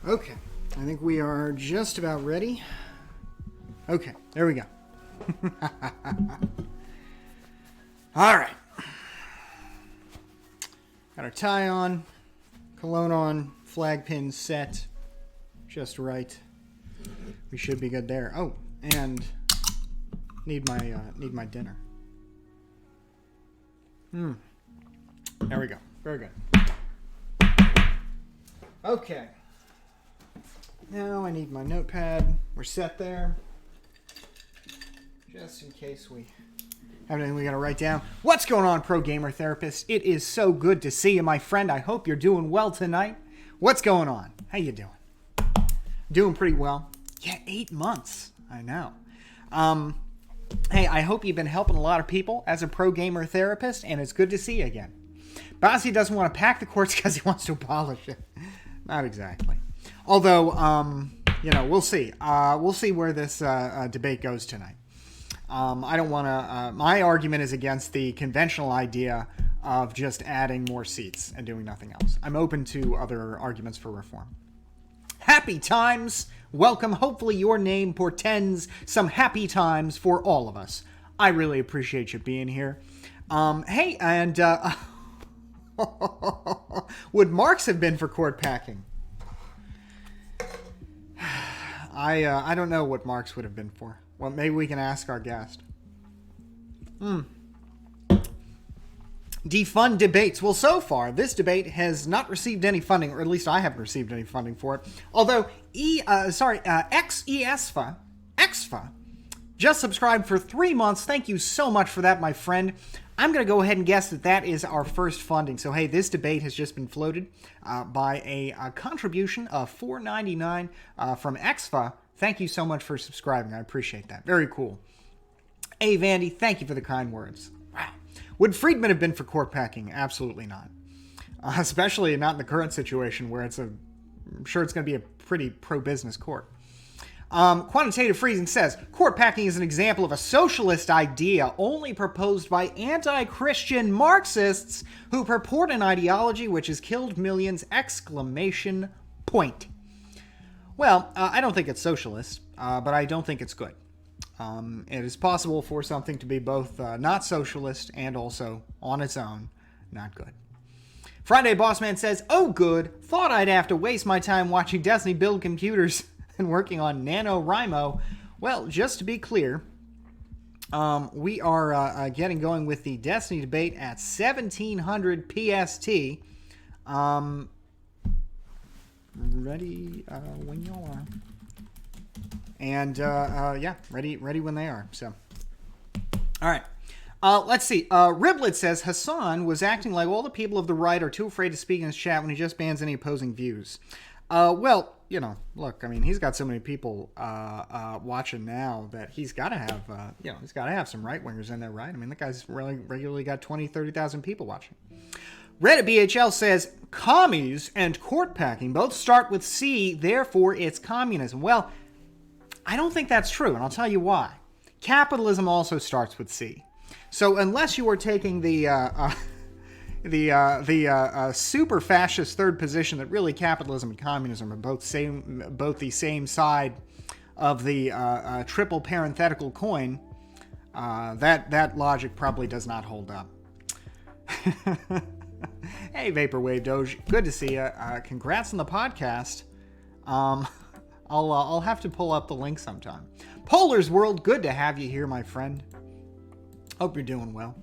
Okay, I think we are just about ready. Okay, there we go. All right. Got our tie on, cologne on, flag pin set, just right. We should be good there. Oh, and need my dinner. There we go. Very good. Okay. Now I need my notepad. We're set there. Just in case we have anything we gotta write down. What's going on, Pro Gamer Therapist? It is so good to see you, my friend. I hope you're doing well tonight. What's going on? How you doing? Doing pretty well. Yeah, 8 months. I know. Hey, I hope you've been helping a lot of people as a Pro Gamer Therapist, and it's good to see you again. Bossy doesn't want to pack the courts because he wants to abolish it. Not exactly. Although, we'll see. We'll see where this debate goes tonight. I don't want to... my argument is against the conventional idea of just adding more seats and doing nothing else. I'm open to other arguments for reform. Happy times! Welcome. Hopefully your name portends some happy times for all of us. I really appreciate you being here. Hey, and... would Marx have been for court packing? I don't know what Marx would have been for. Well, maybe we can ask our guest. Defund debates. Well, so far, this debate has not received any funding, or at least I haven't received any funding for it. Although, XESFA just subscribed for 3 months. Thank you so much for that, my friend. I'm going to go ahead and guess that that is our first funding. So, hey, this debate has just been floated by a contribution of $4.99 from XFA. Thank you so much for subscribing. I appreciate that. Very cool. Hey, Vandy, thank you for the kind words. Wow. Would Friedman have been for court packing? Absolutely not. Especially not in the current situation where I'm sure it's going to be a pretty pro-business court. Quantitative Freezing says, court packing is an example of a socialist idea only proposed by anti-Christian Marxists who purport an ideology which has killed millions! ! Well, I don't think it's socialist, but I don't think it's good. It is possible for something to be both not socialist and also, on its own, not good. Friday Bossman says, oh good, thought I'd have to waste my time watching Destiny build computers and working on NaNoWriMo. Well, just to be clear, we are getting going with the Destiny debate at 1700 PST. Ready when y'all are. And, yeah, ready when they are. So, all right. Let's see. Riblet says, Hassan was acting like all the people of the right are too afraid to speak in his chat when he just bans any opposing views. Well, look, I mean, he's got so many people watching now that he's got to have, he's got to have some right-wingers in there, right? I mean, the guy's really regularly got 20, 30,000 people watching. Reddit BHL says, commies and court packing both start with C, therefore it's communism. Well, I don't think that's true, and I'll tell you why. Capitalism also starts with C. So unless you are taking the super fascist third position that really capitalism and communism are both the same side of the triple parenthetical coin, that logic probably does not hold up. Hey, Vaporwave Doge, good to see you. Congrats on the podcast. I'll have to pull up the link sometime. Polar's World, good to have you here, my friend. Hope you're doing well.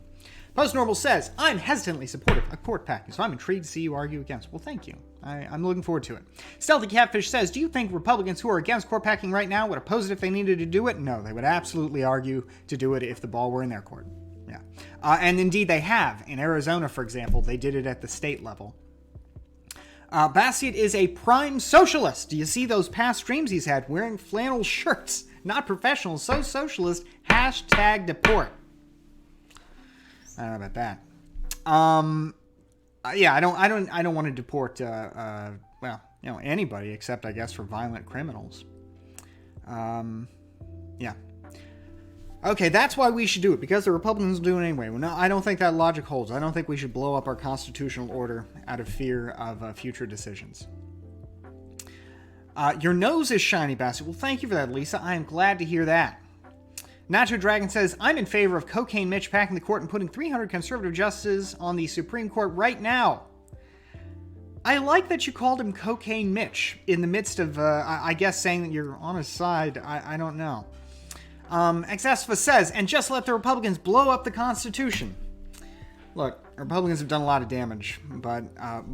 Postnormal says, I'm hesitantly supportive of court packing, so I'm intrigued to see you argue against. Well, thank you. I'm looking forward to it. Stealthy Catfish says, do you think Republicans who are against court packing right now would oppose it if they needed to do it? No, they would absolutely argue to do it if the ball were in their court. Yeah. And indeed they have. In Arizona, for example, they did it at the state level. Bassiett is a prime socialist. Do you see those past streams he's had wearing flannel shirts? Not professional, so socialist. Hashtag deport. I don't know about that. Yeah, I don't want to deport, anybody except, I guess, for violent criminals. Yeah. Okay, that's why we should do it, because the Republicans do it anyway. Well, no, I don't think that logic holds. I don't think we should blow up our constitutional order out of fear of future decisions. Your nose is shiny, bastard. Well, thank you for that, Lisa. I am glad to hear that. Nacho Dragon says, I'm in favor of Cocaine Mitch packing the court and putting 300 conservative justices on the Supreme Court right now. I like that you called him Cocaine Mitch in the midst of, I guess, saying that you're on his side. I don't know. Exaspa says, and just let the Republicans blow up the Constitution. Look, Republicans have done a lot of damage, but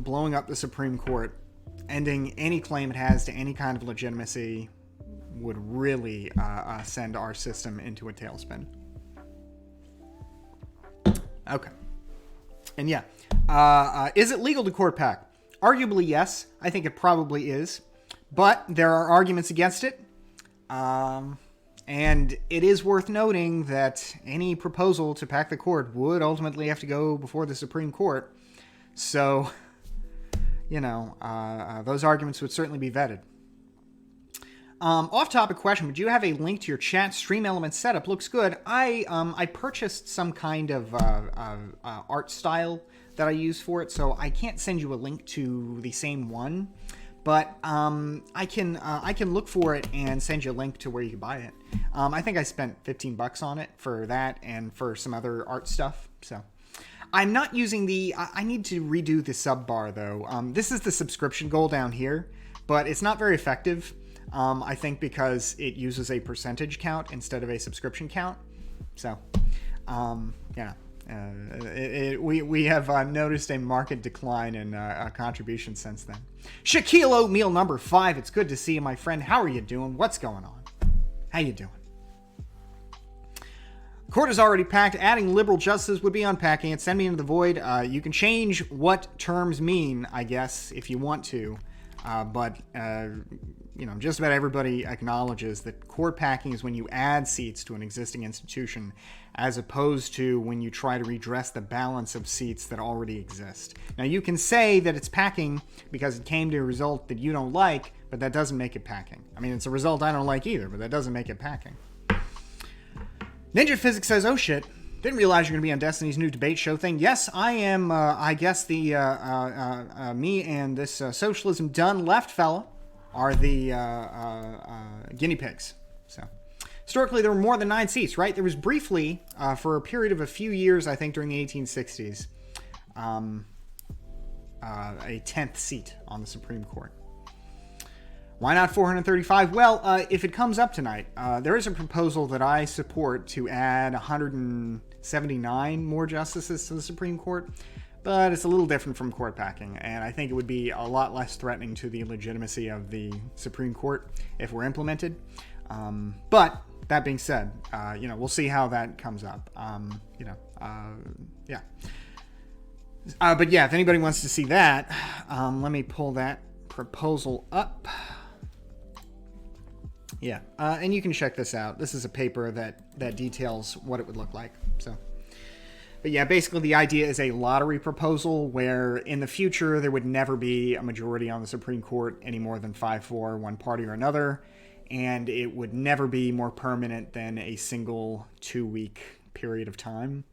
blowing up the Supreme Court, ending any claim it has to any kind of legitimacy, would really send our system into a tailspin. Okay. And yeah, is it legal to court pack? Arguably, yes. I think it probably is. But there are arguments against it. And it is worth noting that any proposal to pack the court would ultimately have to go before the Supreme Court. So, you know, those arguments would certainly be vetted. Off-topic question, would you have a link to your chat stream element setup? Looks good. I purchased some kind of art style that I use for it, so I can't send you a link to the same one, but I can look for it and send you a link to where you can buy it. I think I spent $15 on it for that and for some other art stuff. So I'm not using the. I need to redo the sub bar though. This is the subscription goal down here, but it's not very effective. I think because it uses a percentage count instead of a subscription count. So, yeah. We have noticed a market decline in contributions since then. Shaquille Oatmeal number 5. It's good to see you, my friend. How are you doing? What's going on? How you doing? Court is already packed. Adding liberal justices would be unpacking it. Send me into the void. You can change what terms mean, I guess, if you want to. But you know, just about everybody acknowledges that court packing is when you add seats to an existing institution, as opposed to when you try to redress the balance of seats that already exist. Now, you can say that it's packing because it came to a result that you don't like, but that doesn't make it packing. I mean, it's a result I don't like either, but that doesn't make it packing. Ninja Physics says, oh shit, didn't realize you're going to be on Destiny's new debate show thing. Yes, I am, I guess the, me and this SocialismDoneLeft fella are the guinea pigs. So, historically, there were more than 9 seats, right? There was briefly, for a period of a few years, I think during the 1860s, a 10th seat on the Supreme Court. Why not 435? Well, if it comes up tonight, there is a proposal that I support to add 179 more justices to the Supreme Court. But it's a little different from court packing, and I think it would be a lot less threatening to the legitimacy of the Supreme Court if we're implemented. But that being said, you know, we'll see how that comes up. Yeah. But yeah, if anybody wants to see that, let me pull that proposal up. Yeah, and you can check this out. This is a paper that details what it would look like. So. But yeah, basically the idea is a lottery proposal where in the future there would never be a majority on the Supreme Court any more than 5-4, one party or another, and it would never be more permanent than a single 2-week period of time.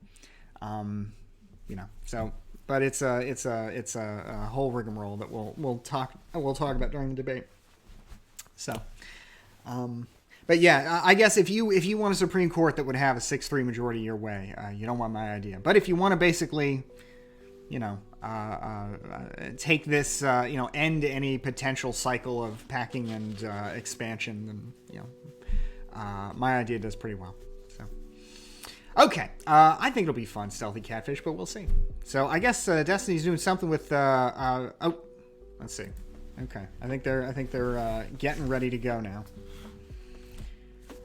You know, so but it's a whole rigmarole that we'll talk about during the debate. So. But yeah, I guess if you want a Supreme Court that would have a 6-3 majority your way, you don't want my idea. But if you want to basically, you know, take this, you know, end any potential cycle of packing and expansion, then, you know, my idea does pretty well. So, okay, I think it'll be fun, Stealthy Catfish, but we'll see. So I guess Destiny's doing something with. Oh, let's see. Okay, I think they're getting ready to go now.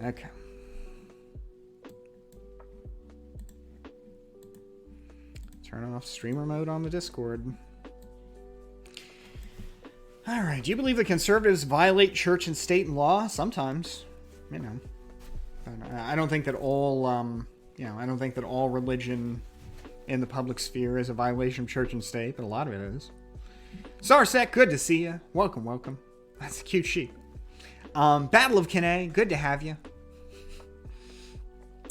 Okay. Turn off streamer mode on the Discord. All right. Do you believe the conservatives violate church and state law? Sometimes, you know. I don't think that all, I don't think that all religion in the public sphere is a violation of church and state, but a lot of it is. Sarsek, good to see you. Welcome. That's a cute sheep. Battle of Kine, good to have you.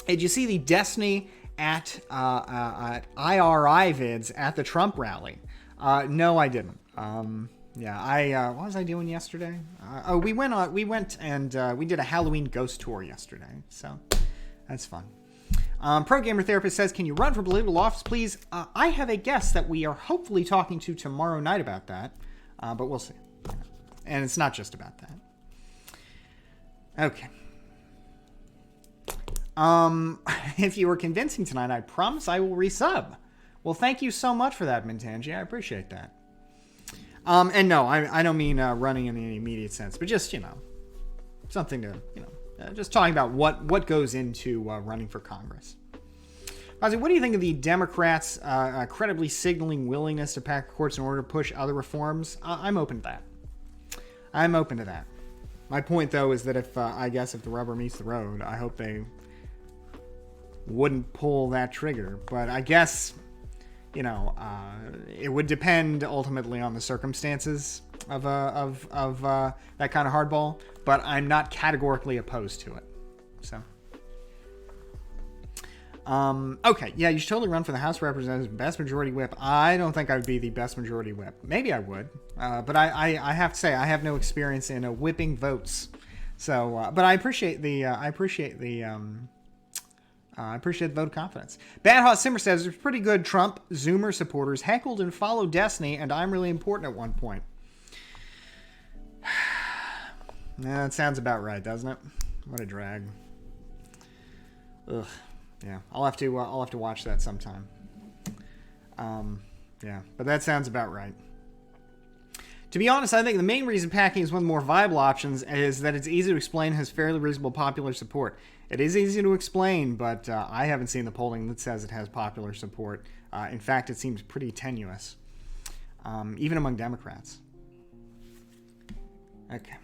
Hey, did you see the Destiny at IRI vids at the Trump rally? No, I didn't. Yeah, what was I doing yesterday? We went and we did a Halloween ghost tour yesterday, so that's fun. Pro Gamer Therapist says, can you run for political office, please? I have a guest that we are hopefully talking to tomorrow night about that, but we'll see. And it's not just about that. Okay. If you were convincing tonight, I promise I will resub. Well, thank you so much for that, Mintanji. I appreciate that. And no, I don't mean running in any immediate sense, but just, something to, just talking about what goes into running for Congress. Ozzy, what do you think of the Democrats' credibly signaling willingness to pack courts in order to push other reforms? I'm open to that. My point, though, is that if the rubber meets the road, I hope they wouldn't pull that trigger. But I guess, it would depend ultimately on the circumstances of that kind of hardball. But I'm not categorically opposed to it. So, okay, yeah, you should totally run for the House of Representatives best majority whip. I don't think I would be the best majority whip. Maybe I would, but I have to say I have no experience in whipping votes. So, but I appreciate the vote of confidence. Bad Hot Simmer says it's pretty good. Trump Zoomer supporters heckled and followed Destiny, and I'm really important at one point. Yeah, that sounds about right, doesn't it? What a drag. Ugh. Yeah, I'll have to watch that sometime. Yeah, but that sounds about right. To be honest, I think the main reason packing is one of the more viable options is that it's easy to explain, has fairly reasonable popular support. It is easy to explain, but I haven't seen the polling that says it has popular support. In fact, it seems pretty tenuous, even among Democrats. Okay.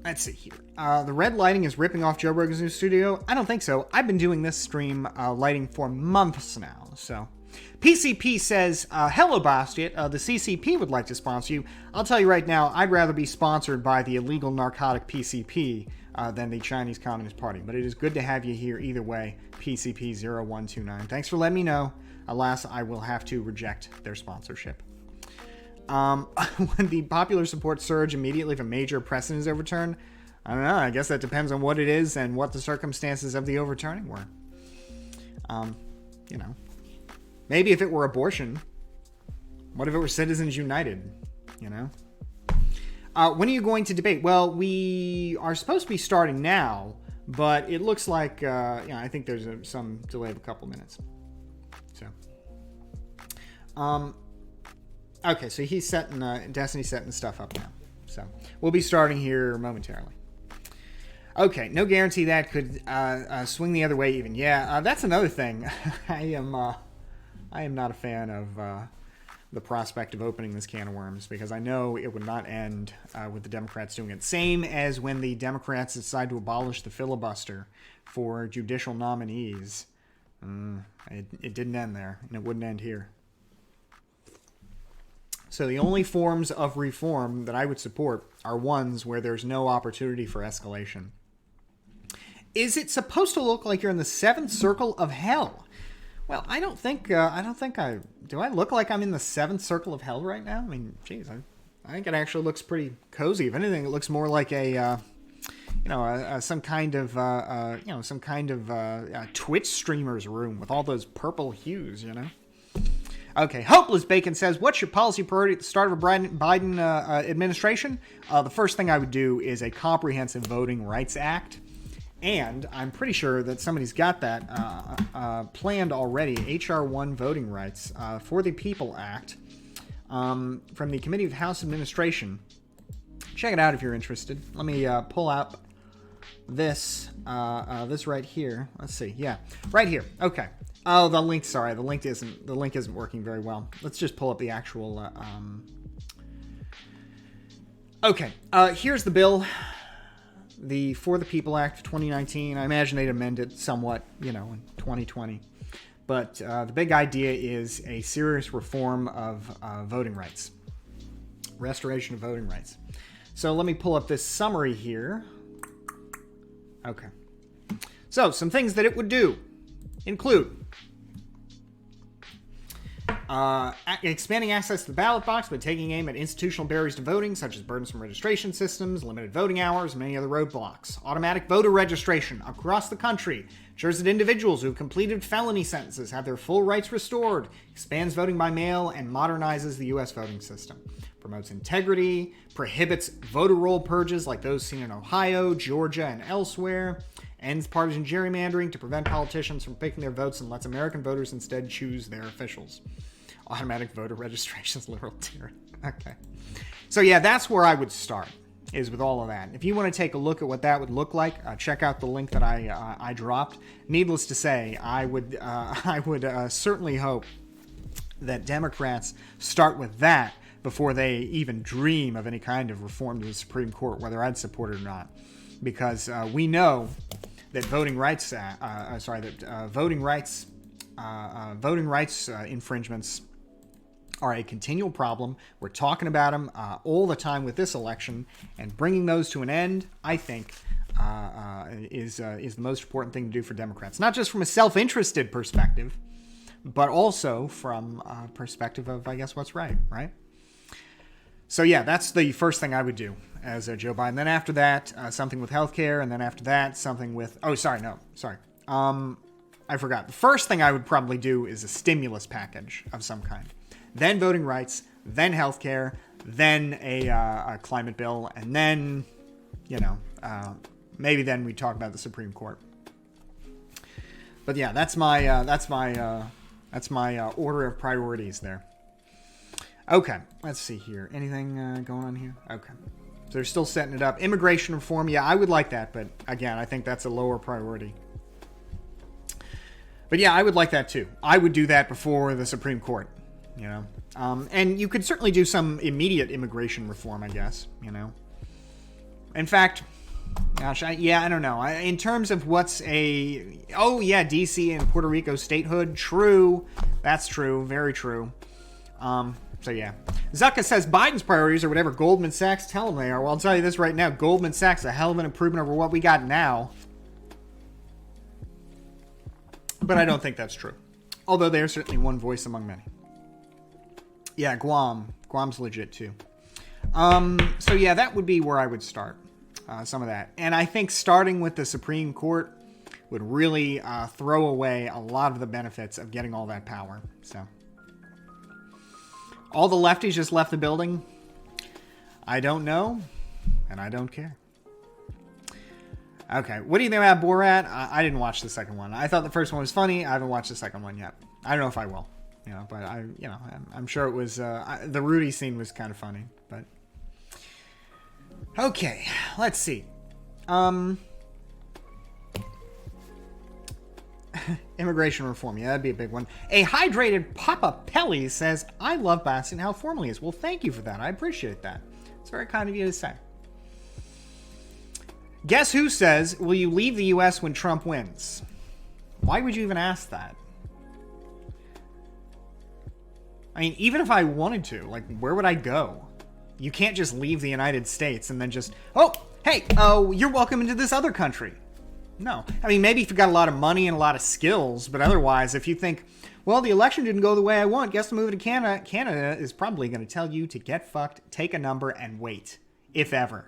Let's see here. The red lighting is ripping off Joe Rogan's new studio. I don't think so. I've been doing this stream lighting for months now. So, PCP says, hello, Bastiat. The CCP would like to sponsor you. I'll tell you right now, I'd rather be sponsored by the illegal narcotic PCP than the Chinese Communist Party. But it is good to have you here either way, PCP0129. Thanks for letting me know. Alas, I will have to reject their sponsorship. When the popular support surge immediately if a major precedent is overturned, I don't know. I guess that depends on what it is and what the circumstances of the overturning were. Maybe if it were abortion. What if it were Citizens United? When are you going to debate? Well, we are supposed to be starting now, but it looks like, I think there's some delay of a couple minutes. So, okay, so he's setting, Destiny's setting stuff up now. So, we'll be starting here momentarily. Okay, no guarantee that could swing the other way even. Yeah, that's another thing. I am not a fan of the prospect of opening this can of worms because I know it would not end with the Democrats doing it. Same as when the Democrats decided to abolish the filibuster for judicial nominees. It didn't end there, and it wouldn't end here. So the only forms of reform that I would support are ones where there's no opportunity for escalation. Is it supposed to look like you're in the seventh circle of hell? Well, I don't think do I look like I'm in the seventh circle of hell right now? I mean, geez, I think it actually looks pretty cozy. If anything, it looks more like some kind of Twitch streamer's room with all those purple hues, Okay, Hopeless Bacon says, what's your policy priority at the start of a Biden administration? The first thing I would do is a comprehensive voting rights act. And I'm pretty sure that somebody's got that planned already, H.R. 1 Voting Rights for the People Act from the Committee of House Administration. Check it out if you're interested. Let me pull out this right here. Let's see. Yeah, right here. Okay. Oh, the link. Sorry, the link isn't working very well. Let's just pull up the actual. Okay. Here's the bill. The For the People Act of 2019. I imagine they'd amend it somewhat, in 2020. But the big idea is a serious reform of voting rights, restoration of voting rights. So let me pull up this summary here. Okay. So some things that it would do include Expanding access to the ballot box by taking aim at institutional barriers to voting, such as burdensome registration systems, limited voting hours, and many other roadblocks. Automatic voter registration across the country ensures that individuals who have completed felony sentences have their full rights restored, expands voting by mail, and modernizes the U.S. voting system. Promotes integrity, prohibits voter roll purges like those seen in Ohio, Georgia, and elsewhere, ends partisan gerrymandering to prevent politicians from picking their votes, and lets American voters instead choose their officials. Automatic voter registration is liberal tyranny. Okay. So yeah, that's where I would start, is with all of that. If you want to take a look at what that would look like, check out the link that I dropped. Needless to say, I would certainly hope that Democrats start with that before they even dream of any kind of reform to the Supreme Court, whether I'd support it or not, because we know that voting rights infringements are a continual problem. We're talking about them all the time with this election, and bringing those to an end, I think, is the most important thing to do for Democrats. Not just from a self-interested perspective, but also from a perspective of, I guess, what's right? So yeah, that's the first thing I would do as Joe Biden. Then after that, something with healthcare, and then after that, something with... I forgot. The first thing I would probably do is a stimulus package of some kind. Then voting rights, then healthcare, then a climate bill, and then, maybe then we talk about the Supreme Court. But yeah, that's my order of priorities there. Okay, let's see here. Anything going on here? Okay. So they're still setting it up. Immigration reform, yeah, I would like that, but again, I think that's a lower priority. But yeah, I would like that too. I would do that before the Supreme Court, and you could certainly do some immediate immigration reform, I guess, In fact, gosh, I don't know. In terms of what's DC and Puerto Rico statehood, true. That's true. Very true. So yeah. Zucka says Biden's priorities are whatever Goldman Sachs tell them they are. Well, I'll tell you this right now. Goldman Sachs is a hell of an improvement over what we got now. But I don't think that's true. Although they are certainly one voice among many. Yeah, Guam. Guam's legit too. So yeah, that would be where I would start. Some of that. And I think starting with the Supreme Court would really throw away a lot of the benefits of getting all that power. So... all the lefties just left the building. I don't know, and I don't care. Okay, what do you think about Borat? I didn't watch the second one. I thought the first one was funny. I haven't watched the second one yet. I don't know if I will, but I'm sure it was. The Rudy scene was kind of funny, but okay. Let's see. Immigration reform, yeah, that'd be a big one. A hydrated Papa Pelly says, I love Bastion how formal he is. Well, thank you for that. I appreciate that. It's very kind of you to say. Guess who says, will you leave the U.S. when Trump wins? Why would you even ask that? I mean, even if I wanted to, where would I go? You can't just leave the United States and then just, you're welcome into this other country. No. I mean, maybe if you've got a lot of money and a lot of skills, but otherwise, if you think, well, the election didn't go the way I want, guess I'm moving to Canada. Canada is probably going to tell you to get fucked, take a number, and wait, if ever.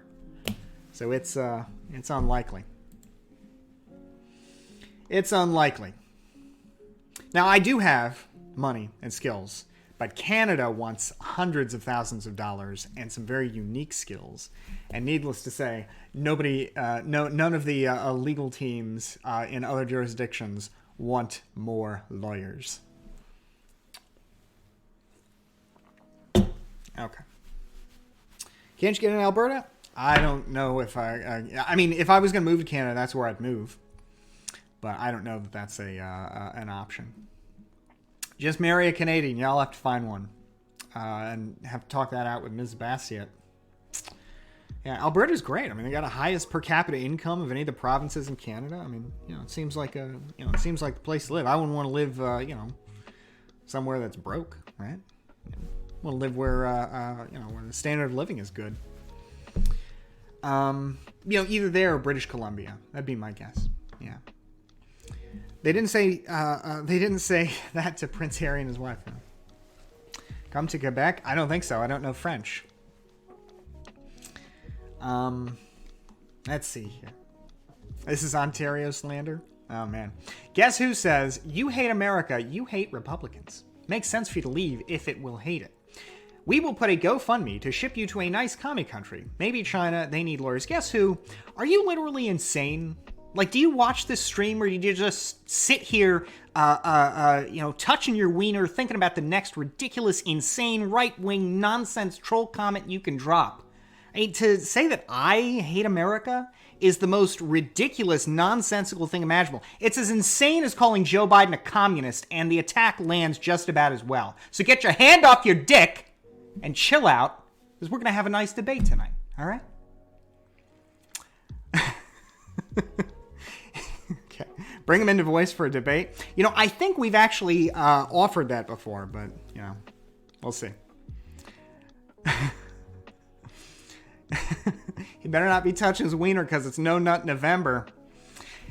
So it's unlikely. It's unlikely. Now, I do have money and skills, but Canada wants hundreds of thousands of dollars and some very unique skills. And needless to say, none of the legal teams in other jurisdictions want more lawyers. Okay. Can't you get in Alberta? I don't know if I mean, if I was going to move to Canada, that's where I'd move. But I don't know that that's an option. Just marry a Canadian. Y'all have to find one. And have to talk that out with Ms. Bastiat. Yeah, Alberta's great. I mean, they got the highest per capita income of any of the provinces in Canada. I mean, it seems like the place to live. I wouldn't want to live, somewhere that's broke, right? I want to live where, where the standard of living is good. Either there or British Columbia. That'd be my guess. Yeah. They didn't say that to Prince Harry and his wife. No. Come to Quebec? I don't think so. I don't know French. Let's see here. This is Ontario slander. Oh, man. Guess who says, you hate America, you hate Republicans. Makes sense for you to leave if it will hate it. We will put a GoFundMe to ship you to a nice commie country. Maybe China, they need lawyers. Guess who? Are you literally insane? Like, do you watch this stream or do you just sit here, touching your wiener, thinking about the next ridiculous, insane, right-wing, nonsense troll comment you can drop? I mean, to say that I hate America is the most ridiculous, nonsensical thing imaginable. It's as insane as calling Joe Biden a communist, and the attack lands just about as well. So get your hand off your dick and chill out, because we're going to have a nice debate tonight, all right? Okay. Bring him into voice for a debate. You know, I think we've actually offered that before, but, you know, we'll see. He better not be touching his wiener because it's No Nut November.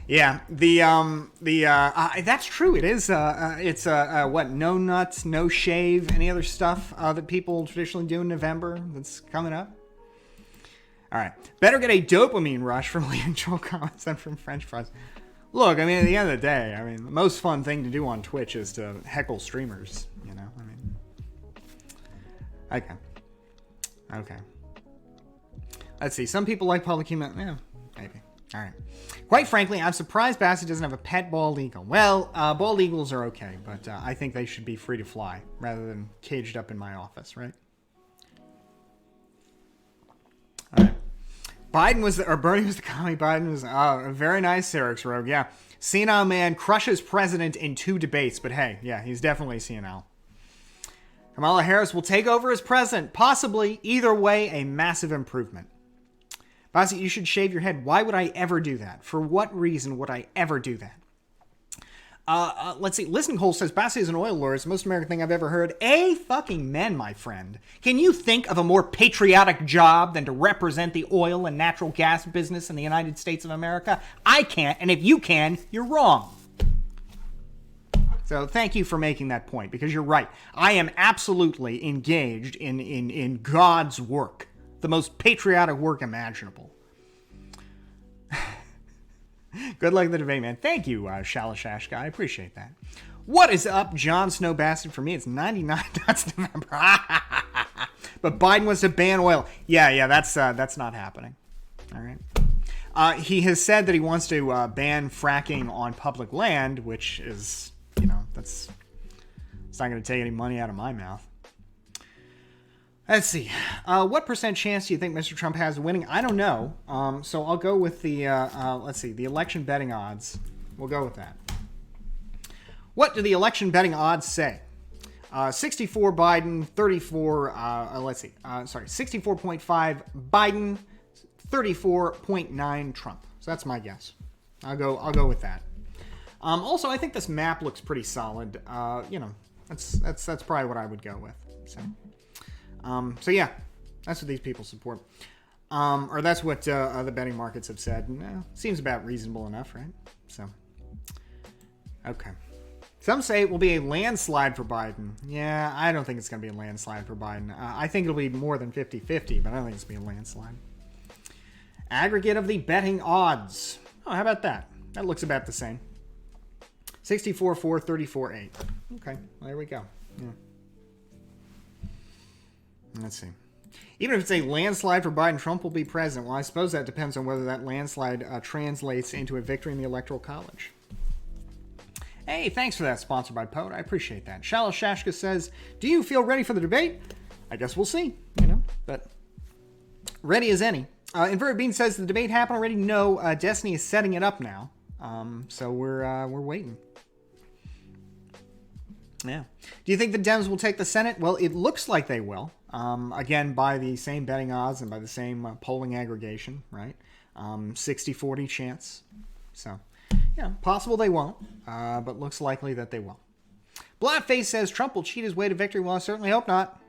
Yeah, that's true. It is. It's what? No nuts, no shave. Any other stuff that people traditionally do in November that's coming up? All right. Better get a dopamine rush from leaving troll comments than from French fries. Look, I mean, at the end of the day, I mean, the most fun thing to do on Twitch is to heckle streamers. You know, I mean, okay. Let's see. Some people like public humor. Yeah, maybe. All right. Quite frankly, I'm surprised Bassett doesn't have a pet bald eagle. Well, bald eagles are okay, but I think they should be free to fly rather than caged up in my office, right? All right. Bernie was the commie. Biden was very nice, Eric's Rogue. Yeah. Senile man crushes president in 2 debates, but hey, yeah, he's definitely senile. Kamala Harris will take over as president, possibly. Either way, a massive improvement. Bassett, you should shave your head. Why would I ever do that? For what reason would I ever do that? Let's see. Listen, Cole says, Bassett is an oil lord. It's the most American thing I've ever heard. Fucking men, my friend. Can you think of a more patriotic job than to represent the oil and natural gas business in the United States of America? I can't, and if you can, you're wrong. So thank you for making that point, because you're right. I am absolutely engaged in God's work. The most patriotic work imaginable. Good luck in the debate, man. Thank you, Shalashash guy. I appreciate that. What is up, Jon Snow Bastard? For me, it's 99 nuts November. But Biden wants to ban oil. Yeah, that's not happening. All right. He has said that he wants to ban fracking on public land, which is, you know, it's not going to take any money out of my mouth. Let's see. What % chance do you think Mr. Trump has of winning? I don't know. So I'll go with the, let's see, the election betting odds. We'll go with that. What do the election betting odds say? 64 Biden, 34, 64.5 Biden, 34.9 Trump. So that's my guess. I'll go with that. Also, I think this map looks pretty solid. You know, that's probably what I would go with. So yeah, that's what these people support. Or that's what the betting markets have said. Seems about reasonable enough, right? So, okay. Some say it will be a landslide for Biden. Yeah, I don't think it's going to be a landslide for Biden. I think it'll be more than 50-50, but I don't think it's going to be a landslide. Aggregate of the betting odds. Oh, how about that? That looks about the same. 64-4, 34-8. Okay, well, there we go. Yeah. Let's see. Even if it's a landslide for Biden, Trump will be president. Well, I suppose that depends on whether that landslide translates into a victory in the Electoral College. Hey, thanks for that. Sponsored by Poet. I appreciate that. Shallow Shashka says, do you feel ready for the debate? I guess we'll see, you know, but ready as any. Inverted Bean says, the debate happened already? No, Destiny is setting it up now. So we're waiting. Yeah. Do you think the Dems will take the Senate? Well, it looks like they will. Again, by the same betting odds and by the same polling aggregation, right? 60-40 chance. So, yeah, possible they won't, but looks likely that they will. Blackface says Trump will cheat his way to victory. Well, I certainly hope not.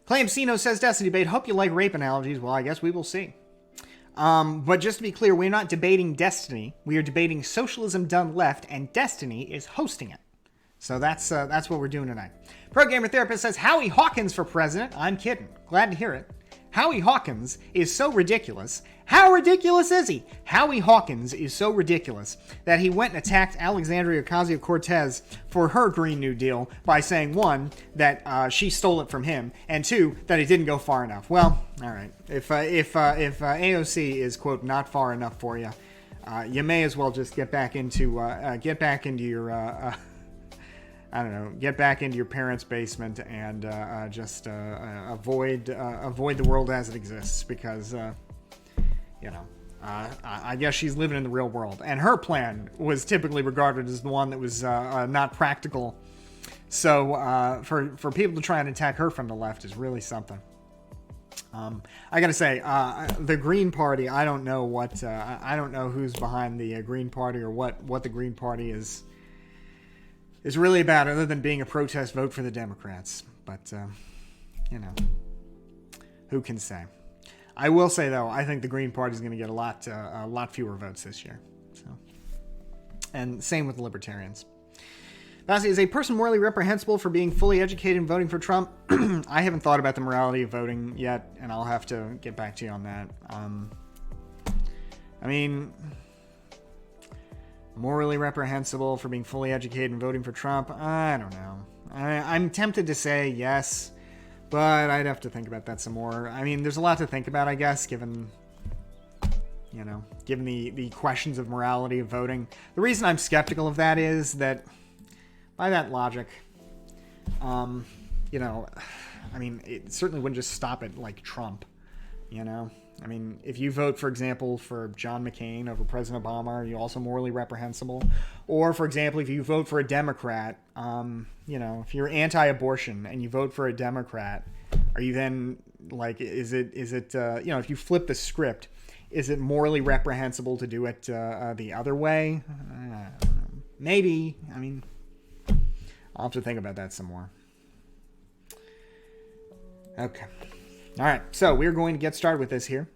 Clamsino says Destiny debate. Hope you like rape analogies. Well, I guess we will see. But just to be clear, we're not debating Destiny. We are debating Socialism Done Left, and Destiny is hosting it. So that's what we're doing tonight. Pro Gamer Therapist says, Howie Hawkins for president. I'm kidding. Glad to hear it. Howie Hawkins is so ridiculous. How ridiculous is he? Howie Hawkins is so ridiculous that he went and attacked Alexandria Ocasio-Cortez for her Green New Deal by saying, one, that she stole it from him, and two, that it didn't go far enough. Well, all right. If AOC is, quote, not far enough for you, you may as well just get back into your I don't know, get back into your parents' basement and just avoid the world as it exists, because I guess she's living in the real world, and her plan was typically regarded as the one that was not practical. So for people to try and attack her from the left is really something. I gotta say, the Green Party, I don't know who's behind the Green Party, or what the Green Party is really about, other than being a protest vote for the Democrats. But who can say? I will say, though, I think the Green Party is going to get a lot fewer votes this year. So, and same with the Libertarians. Bassi, is a person morally reprehensible for being fully educated and voting for Trump? I haven't thought about the morality of voting yet, and I'll have to get back to you on that. I mean, morally reprehensible for being fully educated and voting for Trump? I don't know. I'm tempted to say yes, but I'd have to think about that some more. I mean, there's a lot to think about, I guess, given the questions of morality of voting. The reason I'm skeptical of that is that, by that logic, I mean, it certainly wouldn't just stop at, like, Trump, I mean, if you vote, for example, for John McCain over President Obama, are you also morally reprehensible? Or, for example, if you vote for a Democrat, if you're anti-abortion and you vote for a Democrat, are you then, like, is it if you flip the script, is it morally reprehensible to do it the other way? Maybe. I mean, I'll have to think about that some more. Okay. All right, so we're going to get started with this here.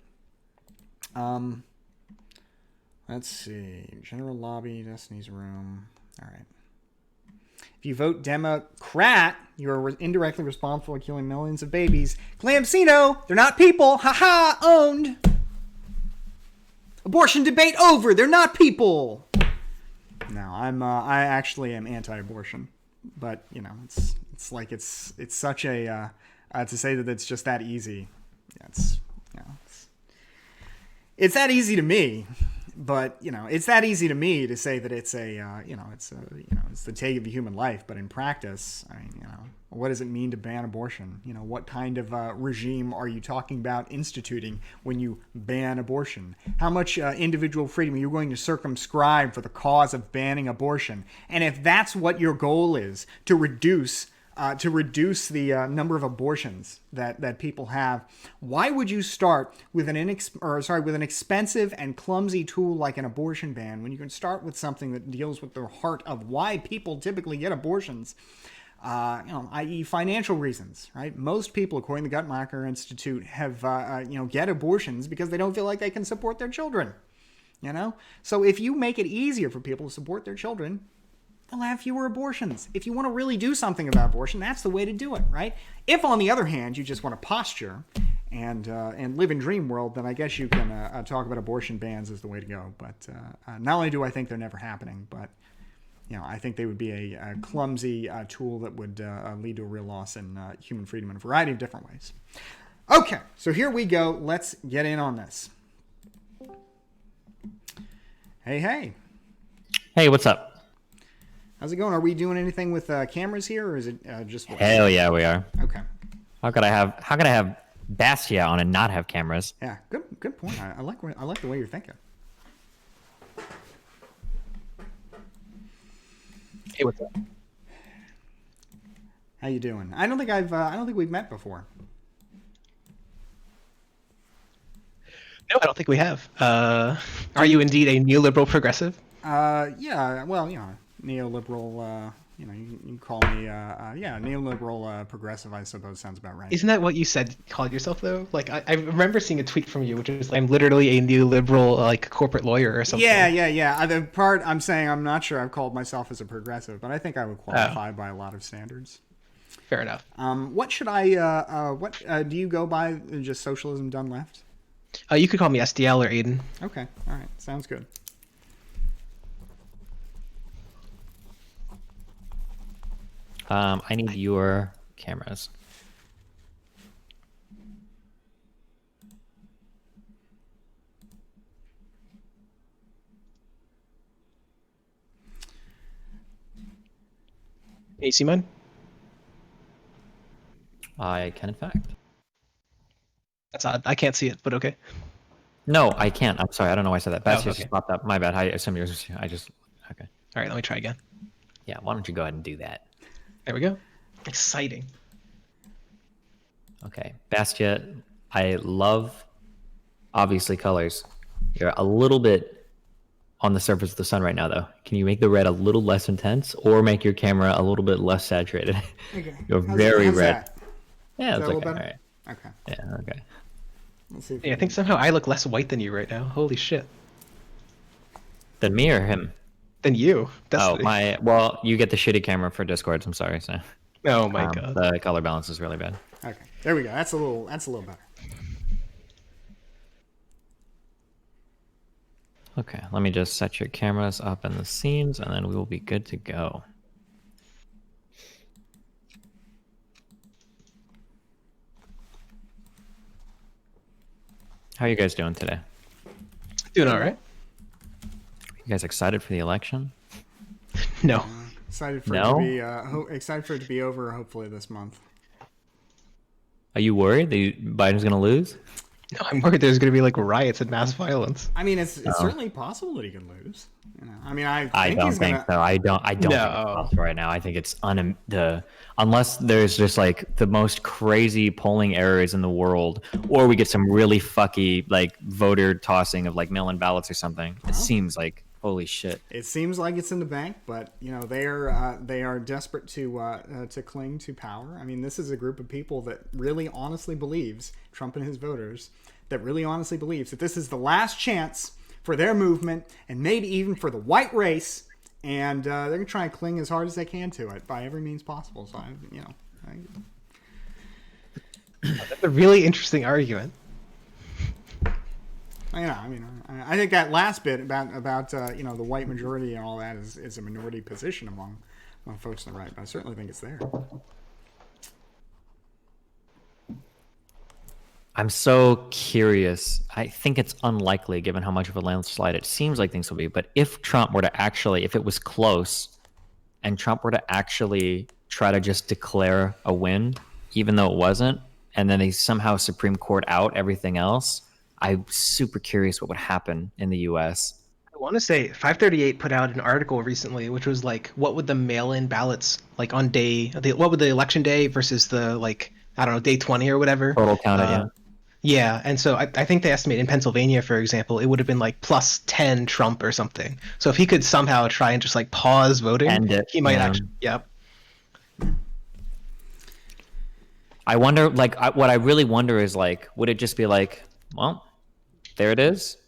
Let's see. General lobby, Destiny's room. All right. If you vote Democrat, you are indirectly responsible for killing millions of babies. Clamsino, they're not people. Haha, owned. Abortion debate over. They're not people. No, I actually am anti-abortion, but it's like it's such a to say that it's just that easy. Yeah, it's that easy to me, but it's that easy to me to say that it's it's the take of a human life. But in practice, I mean, what does it mean to ban abortion? What kind of regime are you talking about instituting when you ban abortion? How much individual freedom are you going to circumscribe for the cause of banning abortion? And if that's what your goal is, to reduce the number of abortions that people have, why would you start with an expensive and clumsy tool like an abortion ban when you can start with something that deals with the heart of why people typically get abortions, i.e. financial reasons, right? Most people, according to the Guttmacher Institute, have get abortions because they don't feel like they can support their children. So if you make it easier for people to support their children, they'll have fewer abortions. If you want to really do something about abortion, that's the way to do it, right? If, on the other hand, you just want to posture and live in dream world, then I guess you can talk about abortion bans as the way to go. But not only do I think they're never happening, but I think they would be a clumsy tool that would lead to a real loss in human freedom in a variety of different ways. Okay, so here we go. Let's get in on this. Hey. Hey, what's up? How's it going? Are we doing anything with cameras here, or is it just voice? Hell yeah, we are. Okay. How could I have Bastia on and not have cameras? Yeah, good point. I like the way you're thinking. Hey, what's up? How you doing? I don't think we've met before. No, I don't think we have. Are you indeed a neoliberal progressive? Yeah. Well, neoliberal, you can call me, neoliberal progressive, I suppose sounds about right. Isn't that what you said called yourself though? Like I remember seeing a tweet from you, which was like, I'm literally a neoliberal like corporate lawyer or something. Yeah. The part I'm saying, I'm not sure I've called myself as a progressive, but I think I would qualify by a lot of standards. Fair enough. What should I? Do you go by? Just Socialism Done Left? You could call me SDL or Aiden. Okay, all right, sounds good. I need your cameras. Can you see mine? I can, in fact. That's odd. I can't see it, but okay. No, I can't. I'm sorry. I don't know why I said that. That's okay. just popped up. My bad. I assume yours. Okay. All right, let me try again. Yeah. Why don't you go ahead and do that? There we go. Exciting. Okay, Bastia. I love, obviously, colors. You're a little bit on the surface of the sun right now, though. Can you make the red a little less intense, or make your camera a little bit less saturated? Okay. You're very how's red. That? Yeah, it's that okay. All better? right. Okay. Yeah. Okay. Let's see. Yeah, I think somehow I look less white than you right now. Holy shit. Then me or him? Than you. Well, you get the shitty camera for Discord. I'm sorry. So. Oh my god. The color balance is really bad. Okay, there we go. That's a little better. Okay, let me just set your cameras up in the scenes, and then we will be good to go. How are you guys doing today? Doing all right. You guys excited for the election? No. Excited for it to be over hopefully this month. Are you worried that Biden's going to lose? No, I'm worried there's going to be like riots and mass violence. I mean, it's certainly possible that he can lose. You know, I mean, I don't think so. I don't think it's possible right now. I think it's unless there's just like the most crazy polling errors in the world, or we get some really fucky like voter tossing of like mail-in ballots or something. It seems like holy shit. It seems like it's in the bank, but you know they are desperate to cling to power. I mean, this is a group of people that really honestly believes, Trump and his voters, that really honestly believes that this is the last chance for their movement and maybe even for the white race, and they're gonna try and cling as hard as they can to it by every means possible. So That's a really interesting argument. I think that last bit about the white majority and all that is a minority position among folks on the right, but I certainly think it's there. I'm so curious. I think it's unlikely given how much of a landslide it seems like things will be. But if Trump were to actually, if it was close and Trump were to actually try to just declare a win, even though it wasn't, and then they somehow Supreme Court out everything else, I'm super curious what would happen in the U.S. I want to say 538 put out an article recently, which was like, what would the mail-in ballots like on what would the election day versus the like, I don't know, day 20 or whatever. Total counted, yeah. Yeah, and so I think they estimate in Pennsylvania, for example, it would have been like plus 10 Trump or something. So if he could somehow try and just like pause voting, he might actually, yep. I wonder, like, what I really wonder is like, would it just be like, well, there it is,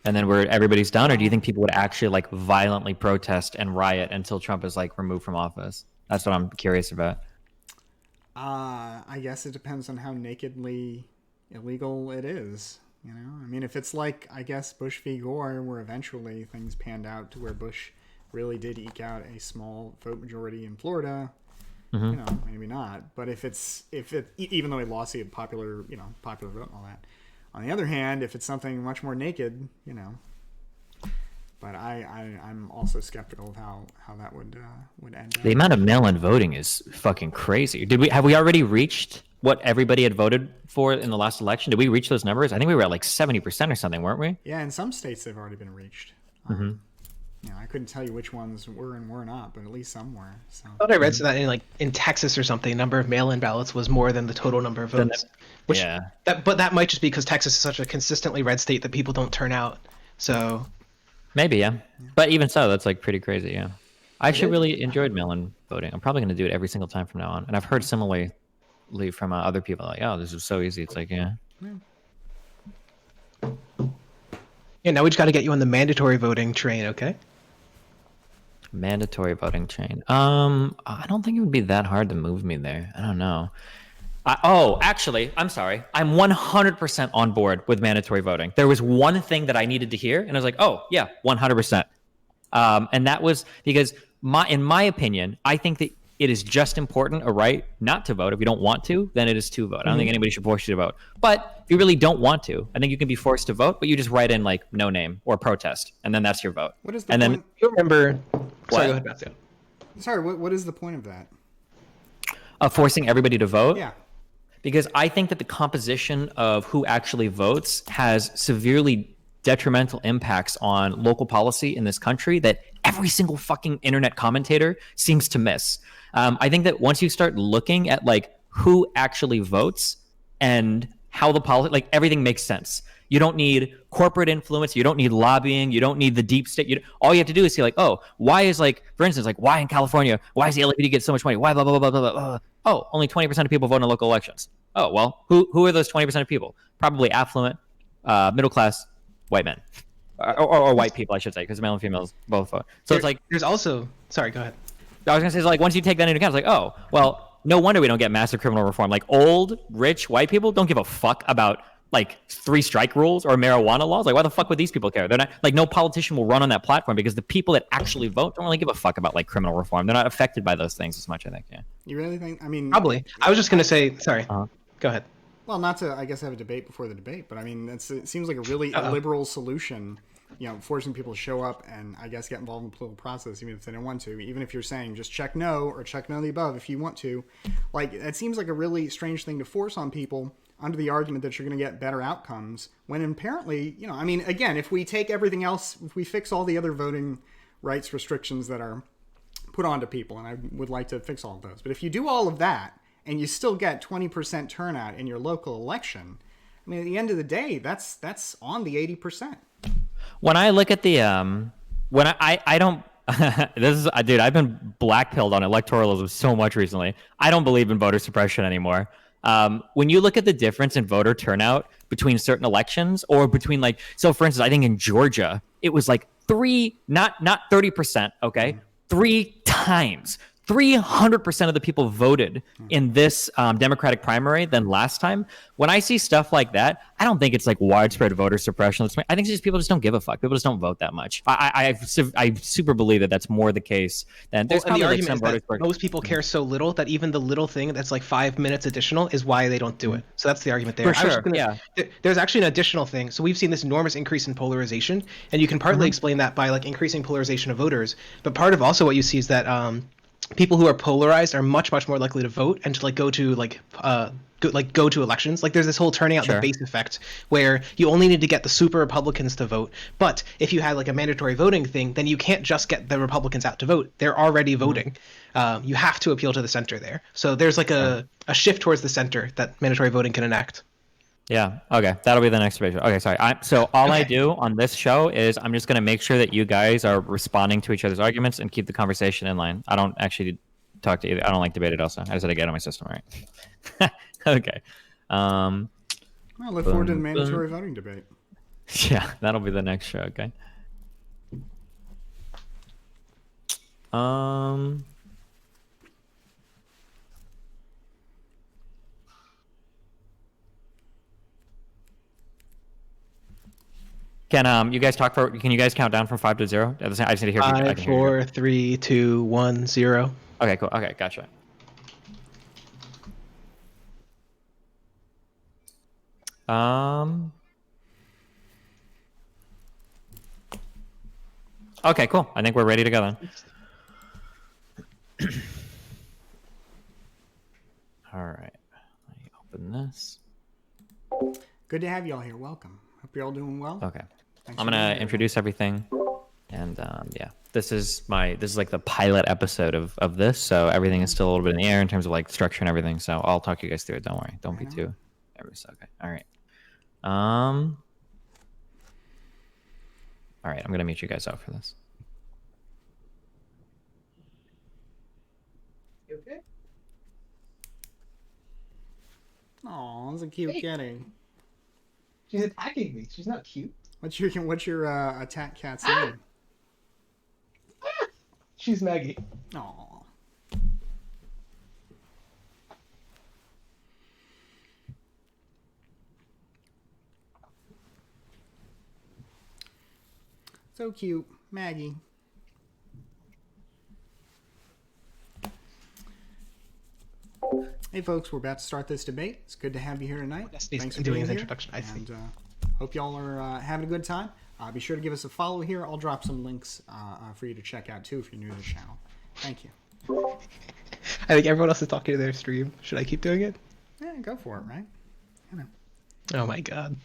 and then everybody's done, or do you think people would actually like violently protest and riot until Trump is like removed from office? That's what I'm curious about. I guess it depends on how nakedly illegal it is. You know, I mean, if it's like, I guess, Bush v. Gore, where eventually things panned out to where Bush really did eke out a small vote majority in Florida, you know, maybe not. But if even though he lost the popular vote and all that, on the other hand, if it's something much more naked, you know. But I'm also skeptical of how that would end up. The amount of mail-in voting is fucking crazy. Have we already reached what everybody had voted for in the last election? Did we reach those numbers? I think we were at like 70% or something, weren't we? Yeah, in some states they've already been reached. I couldn't tell you which ones were and were not, but at least some were. So. I thought I read that in Texas or something, number of mail-in ballots was more than the total number of votes. But that might just be because Texas is such a consistently red state that people don't turn out. So maybe, yeah. But even so, that's like pretty crazy, yeah. I actually really enjoyed mail-in voting. I'm probably going to do it every single time from now on. And I've heard similarly from other people like, oh, this is so easy. It's like, yeah. Yeah, now we just got to get you on the mandatory voting train, okay? Mandatory voting train. I don't think it would be that hard to move me there. I don't know. Actually, I'm sorry. I'm 100% on board with mandatory voting. There was one thing that I needed to hear, and I was like, oh, yeah, 100%. And that was because, in my opinion, I think that it is just important a right not to vote. If you don't want to, then it is to vote. I don't think anybody should force you to vote. But if you really don't want to, I think you can be forced to vote, but you just write in like no name or protest, and then that's your vote. What is the and point? Then you remember? Sorry, go ahead, Matthew. Sorry, what is the point of that? Forcing everybody to vote? Yeah. Because I think that the composition of who actually votes has severely detrimental impacts on local policy in this country that every single fucking internet commentator seems to miss. I think that once you start looking at like who actually votes and how the policy, like everything makes sense. You don't need corporate influence. You don't need lobbying. You don't need the deep state. All you have to do is say like, oh, why is like, for instance, like why in California, why does the LAPD get so much money? Why blah, blah, blah, blah, blah, blah. Oh, only 20% of people vote in local elections. Oh, well, who are those 20% of people? Probably affluent, middle class, white men. Or white people, I should say, because male and females both vote. So it's like... There's also... Sorry, go ahead. I was going to say, like, once you take that into account, it's like, oh, well, no wonder we don't get massive criminal reform. Like, old, rich, white people don't give a fuck about, like, 3 strike rules or marijuana laws. Like, why the fuck would these people care? They're not... Like, no politician will run on that platform because the people that actually vote don't really give a fuck about, like, criminal reform. They're not affected by those things as much, I think, yeah. You really think... I mean... Probably. I was just going to say... Sorry. Go ahead. Well, not to, I guess, have a debate before the debate, but I mean, it seems like a really liberal solution, you know, forcing people to show up and, I guess, get involved in the political process, even if they don't want to. Even if you're saying just check no or check none of the above if you want to. Like, it seems like a really strange thing to force on people under the argument that you're going to get better outcomes, when apparently, you know, I mean, again, if we take everything else, if we fix all the other voting rights restrictions that are put onto people, and I would like to fix all of those, but if you do all of that, and you still get 20% turnout in your local election, I mean, at the end of the day, that's on the 80%. When I look at the, when I don't, this is, dude, I've been blackpilled on electoralism so much recently. I don't believe in voter suppression anymore. When you look at the difference in voter turnout between certain elections or between like, so for instance, I think in Georgia, it was like not 30%, okay? 3 times. 300% of the people voted in this Democratic primary than last time. When I see stuff like that, I don't think it's like widespread voter suppression. I think it's just people just don't give a fuck. People just don't vote that much. I super believe that that's more the case than there's probably the like argument some is voters. that most people care so little that even the little thing that's like 5 minutes additional is why they don't do it. So that's the argument there. For sure, yeah. There's actually an additional thing. So we've seen this enormous increase in polarization, and you can partly explain that by like increasing polarization of voters. But part of also what you see is that people who are polarized are much more likely to vote and to like go to go to elections. Like there's this whole turning out the base effect where you only need to get the super Republicans to vote. But if you had like a mandatory voting thing, then you can't just get the Republicans out to vote. They're already voting. You have to appeal to the center there. So there's like a shift towards the center that mandatory voting can enact. Yeah. Okay. That'll be the next video. Okay. Sorry. I do on this show is I'm just going to make sure that you guys are responding to each other's arguments and keep the conversation in line. I don't actually talk to either. I don't like debate it also. I just had to get on my system, right? Okay. Well, look forward to the mandatory voting debate. Yeah. That'll be the next show. Okay. Can you guys talk for? Can you guys count down from 5 to 0? I just need to hear. 5, 4, 3, 2, 1, 0. Okay, cool. Okay, gotcha. Okay, cool. I think we're ready to go then. All right. Let me open this. Good to have you all here. Welcome. Hope you're all doing well. Okay. I'm gonna introduce everything, and yeah, this is like the pilot episode of this, so everything is still a little bit in the air in terms of like structure and everything. So I'll talk you guys through it. Don't worry. Don't be too nervous. Okay. All right. All right. I'm gonna mute you guys out for this. Oh, that's a cute kitty. She's attacking me. She's not cute. What's your attack cat's name? She's Maggie. Oh. So cute, Maggie. Hey folks, we're about to start this debate. It's good to have you here tonight. Thanks for doing his introduction. I think. And hope y'all are having a good time. Be sure to give us a follow here. I'll drop some links for you to check out too if you're new to the channel. Thank you. I think everyone else is talking to their stream. Should I keep doing it? Yeah, go for it, right? You know. Oh my god.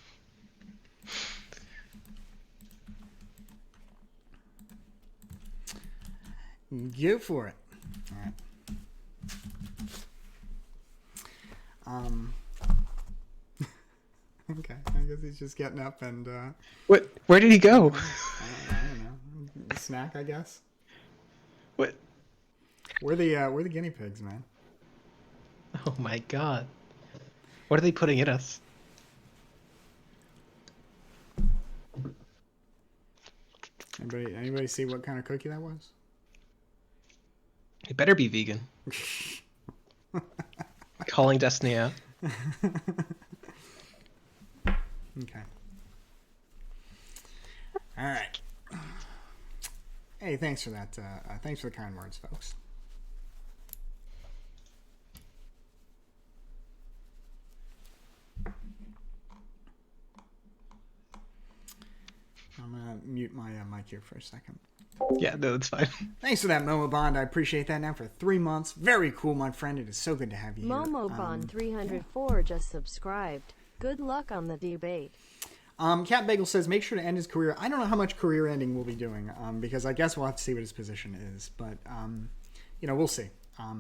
Go for it. All right. Okay, I guess he's just getting up and What? Where did he go? I don't know. Snack, I guess. What? We're the guinea pigs, man. Oh my god. What are they putting in us? Anybody see what kind of cookie that was? It better be vegan. Calling Destiny out. Okay. All right. Hey, thanks for that. Thanks for the kind words, folks. I'm gonna mute my mic here for a second. Yeah, no, that's fine. Thanks for that, Momo Bond. I appreciate that. Now for 3 months. Very cool, my friend. It is so good to have you here. Momo Bond 304 just subscribed. Good luck on the debate. Cat Bagel says, make sure to end his career. I don't know how much career ending we'll be doing, because I guess we'll have to see what his position is. But, we'll see. I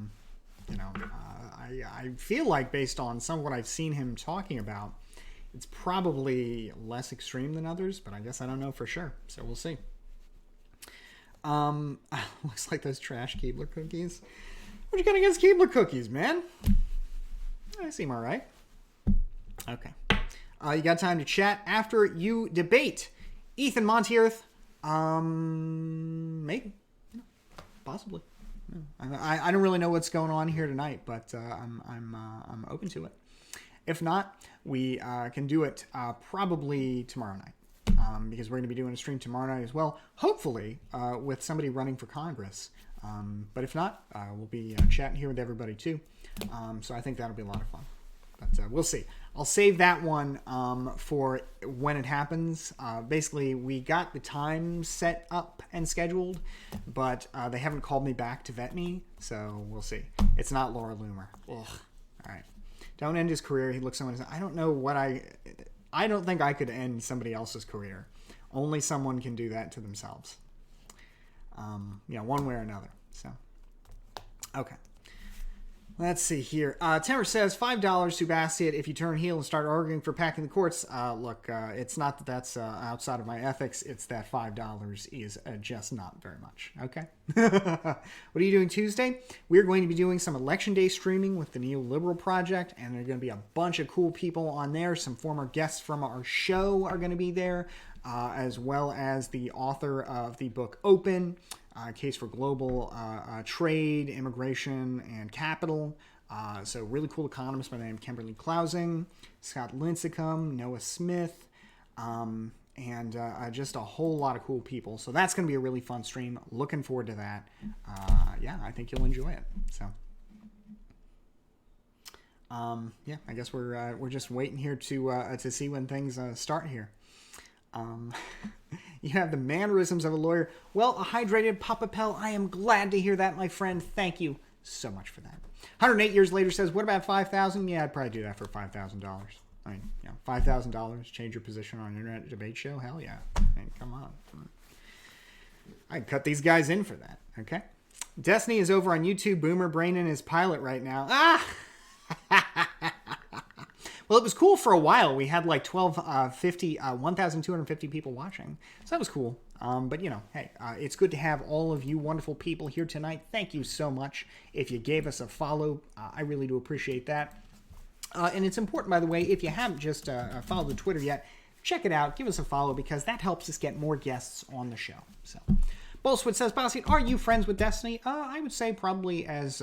feel like based on some of what I've seen him talking about, it's probably less extreme than others, but I guess I don't know for sure. So we'll see. Looks like those trash Keebler cookies. What you got against Keebler cookies, man? I seem all right. Okay. You got time to chat after you debate. Ethan Montiearth, maybe, possibly. I don't really know what's going on here tonight, but I'm open to it. If not, we can do it probably tomorrow night. Because we're going to be doing a stream tomorrow night as well, hopefully with somebody running for Congress. But if not, we'll be chatting here with everybody too. So I think that'll be a lot of fun. But we'll see. I'll save that one for when it happens. Basically, we got the time set up and scheduled, but they haven't called me back to vet me, so we'll see. It's not Laura Loomer. Ugh. All right. Don't end his career. He looks someone. I don't know what I don't think I could end somebody else's career. Only someone can do that to themselves. One way or another. So, okay. Let's see here. Temmer says, $5 Sebastian if you turn heel and start arguing for packing the courts. Look, it's not that that's outside of my ethics. It's that $5 is just not very much. Okay? What are you doing Tuesday? We're going to be doing some Election Day streaming with the Neoliberal Project, and there are going to be a bunch of cool people on there. Some former guests from our show are going to be there, as well as the author of the book Open, Case for Global Trade, Immigration, and Capital. So really cool economists by the name of Kimberly Klausing, Scott Lincecum, Noah Smith, and just a whole lot of cool people. So that's going to be a really fun stream. Looking forward to that. I think you'll enjoy it. So, I guess we're just waiting here to see when things start here. You have the mannerisms of a lawyer. Well, a hydrated Papa Pell. I am glad to hear that, my friend. Thank you so much for that. 108 years later says, what about $5,000? Yeah, I'd probably do that for $5,000. I mean, $5,000, change your position on an internet debate show? Hell yeah. I mean, come on. I'd cut these guys in for that, okay? Destiny is over on YouTube. Boomer Brainin is pilot right now. Ah! Well, it was cool for a while. We had like 1,250 people watching. So that was cool. But, hey, it's good to have all of you wonderful people here tonight. Thank you so much. If you gave us a follow, I really do appreciate that. And it's important, by the way, if you haven't just followed the Twitter yet, check it out. Give us a follow because that helps us get more guests on the show. So, Bolswood says, Bossy, are you friends with Destiny? I would say probably as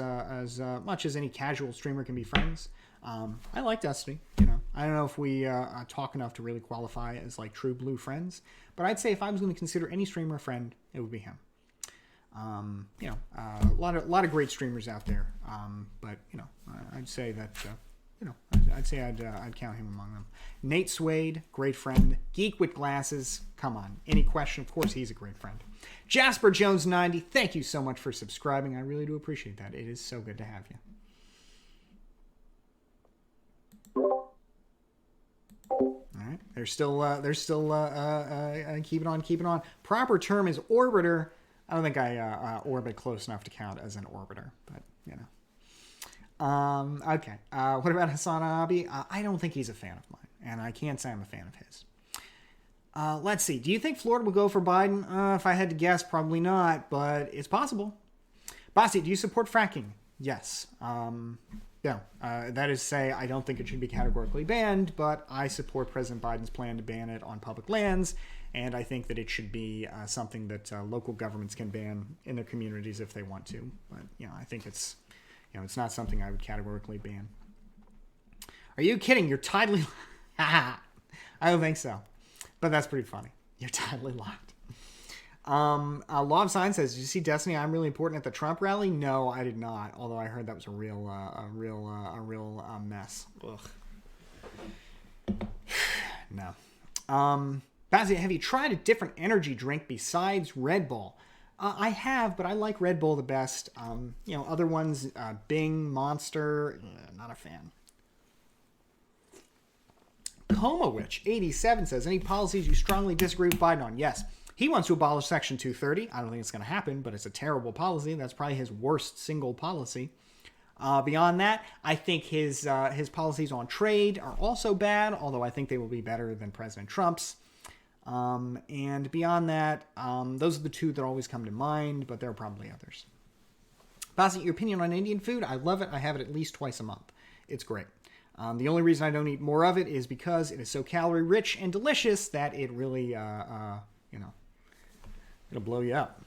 much as any casual streamer can be friends. I like Destiny. I don't know if we talk enough to really qualify as like true blue friends, but I'd say if I was going to consider any streamer a friend, it would be him. A lot of great streamers out there, but I'd say that I'd count him among them. Nate Swade, great friend. Geek with glasses, come on. Any question? Of course, he's a great friend. Jasper Jones 90, thank you so much for subscribing. I really do appreciate that. It is so good to have you. All right, they're still keep it on. Proper term is orbiter. I don't think I orbit close enough to count as an orbiter, but okay. What about Hassan Abi? I don't think he's a fan of mine, and I can't say I'm a fan of his. Let's see. Do you think Florida will go for Biden? If I had to guess, probably not, but it's possible. Bossy, do you support fracking? Yes. That is to say, I don't think it should be categorically banned, but I support President Biden's plan to ban it on public lands, and I think that it should be something that local governments can ban in their communities if they want to. But I think it's it's not something I would categorically ban. Are you kidding? You're tidally. I don't think so, but that's pretty funny. You're tidally locked. Law of Sign says, did you see Destiny? I'm really important at the Trump rally. No, I did not. Although I heard that was a real mess. Ugh. No. Bazzi, have you tried a different energy drink besides Red Bull? I have, but I like Red Bull the best. Other ones, Bing, Monster, not a fan. Coma Witch 87 says, any policies you strongly disagree with Biden on? Yes. He wants to abolish Section 230. I don't think it's going to happen, but it's a terrible policy. That's probably his worst single policy. Beyond that, I think his policies on trade are also bad, although I think they will be better than President Trump's. And beyond that, those are the two that always come to mind, but there are probably others. Bossy, your opinion on Indian food? I love it. I have it at least twice a month. It's great. The only reason I don't eat more of it is because it is so calorie rich and delicious that it really, it'll blow you up.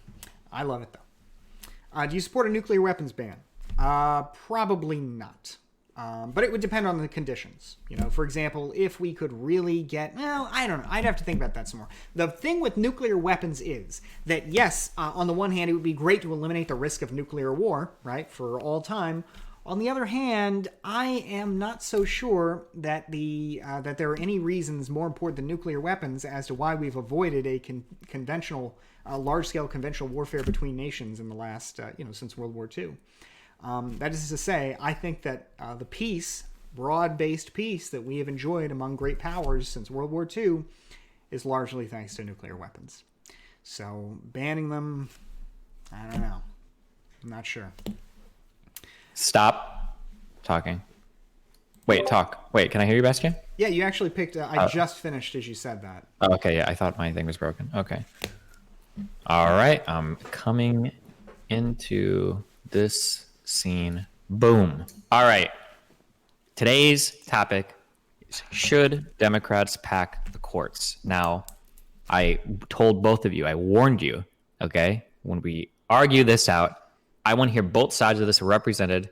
I love it though. Do you support a nuclear weapons ban? Probably not. But it would depend on the conditions. For example, if we could really get, I don't know. I'd have to think about that some more. The thing with nuclear weapons is that, yes, on the one hand, it would be great to eliminate the risk of nuclear war, right, for all time. On the other hand, I am not so sure that that there are any reasons more important than nuclear weapons as to why we've avoided a conventional, large-scale conventional warfare between nations in the last, since World War II. That is to say, I think that the peace, broad-based peace that we have enjoyed among great powers since World War II is largely thanks to nuclear weapons. So banning them, I don't know. I'm not sure. Stop talking. Wait, talk. Wait, can I hear you, Bastian? Yeah, you actually picked... I just finished as you said that. Oh, okay, yeah, I thought my thing was broken. Okay. All right, I'm coming into this scene. Boom. All right. Today's topic is, should Democrats pack the courts? Now, I told both of you, I warned you, okay? When we argue this out, I want to hear both sides of this represented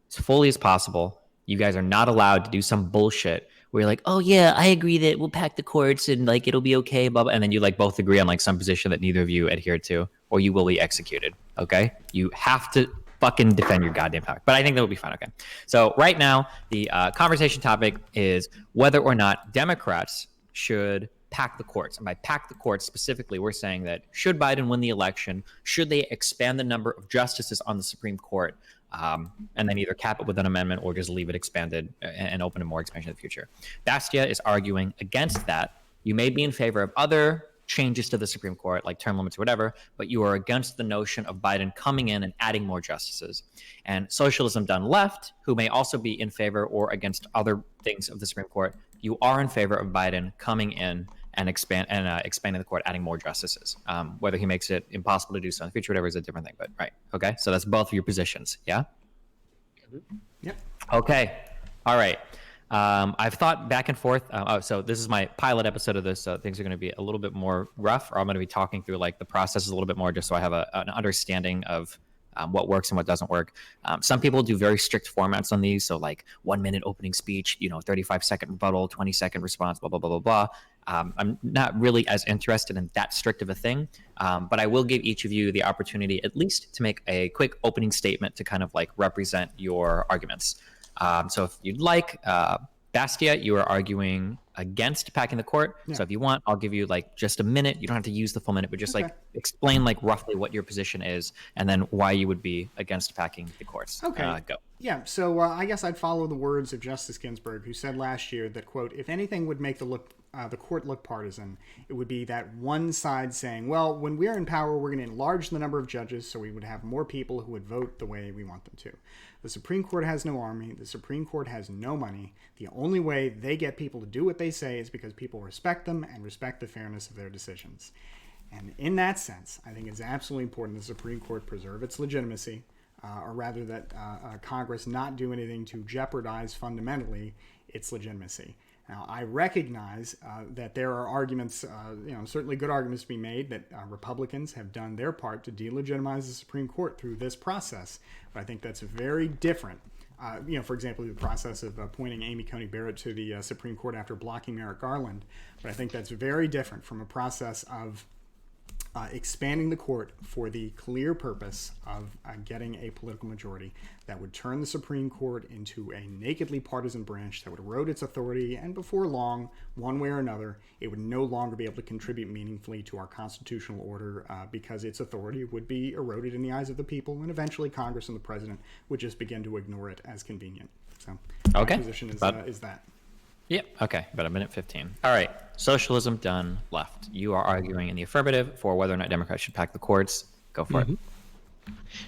as fully as possible. You guys are not allowed to do some bullshit where you're like, oh yeah, I agree that we'll pack the courts and like it'll be okay, blah, blah, and then you like both agree on like some position that neither of you adhere to, or you will be executed. Okay? You have to fucking defend your goddamn topic. But I think that will be fine. Okay. So right now, the conversation topic is whether or not Democrats should pack the courts. And by pack the courts specifically, we're saying that should Biden win the election, should they expand the number of justices on the Supreme Court, and then either cap it with an amendment or just leave it expanded and open to more expansion in the future. Bastia is arguing against that. You may be in favor of other changes to the Supreme Court, like term limits or whatever, but you are against the notion of Biden coming in and adding more justices. And Socialism Done Left, who may also be in favor or against other things of the Supreme Court, you are in favor of Biden coming in and expanding the court, adding more justices. Whether he makes it impossible to do so in the future, whatever, is a different thing. But right, okay. So that's both of your positions, yeah. Yep. Okay. All right. I've thought back and forth. So this is my pilot episode of this, so things are going to be a little bit more rough, or I'm going to be talking through like the process a little bit more, just so I have an understanding of what works and what doesn't work. Some people do very strict formats on these, so like 1 minute opening speech, 35-second rebuttal, 20-second response, blah blah blah blah blah. I'm not really as interested in that strict of a thing, but I will give each of you the opportunity at least to make a quick opening statement to kind of like represent your arguments. So if you'd like, Bastia, you are arguing against packing the court. Yeah. So if you want, I'll give you like just a minute. You don't have to use the full minute, but just like explain like roughly what your position is and then why you would be against packing the courts. Okay. Go. Yeah. So I guess I'd follow the words of Justice Ginsburg, who said last year that, quote, if anything would make the court look partisan, it would be that one side saying, well, when we're in power, we're going to enlarge the number of judges so we would have more people who would vote the way we want them to. The Supreme Court has no army. The Supreme Court has no money. The only way they get people to do what they say is because people respect them and respect the fairness of their decisions. And in that sense, I think it's absolutely important the Supreme Court preserve its legitimacy, or rather that Congress not do anything to jeopardize fundamentally its legitimacy. Now, I recognize that there are arguments, certainly good arguments to be made that Republicans have done their part to delegitimize the Supreme Court through this process. But I think that's very different. For example, the process of appointing Amy Coney Barrett to the Supreme Court after blocking Merrick Garland. But I think that's very different from a process of expanding the court for the clear purpose of getting a political majority that would turn the Supreme Court into a nakedly partisan branch that would erode its authority, and before long, one way or another, it would no longer be able to contribute meaningfully to our constitutional order because its authority would be eroded in the eyes of the people, and eventually Congress and the president would just begin to ignore it as convenient. So my position is that. Yep. Okay. About a minute 15. All right. Socialism done left. You are arguing in the affirmative for whether or not Democrats should pack the courts. Go for it.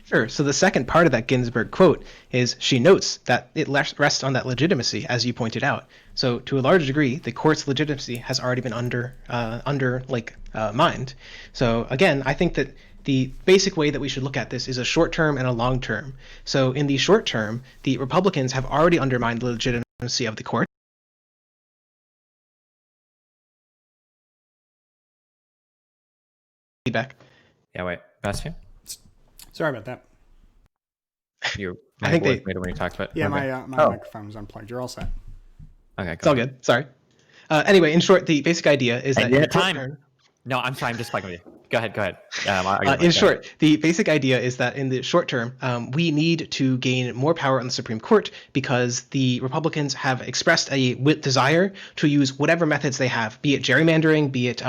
Sure. So the second part of that Ginsburg quote is she notes that it rests on that legitimacy, as you pointed out. So to a large degree, the court's legitimacy has already been mined. So again, I think that the basic way that we should look at this is a short term and a long term. So in the short term, the Republicans have already undermined the legitimacy of the court. Feedback. Yeah, wait. Bastia? Sorry about that. I think they made it when you talked about. Yeah, my microphone was unplugged. You're all set. Okay, it's all good. Sorry. Anyway, in short, the basic idea is that No, I'm sorry. I'm just fucking with you. Go ahead. In short, the basic idea is that in the short term, we need to gain more power on the Supreme Court because the Republicans have expressed a desire to use whatever methods they have, be it gerrymandering, be it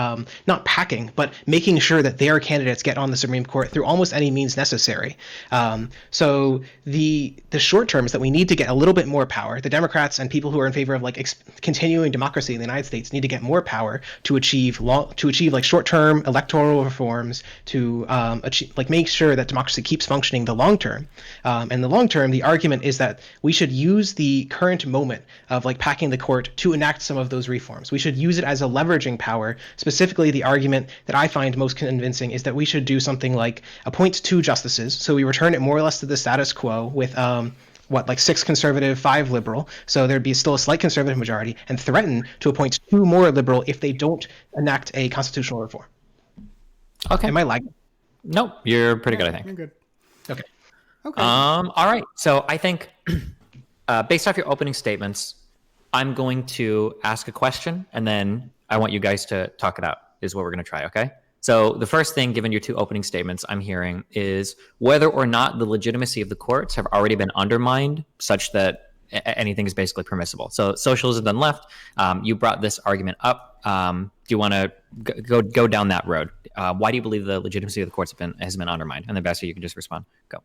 not packing, but making sure that their candidates get on the Supreme Court through almost any means necessary. So the short term is that we need to get a little bit more power. The Democrats and people who are in favor of continuing democracy in the United States need to get more power to achieve short-term electoral reforms to make sure that democracy keeps functioning the long term. And the long term, the argument is that we should use the current moment of packing the court to enact some of those reforms. We should use it as a leveraging power. Specifically, the argument that I find most convincing is that we should do something like appoint 2 justices. So we return it more or less to the status quo with 6 conservative, 5 liberal. So there'd be still a slight conservative majority, and threaten to appoint 2 more liberal if they don't enact a constitutional reform. Okay. Am I lagging? Nope. You're pretty good, I think. You're good. Okay. All right. So I think based off your opening statements, I'm going to ask a question, and then I want you guys to talk it out, is what we're going to try, okay? So the first thing, given your 2 opening statements, I'm hearing is whether or not the legitimacy of the courts have already been undermined such that anything is basically permissible. So Socialism Done Left, you brought this argument up. Do you want to go down that road? Why do you believe the legitimacy of the courts has been undermined? And then Bessie, you can just respond. Go.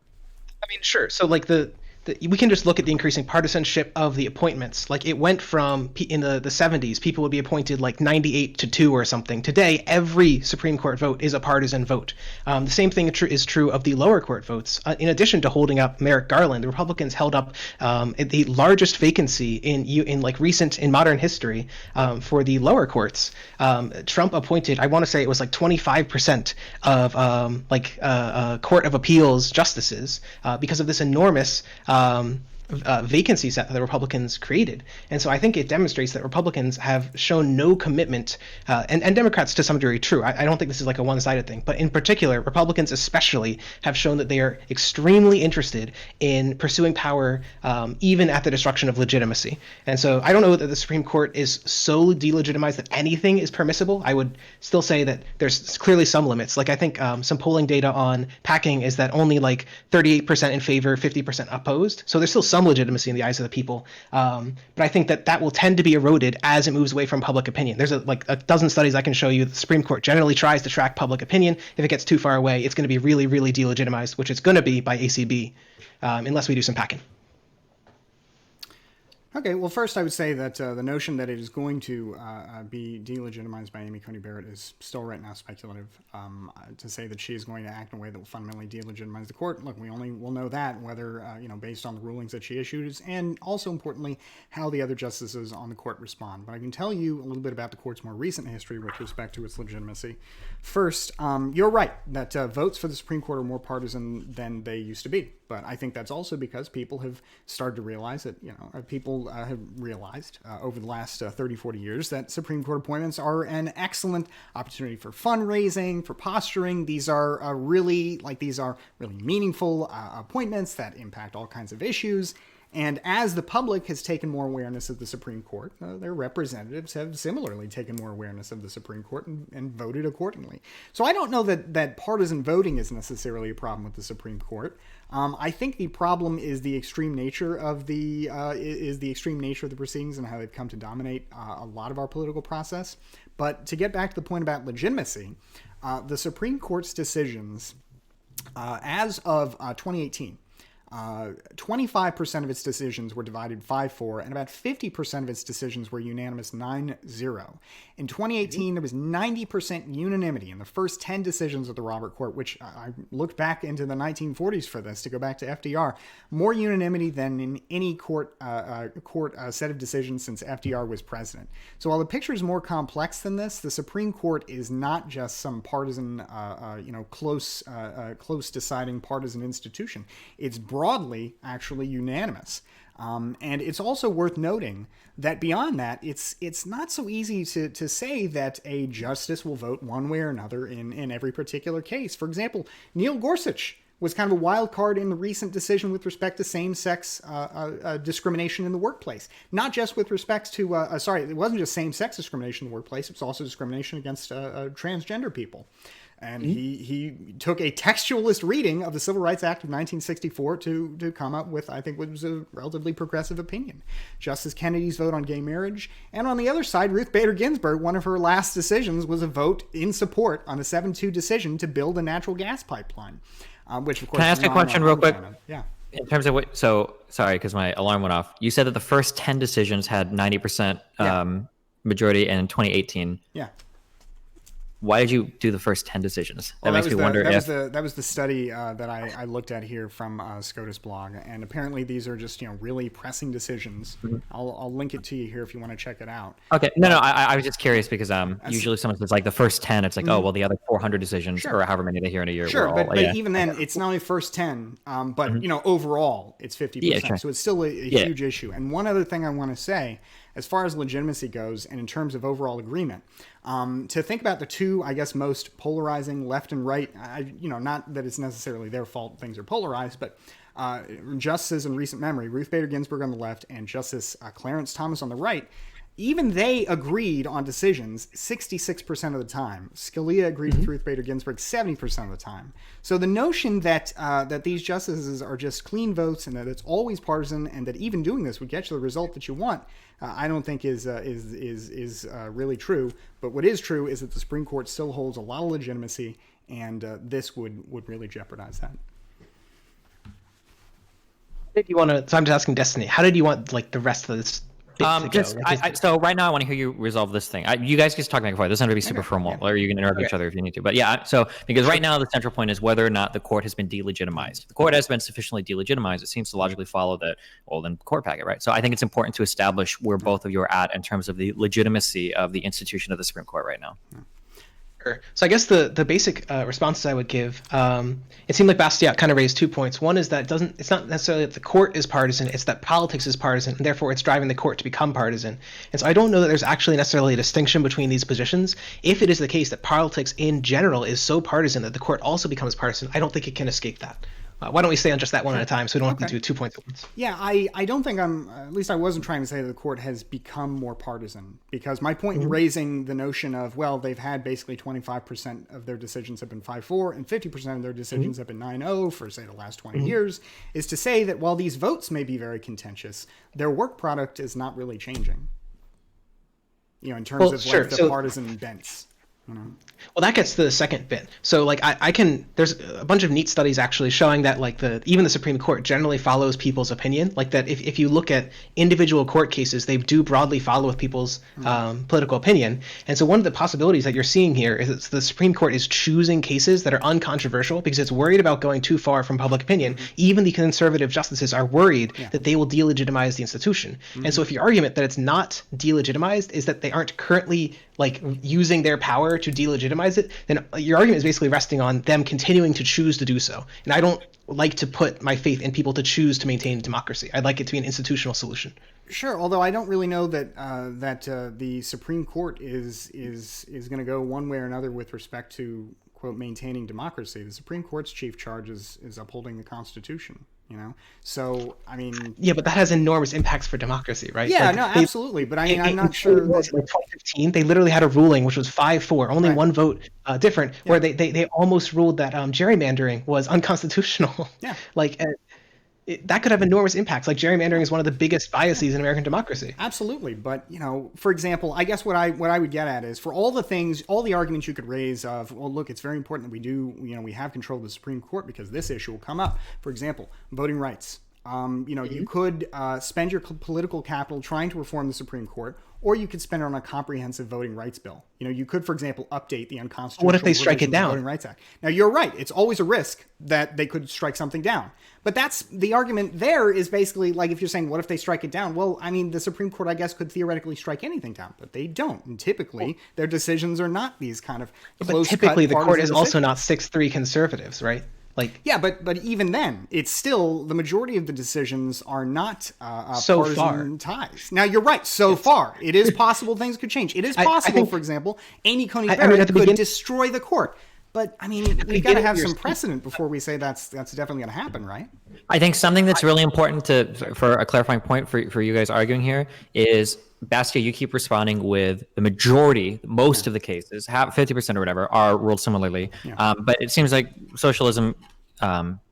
I mean, sure. So we can just look at the increasing partisanship of the appointments. It went from in the 70s, people would be appointed 98-2 or something. Today, every Supreme Court vote is a partisan vote. The same thing is true of the lower court votes. In addition to holding up Merrick Garland, the Republicans held up the largest vacancy in modern history for the lower courts. Trump appointed, I want to say it was 25% of Court of Appeals justices because of this enormous vacancy set that the Republicans created. And so I think it demonstrates that Republicans have shown no commitment, and Democrats to some degree, true. I don't think this is like a one-sided thing, but in particular, Republicans especially have shown that they are extremely interested in pursuing power, even at the destruction of legitimacy. And so I don't know that the Supreme Court is so delegitimized that anything is permissible. I would still say that there's clearly some limits. Like I think some polling data on packing is that only like 38% in favor, 50% opposed. So there's still some legitimacy in the eyes of the people. But I think that will tend to be eroded as it moves away from public opinion. There's like a dozen studies I can show you. The Supreme Court generally tries to track public opinion. If it gets too far away, it's going to be really, really delegitimized, which it's going to be by ACB, unless we do some packing. Okay, well, first I would say that the notion that it is going to be delegitimized by Amy Coney Barrett is still right now speculative. To say that she is going to act in a way that will fundamentally delegitimize the court, look, we only will know that whether, based on the rulings that she issues, and also importantly, how the other justices on the court respond. But I can tell you a little bit about the court's more recent history with respect to its legitimacy. First, you're right that votes for the Supreme Court are more partisan than they used to be. But I think that's also because people have started to realize that, people have realized over the last 30, 40 years that Supreme Court appointments are an excellent opportunity for fundraising, for posturing. These are really meaningful appointments that impact all kinds of issues. And as the public has taken more awareness of the Supreme Court, their representatives have similarly taken more awareness of the Supreme Court and voted accordingly. So I don't know that partisan voting is necessarily a problem with the Supreme Court. I think the problem is the extreme nature of the proceedings and how they've come to dominate a lot of our political process. But to get back to the point about legitimacy, the Supreme Court's decisions as of 2018. 25% of its decisions were divided 5-4, and about 50% of its decisions were unanimous 9-0. In 2018, there was 90% unanimity in the first 10 decisions of the Robert Court, which I looked back into the 1940s for this to go back to FDR. More unanimity than in any court set of decisions since FDR was president. So while the picture is more complex than this, the Supreme Court is not just some partisan, close deciding partisan institution. It's broadly actually unanimous. And it's also worth noting that beyond that, it's not so easy to say that a justice will vote one way or another in every particular case. For example, Neil Gorsuch was kind of a wild card in the recent decision with respect to same-sex discrimination in the workplace. Not just with respect to, it wasn't just same-sex discrimination in the workplace, it was also discrimination against transgender people. And he took a textualist reading of the Civil Rights Act of 1964 to come up with, I think, what was a relatively progressive opinion. Justice Kennedy's vote on gay marriage. And on the other side, Ruth Bader Ginsburg, one of her last decisions was a vote in support on a 7-2 decision to build a natural gas pipeline. Which, of course, can I ask a question real quick? Yeah. In terms of what, so sorry, because my alarm went off. You said that the first 10 decisions had 90% majority in 2018. Yeah. Why did you do the first 10 decisions? That makes me wonder if... That was the study that I looked at here from SCOTUS blog, and apparently these are just really pressing decisions. Mm-hmm. I'll link it to you here if you want to check it out. Okay, no, I was just curious because usually someone says like the first 10, it's like, oh, well, the other 400 decisions or however many they hear in a year. Sure, but even then, it's not only first 10, but overall it's 50%. Yeah, sure. So it's still a huge issue. And one other thing I want to say, as far as legitimacy goes, and in terms of overall agreement, to think about the two, I guess, most polarizing left and right, not that it's necessarily their fault things are polarized, but justices in recent memory, Ruth Bader Ginsburg on the left and Justice Clarence Thomas on the right, even they agreed on decisions 66% of the time. Scalia agreed with Ruth Bader Ginsburg 70% of the time. So the notion that that these justices are just clean votes and that it's always partisan and that even doing this would get you the result that you want, I don't think is really true. But what is true is that the Supreme Court still holds a lot of legitimacy, and this would really jeopardize that. Did you want to? So I'm just asking Destiny. How did you want the rest of this? So right now I want to hear you resolve this thing. You guys just talk back and forth. This is going to be super formal, or you can interrupt each other if you need to. But because right now the central point is whether or not the court has been delegitimized. If the court has been sufficiently delegitimized, it seems to logically follow that, well, then court packet, right? So I think it's important to establish where both of you are at in terms of the legitimacy of the institution of the Supreme Court right now. Sure. So I guess the basic responses I would give, it seemed like Bastiat kind of raised 2 points. One is that it's not necessarily that the court is partisan, it's that politics is partisan, and therefore it's driving the court to become partisan. And so I don't know that there's actually necessarily a distinction between these positions. If it is the case that politics in general is so partisan that the court also becomes partisan, I don't think it can escape that. Why don't we stay on just that one at a time so we don't have to do 2 points at once? Yeah, I don't think at least I wasn't trying to say that the court has become more partisan, because my point in raising the notion of, well, they've had basically 25% of their decisions have been 5-4 and 50% of their decisions have been 9-0 for, say, the last 20 years, is to say that while these votes may be very contentious, their work product is not really changing, in terms of like the partisan bents. Well, that gets to the second bit. So like I can, there's a bunch of neat studies actually showing that like even the Supreme Court generally follows people's opinion. Like that if you look at individual court cases, they do broadly follow people's political opinion. And so one of the possibilities that you're seeing here is that the Supreme Court is choosing cases that are uncontroversial because it's worried about going too far from public opinion. Even the conservative justices are worried that they will delegitimize the institution. And so if your argument that it's not delegitimized is that they aren't currently like using their power to delegitimize it, then your argument is basically resting on them continuing to choose to do so. And I don't like to put my faith in people to choose to maintain democracy. I'd like it to be an institutional solution. Sure, although I don't really know that the Supreme Court is going to go one way or another with respect to, quote, maintaining democracy. The Supreme Court's chief charge is upholding the Constitution. So I mean, yeah, but that has enormous impacts for democracy, right? Yeah, absolutely. But I mean, I'm not sure. Like 2015, they literally had a ruling which was 5-4, only one vote different, where they almost ruled that gerrymandering was unconstitutional. Yeah, like. That could have enormous impacts. Like gerrymandering is one of the biggest biases in American democracy. Absolutely. But, for example, I guess what I would get at is for all the arguments you could raise of, well, look, it's very important that we have control of the Supreme Court because this issue will come up. For example, voting rights. You could spend your political capital trying to reform the Supreme Court, or you could spend it on a comprehensive voting rights bill. You could, for example, update the unconstitutional What if they strike it down? Voting Rights Act. Now, you're right. It's always a risk that they could strike something down. But that's the argument there is basically like if you're saying, what if they strike it down? Well, I mean, the Supreme Court, I guess, could theoretically strike anything down, but they don't. And typically, their decisions are not these kind of close. But typically, the court is also not 6-3 conservatives, right? Like, yeah, but even then, it's still the majority of the decisions are not so partisan ties. Now, you're right. So far, it is possible things could change. It is possible, for example, Amy Coney Barrett could destroy the court. But I mean, we've got to have some precedent before we say that's definitely going to happen, right? I think something that's really important for a clarifying point for you guys arguing here is, Bastia, you keep responding with the majority, most of the cases, 50% or whatever, are ruled similarly. Yeah. But it seems like socialism.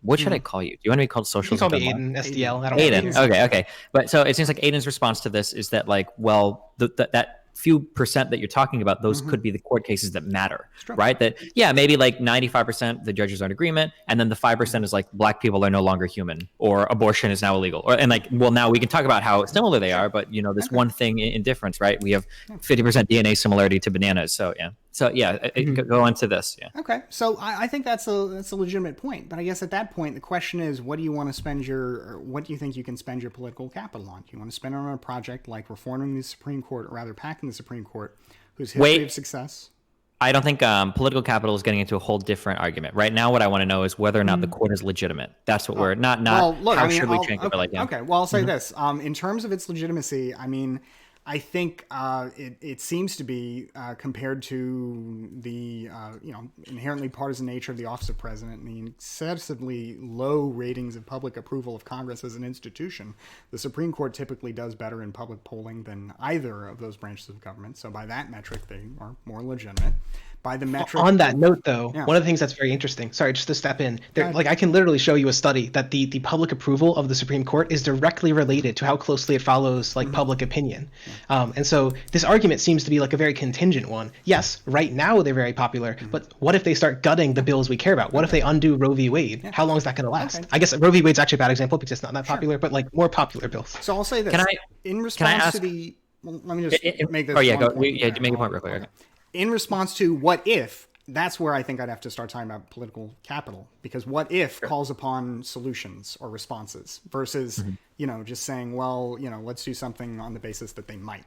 What should I call you? Do you want to be called socialism? You can call me Aiden, SDL. I don't Aiden. Okay. But so it seems like Aiden's response to this is that, like, well, that few percent that you're talking about, those could be the court cases that matter, right? That, yeah, maybe like 95% the judges are in agreement, and then the 5% is like black people are no longer human, or abortion is now illegal, and like, well, now we can talk about how similar they are, but this one thing in difference, right? We have 50% DNA similarity to bananas, so yeah. Go on to this. Yeah. Okay, so I think that's a legitimate point, but I guess at that point the question is, what do you want to spend what do you think you can spend your political capital on? Do you want to spend it on a project like reforming the Supreme Court, or rather packing the Supreme Court, whose history of success? I don't think political capital is getting into a whole different argument. Right now, what I want to know is whether or not the court is legitimate. That's what we're not. Well, look, how should we change it? Okay, well, I'll say this. In terms of its legitimacy, I mean, I think it seems to be compared to the inherently partisan nature of the office of president and the excessively low ratings of public approval of Congress as an institution. The Supreme Court typically does better in public polling than either of those branches of government. So by that metric, they are more legitimate. By the metric. On that note, though, one of the things that's very interesting, sorry, just to step in, I can literally show you a study that the public approval of the Supreme Court is directly related to how closely it follows public opinion. And so this argument seems to be like a very contingent one. Yes, right now they're very popular, but what if they start gutting the bills we care about? What if they undo Roe v. Wade? How long is that going to last? Okay. I guess Roe v. Wade's actually a bad example because it's not that popular, but like more popular bills. So I'll say this. In response to the... Well, let me just make this make a point real quick. Okay. In response to what if, that's where I think I'd have to start talking about political capital, because what if calls upon solutions or responses versus, just saying, well, let's do something on the basis that they might,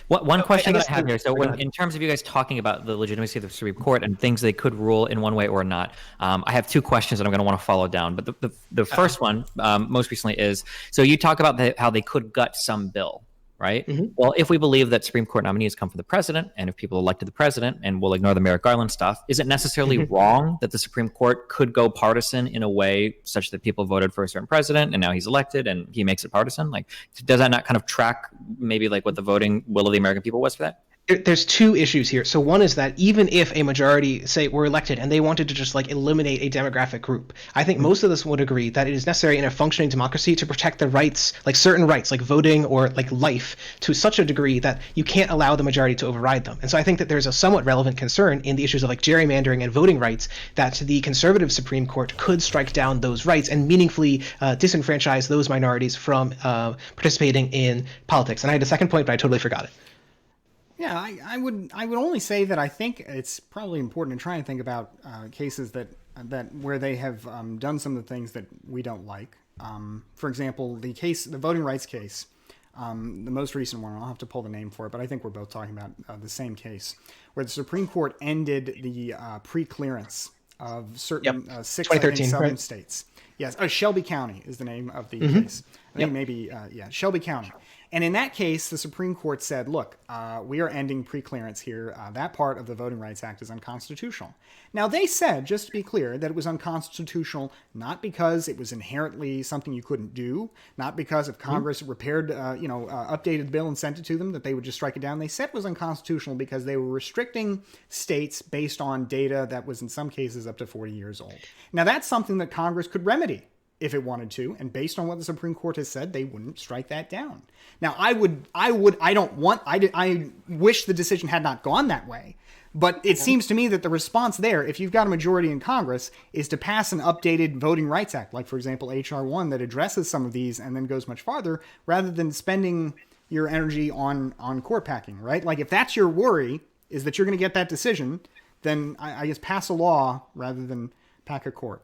One question guess that I have here. So, go ahead. in terms of you guys talking about the legitimacy of the Supreme Court and things they could rule in one way or not, I have two questions that I'm going to want to follow down. But the first one, most recently, is so you talk about how they could gut some bill, right? Mhm. Well, if we believe that Supreme Court nominees come from the president, and if people elected the president, and we'll ignore the Merrick Garland stuff, is it necessarily wrong that the Supreme Court could go partisan in a way such that people voted for a certain president and now he's elected and he makes it partisan? Like, does that not kind of track maybe like what the voting will of the American people was for that? There's two issues here. So one is that even if a majority, say, were elected and they wanted to just like eliminate a demographic group, I think most of us would agree that it is necessary in a functioning democracy to protect the rights, like certain rights, like voting or like life, to such a degree that you can't allow the majority to override them. And so I think that there's a somewhat relevant concern in the issues of like gerrymandering and voting rights that the conservative Supreme Court could strike down those rights and meaningfully disenfranchise those minorities from participating in politics. And I had a second point, but I totally forgot it. Yeah, I would only say that I think it's probably important to try and think about cases that where they have done some of the things that we don't like. For example, the voting rights case, the most recent one. I'll have to pull the name for it, but I think we're both talking about the same case, where the Supreme Court ended the pre-clearance of certain 6 southern states. Yes, Shelby County is the name of the case. I think maybe Shelby County. And in that case, the Supreme Court said, look, we are ending preclearance here. That part of the Voting Rights Act is unconstitutional. Now, they said, just to be clear, that it was unconstitutional not because it was inherently something you couldn't do, not because if Congress repaired, updated the bill and sent it to them, that they would just strike it down. They said it was unconstitutional because they were restricting states based on data that was in some cases up to 40 years old. Now, that's something that Congress could remedy if it wanted to, and based on what the Supreme Court has said, they wouldn't strike that down. Now, I wish the decision had not gone that way, but it seems to me that the response there, if you've got a majority in Congress, is to pass an updated Voting Rights Act, like, for example, H.R. 1, that addresses some of these and then goes much farther, rather than spending your energy on court packing, right? Like, if that's your worry, is that you're going to get that decision, then I guess pass a law rather than pack a court.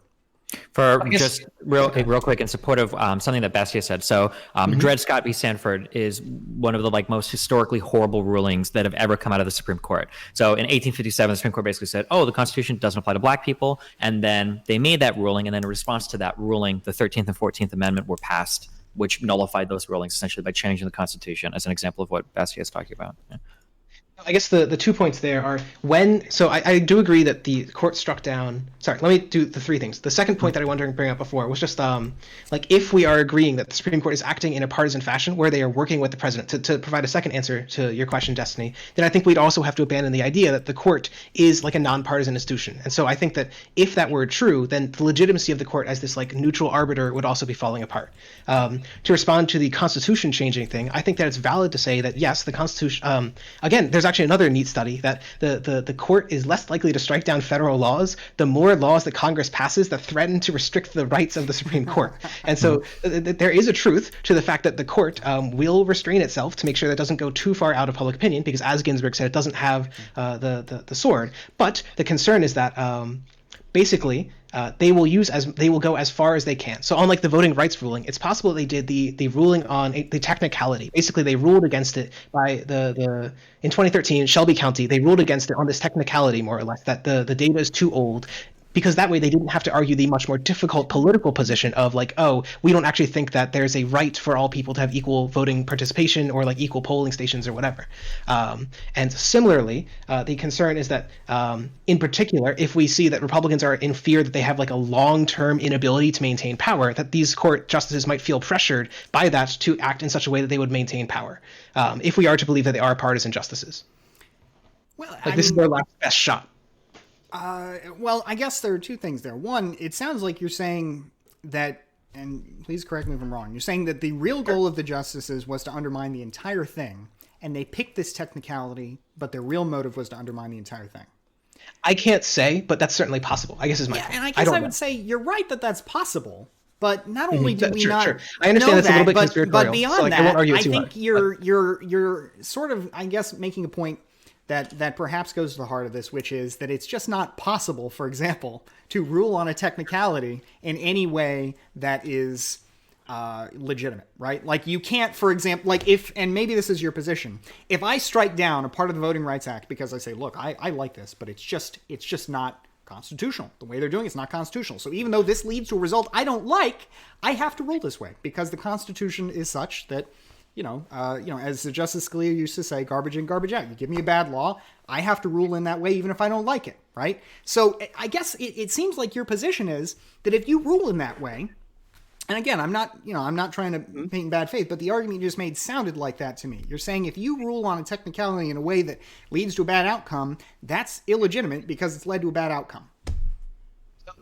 For just real quick in support of something that Bastia said. So Dred Scott v. Sanford is one of the most historically horrible rulings that have ever come out of the Supreme Court. So in 1857, the Supreme Court basically said, the Constitution doesn't apply to black people. And then they made that ruling. And then in response to that ruling, the 13th and 14th Amendment were passed, which nullified those rulings essentially by changing the Constitution, as an example of what Bastia is talking about. Yeah. I guess the 2 points there are I do agree that the court struck down. Sorry, let me do the three things. The second point that I wanted to bring up before was just if we are agreeing that the Supreme Court is acting in a partisan fashion where they are working with the president to provide a second answer to your question, Destiny, then I think we'd also have to abandon the idea that the court is like a nonpartisan institution. And so I think that if that were true, then the legitimacy of the court as this neutral arbiter would also be falling apart. To respond to the Constitution changing thing, I think that it's valid to say that yes, the Constitution. Again, there's actually another neat study that the court is less likely to strike down federal laws the more laws that Congress passes that threaten to restrict the rights of the Supreme Court. And so there is a truth to the fact that the court will restrain itself to make sure that it doesn't go too far out of public opinion, because as Ginsburg said, it doesn't have the sword. But the concern is that basically they will go as far as they can. So unlike the voting rights ruling, it's possible they did the ruling on the technicality. Basically, they ruled against it by in 2013, Shelby County, they ruled against it on this technicality, more or less, that the data is too old. Because that way they didn't have to argue the much more difficult political position of we don't actually think that there's a right for all people to have equal voting participation or equal polling stations or whatever. And similarly, the concern is that in particular, if we see that Republicans are in fear that they have a long-term inability to maintain power, that these court justices might feel pressured by that to act in such a way that they would maintain power, if we are to believe that they are partisan justices. Well, this is their last best shot. Well, I guess there are two things there. One, it sounds like you're saying that, and please correct me if I'm wrong, you're saying that the real goal of the justices was to undermine the entire thing, and they picked this technicality, but their real motive was to undermine the entire thing. I can't say, but that's certainly possible, I guess is my point. And I guess I would say you're right that that's possible, but not only do we not I understand know that's a little bit conspiratorial, but beyond so that, I won't argue it too think hard. you're sort of, I guess, making a point that perhaps goes to the heart of this, which is that it's just not possible, for example, to rule on a technicality in any way that is legitimate, right? Like you can't, for example, like if, and maybe this is your position, if I strike down a part of the Voting Rights Act because I say, look, I like this, but it's just not constitutional. The way they're doing it's not constitutional. So even though this leads to a result I don't like, I have to rule this way because the Constitution is such that, as Justice Scalia used to say, garbage in, garbage out. You give me a bad law, I have to rule in that way even if I don't like it, right? So I guess it seems like your position is that if you rule in that way, and again, I'm not trying to paint in bad faith, but the argument you just made sounded like that to me. You're saying if you rule on a technicality in a way that leads to a bad outcome, that's illegitimate because it's led to a bad outcome.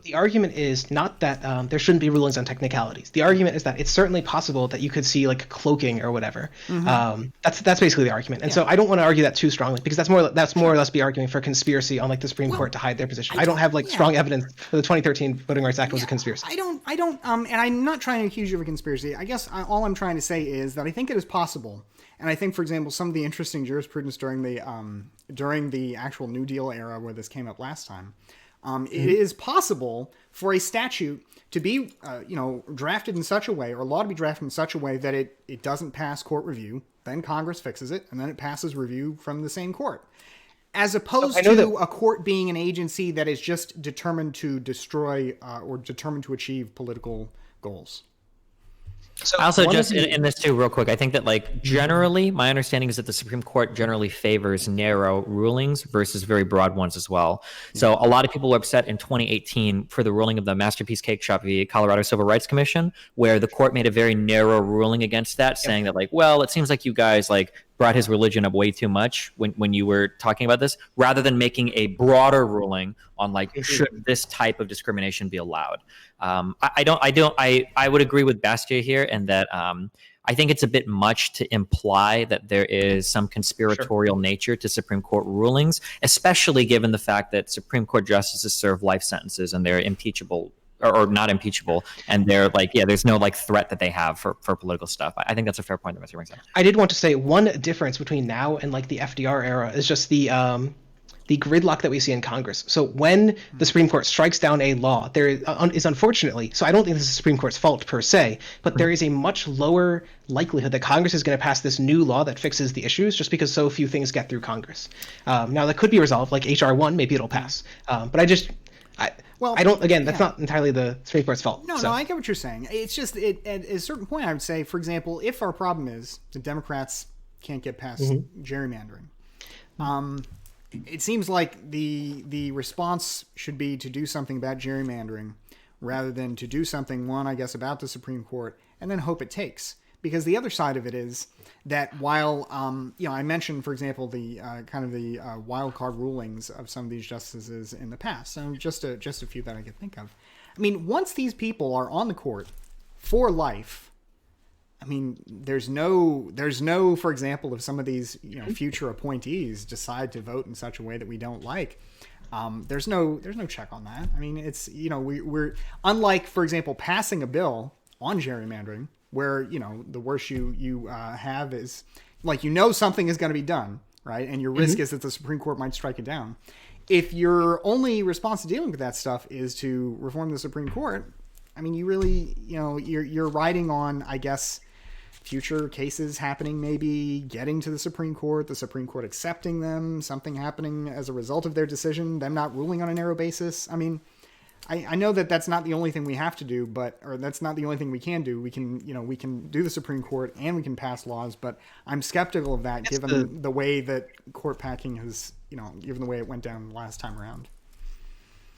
The argument is not that there shouldn't be rulings on technicalities. The argument is that it's certainly possible that you could see like cloaking or whatever. That's basically the argument. And so I don't want to argue that too strongly because that's more or less be arguing for conspiracy on like the Supreme Court to hide their position. I don't have like strong evidence that the 2013 Voting Rights Act was a conspiracy. I don't, and I'm not trying to accuse you of a conspiracy. I guess all I'm trying to say is that I think it is possible. And I think, for example, some of the interesting jurisprudence during the actual New Deal era where this came up last time, it is possible for a statute to be, drafted in such a way, or a law to be drafted in such a way that it doesn't pass court review. Then Congress fixes it, and then it passes review from the same court. As opposed to a court being an agency that is just determined to destroy or determined to achieve political goals. So I also just in this too, real quick, I think that like generally, my understanding is that the Supreme Court generally favors narrow rulings versus very broad ones as well. So a lot of people were upset in 2018 for the ruling of the Masterpiece Cake Shop v. Colorado Civil Rights Commission, where the court made a very narrow ruling against that, saying that like, well, it seems like you guys like brought his religion up way too much when you were talking about this, rather than making a broader ruling on like should this type of discrimination be allowed. I would agree with Bastia here, and that I think it's a bit much to imply that there is some conspiratorial nature to Supreme Court rulings, especially given the fact that Supreme Court justices serve life sentences and they're impeachable or not impeachable, and they're like, there's no like threat that they have for political stuff. I think that's a fair point that Mr. brings up. I did want to say one difference between now and like the FDR era is just the gridlock that we see in Congress. So when the Supreme Court strikes down a law, there is unfortunately, so I don't think this is the Supreme Court's fault per se, but there is a much lower likelihood that Congress is going to pass this new law that fixes the issues just because so few things get through Congress. Now that could be resolved, like HR 1, maybe it'll pass. But I don't, again, that's not entirely the Supreme Court's fault. No, I get what you're saying. It's just, at a certain point, I would say, for example, if our problem is the Democrats can't get past gerrymandering, it seems like the response should be to do something about gerrymandering rather than to do something, one, I guess, about the Supreme Court and then hope it takes. Because the other side of it is that while, I mentioned, for example, the wild card rulings of some of these justices in the past, so just a few that I could think of. I mean, once these people are on the court for life, I mean, there's no, for example, if some of these, future appointees decide to vote in such a way that we don't like, there's no check on that. I mean, it's, we're unlike, for example, passing a bill on gerrymandering, where, the worst you have is, like, something is going to be done, right? And your risk is that the Supreme Court might strike it down. If your only response to dealing with that stuff is to reform the Supreme Court, I mean, you really, you're riding on, I guess, future cases happening, maybe getting to the Supreme Court accepting them, something happening as a result of their decision, them not ruling on a narrow basis. I mean, I know that that's not the only thing we have to do, or that's not the only thing we can do. We can do the Supreme Court and we can pass laws, but I'm skeptical of that given the way that court packing has, given the way it went down last time around.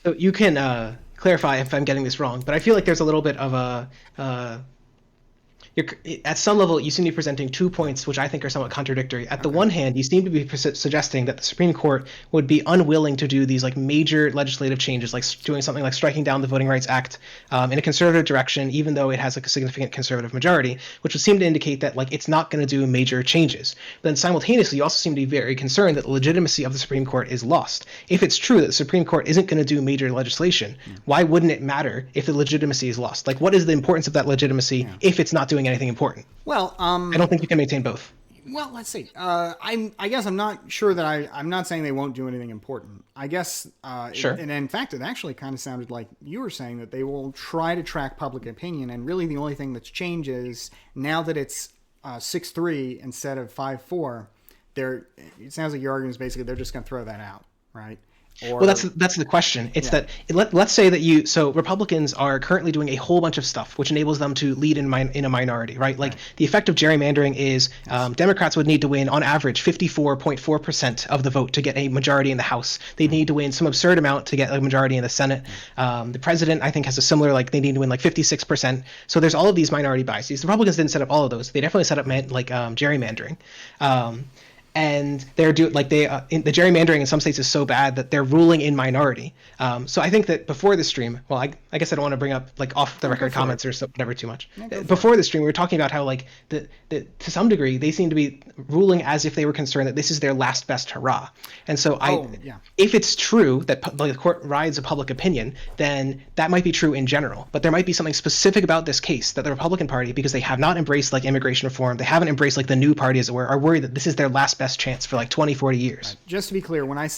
So you can clarify if I'm getting this wrong, but I feel like there's a little bit of a at some level, you seem to be presenting 2 points, which I think are somewhat contradictory. At the one hand, you seem to be suggesting that the Supreme Court would be unwilling to do these like major legislative changes, like doing something like striking down the Voting Rights Act in a conservative direction, even though it has like a significant conservative majority, which would seem to indicate that like it's not going to do major changes. But then simultaneously, you also seem to be very concerned that the legitimacy of the Supreme Court is lost. If it's true that the Supreme Court isn't going to do major legislation, why wouldn't it matter if the legitimacy is lost? Like, what is the importance of that legitimacy if it's not doing anything important? Well, I don't think you can maintain both. Well, let's see. I guess I'm not sure that I'm not saying they won't do anything important. I guess, Sure. and in fact, it actually kind of sounded like you were saying that they will try to track public opinion. And really the only thing that's changed is now that it's 6-3 instead of 5-4, it sounds like your argument is basically they're just going to throw that out, right? Or, Well, that's the question. It's that let's say that so Republicans are currently doing a whole bunch of stuff which enables them to lead in a minority, right? Like the effect of gerrymandering is Democrats would need to win on average 54.4% of the vote to get a majority in the House. They need to win some absurd amount to get a majority in the Senate. The president, I think, has a similar, like, they need to win like 56%. So there's all of these minority biases. The Republicans didn't set up all of those. They definitely set up gerrymandering. And they're the gerrymandering in some states is so bad that they're ruling in minority. So I think that before the stream, well, I guess I don't want to bring up like off the record comments or whatever too much. Before the stream, we were talking about how like the to some degree they seem to be ruling as if they were concerned that this is their last best hurrah. And so if it's true that the court rides a public opinion, then that might be true in general. But there might be something specific about this case that the Republican Party, because they have not embraced like immigration reform, they haven't embraced like the new party as it were, are worried that this is their last best chance for like 20, 40 years. Right. Just to be clear, when I was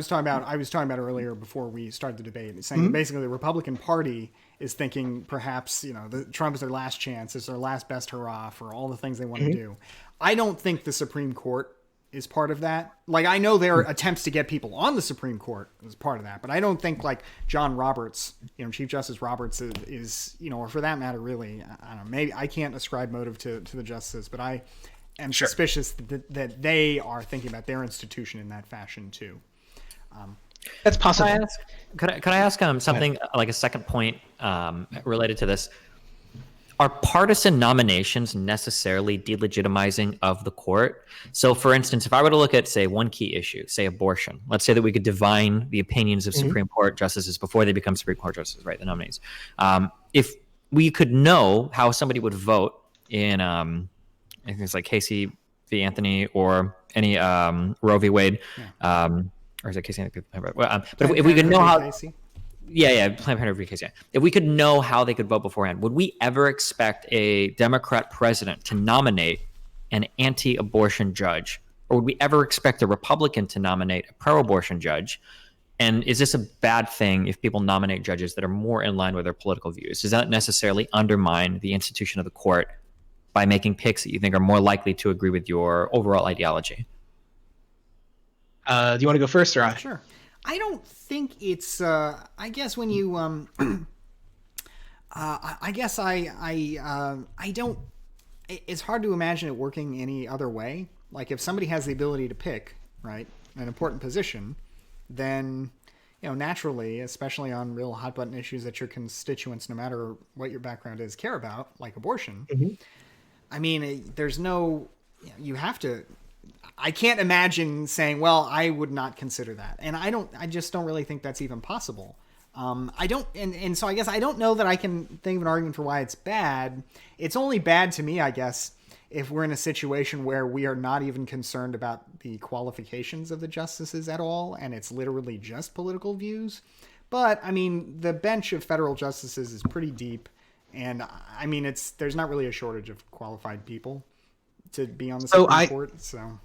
talking about earlier before we started the debate, saying that basically the Republican Party is thinking perhaps, Trump is their last chance, it's their last best hurrah for all the things they want to do. I don't think the Supreme Court is part of that. Like, I know there are attempts to get people on the Supreme Court as part of that, but I don't think like John Roberts, Chief Justice Roberts is or for that matter, really, I don't know, maybe I can't ascribe motive to the justices, but I am suspicious that they are thinking about their institution in that fashion too. That's possible. Could I ask something like a second point related to this? Are partisan nominations necessarily delegitimizing of the court? So, for instance, if I were to look at, say, one key issue, say abortion, let's say that we could divine the opinions of Supreme Court justices before they become Supreme Court justices, right? The nominees. If we could know how somebody would vote in I think it's like Casey v. Anthony or any Roe v. Wade, or is it Casey? But if we could know how, Casey? Planned Parenthood v. Casey. If we could know how they could vote beforehand, would we ever expect a Democrat president to nominate an anti-abortion judge, or would we ever expect a Republican to nominate a pro-abortion judge? And is this a bad thing if people nominate judges that are more in line with their political views? Does that necessarily undermine the institution of the court by making picks that you think are more likely to agree with your overall ideology? Do you want to go first or I? Sure. I don't think it's, I guess when you, I guess I don't, it's hard to imagine it working any other way. Like if somebody has the ability to pick, right, an important position, then, naturally, especially on real hot button issues that your constituents, no matter what your background is, care about, like abortion. I mean, there's no, you have to, I can't imagine saying, well, I would not consider that. And I just don't really think that's even possible. I don't, and so I guess I don't know that I can think of an argument for why it's bad. It's only bad to me, I guess, if we're in a situation where we are not even concerned about the qualifications of the justices at all, and it's literally just political views. But, I mean, the bench of federal justices is pretty deep. And I mean, there's not really a shortage of qualified people to be on the Supreme Court. So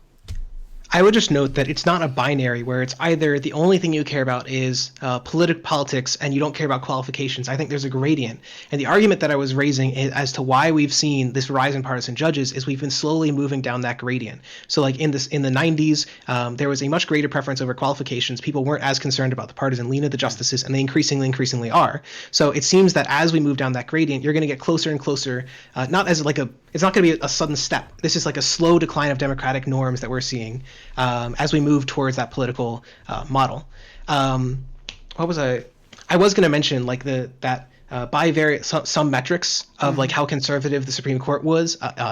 I would just note that it's not a binary where it's either the only thing you care about is politics and you don't care about qualifications. I think there's a gradient. And the argument that I was raising as to why we've seen this rise in partisan judges is we've been slowly moving down that gradient. So like in the 90s, there was a much greater preference over qualifications. People weren't as concerned about the partisan lean of the justices, and they increasingly are. So it seems that as we move down that gradient, you're going to get closer and closer, it's not going to be a sudden step. This is like a slow decline of democratic norms that we're seeing as we move towards that political model. What was I was going to mention like that by some metrics of like how conservative the Supreme Court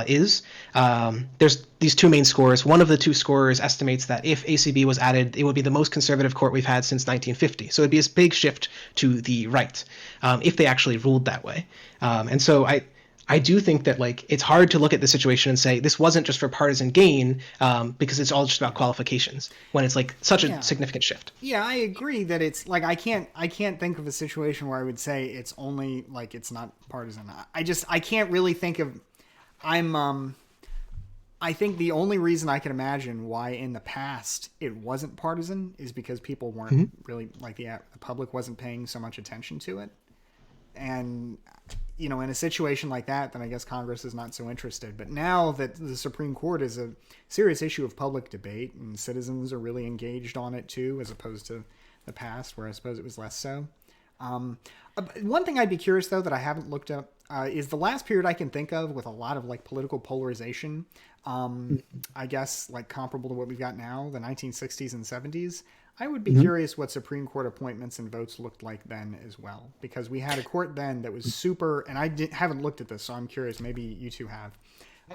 is. There's these two main scores. One of the two scorers estimates that if ACB was added, it would be the most conservative court we've had since 1950. So it'd be a big shift to the right if they actually ruled that way. And so I do think that like it's hard to look at the situation and say this wasn't just for partisan gain because it's all just about qualifications when it's like such a significant shift. Yeah, I agree that it's like I can't think of a situation where I would say it's only like it's not partisan. I can't really think of I'm I think the only reason I can imagine why in the past it wasn't partisan is because people weren't really, like, the public wasn't paying so much attention to it. And, in a situation like that, then I guess Congress is not so interested. But now that the Supreme Court is a serious issue of public debate and citizens are really engaged on it too, as opposed to the past where I suppose it was less so. One thing I'd be curious, though, that I haven't looked up is the last period I can think of with a lot of like political polarization. I guess like comparable to what we've got now, the 1960s and 70s. I would be curious what Supreme Court appointments and votes looked like then as well, because we had a court then that was super, and haven't looked at this, so I'm curious. Maybe you two have.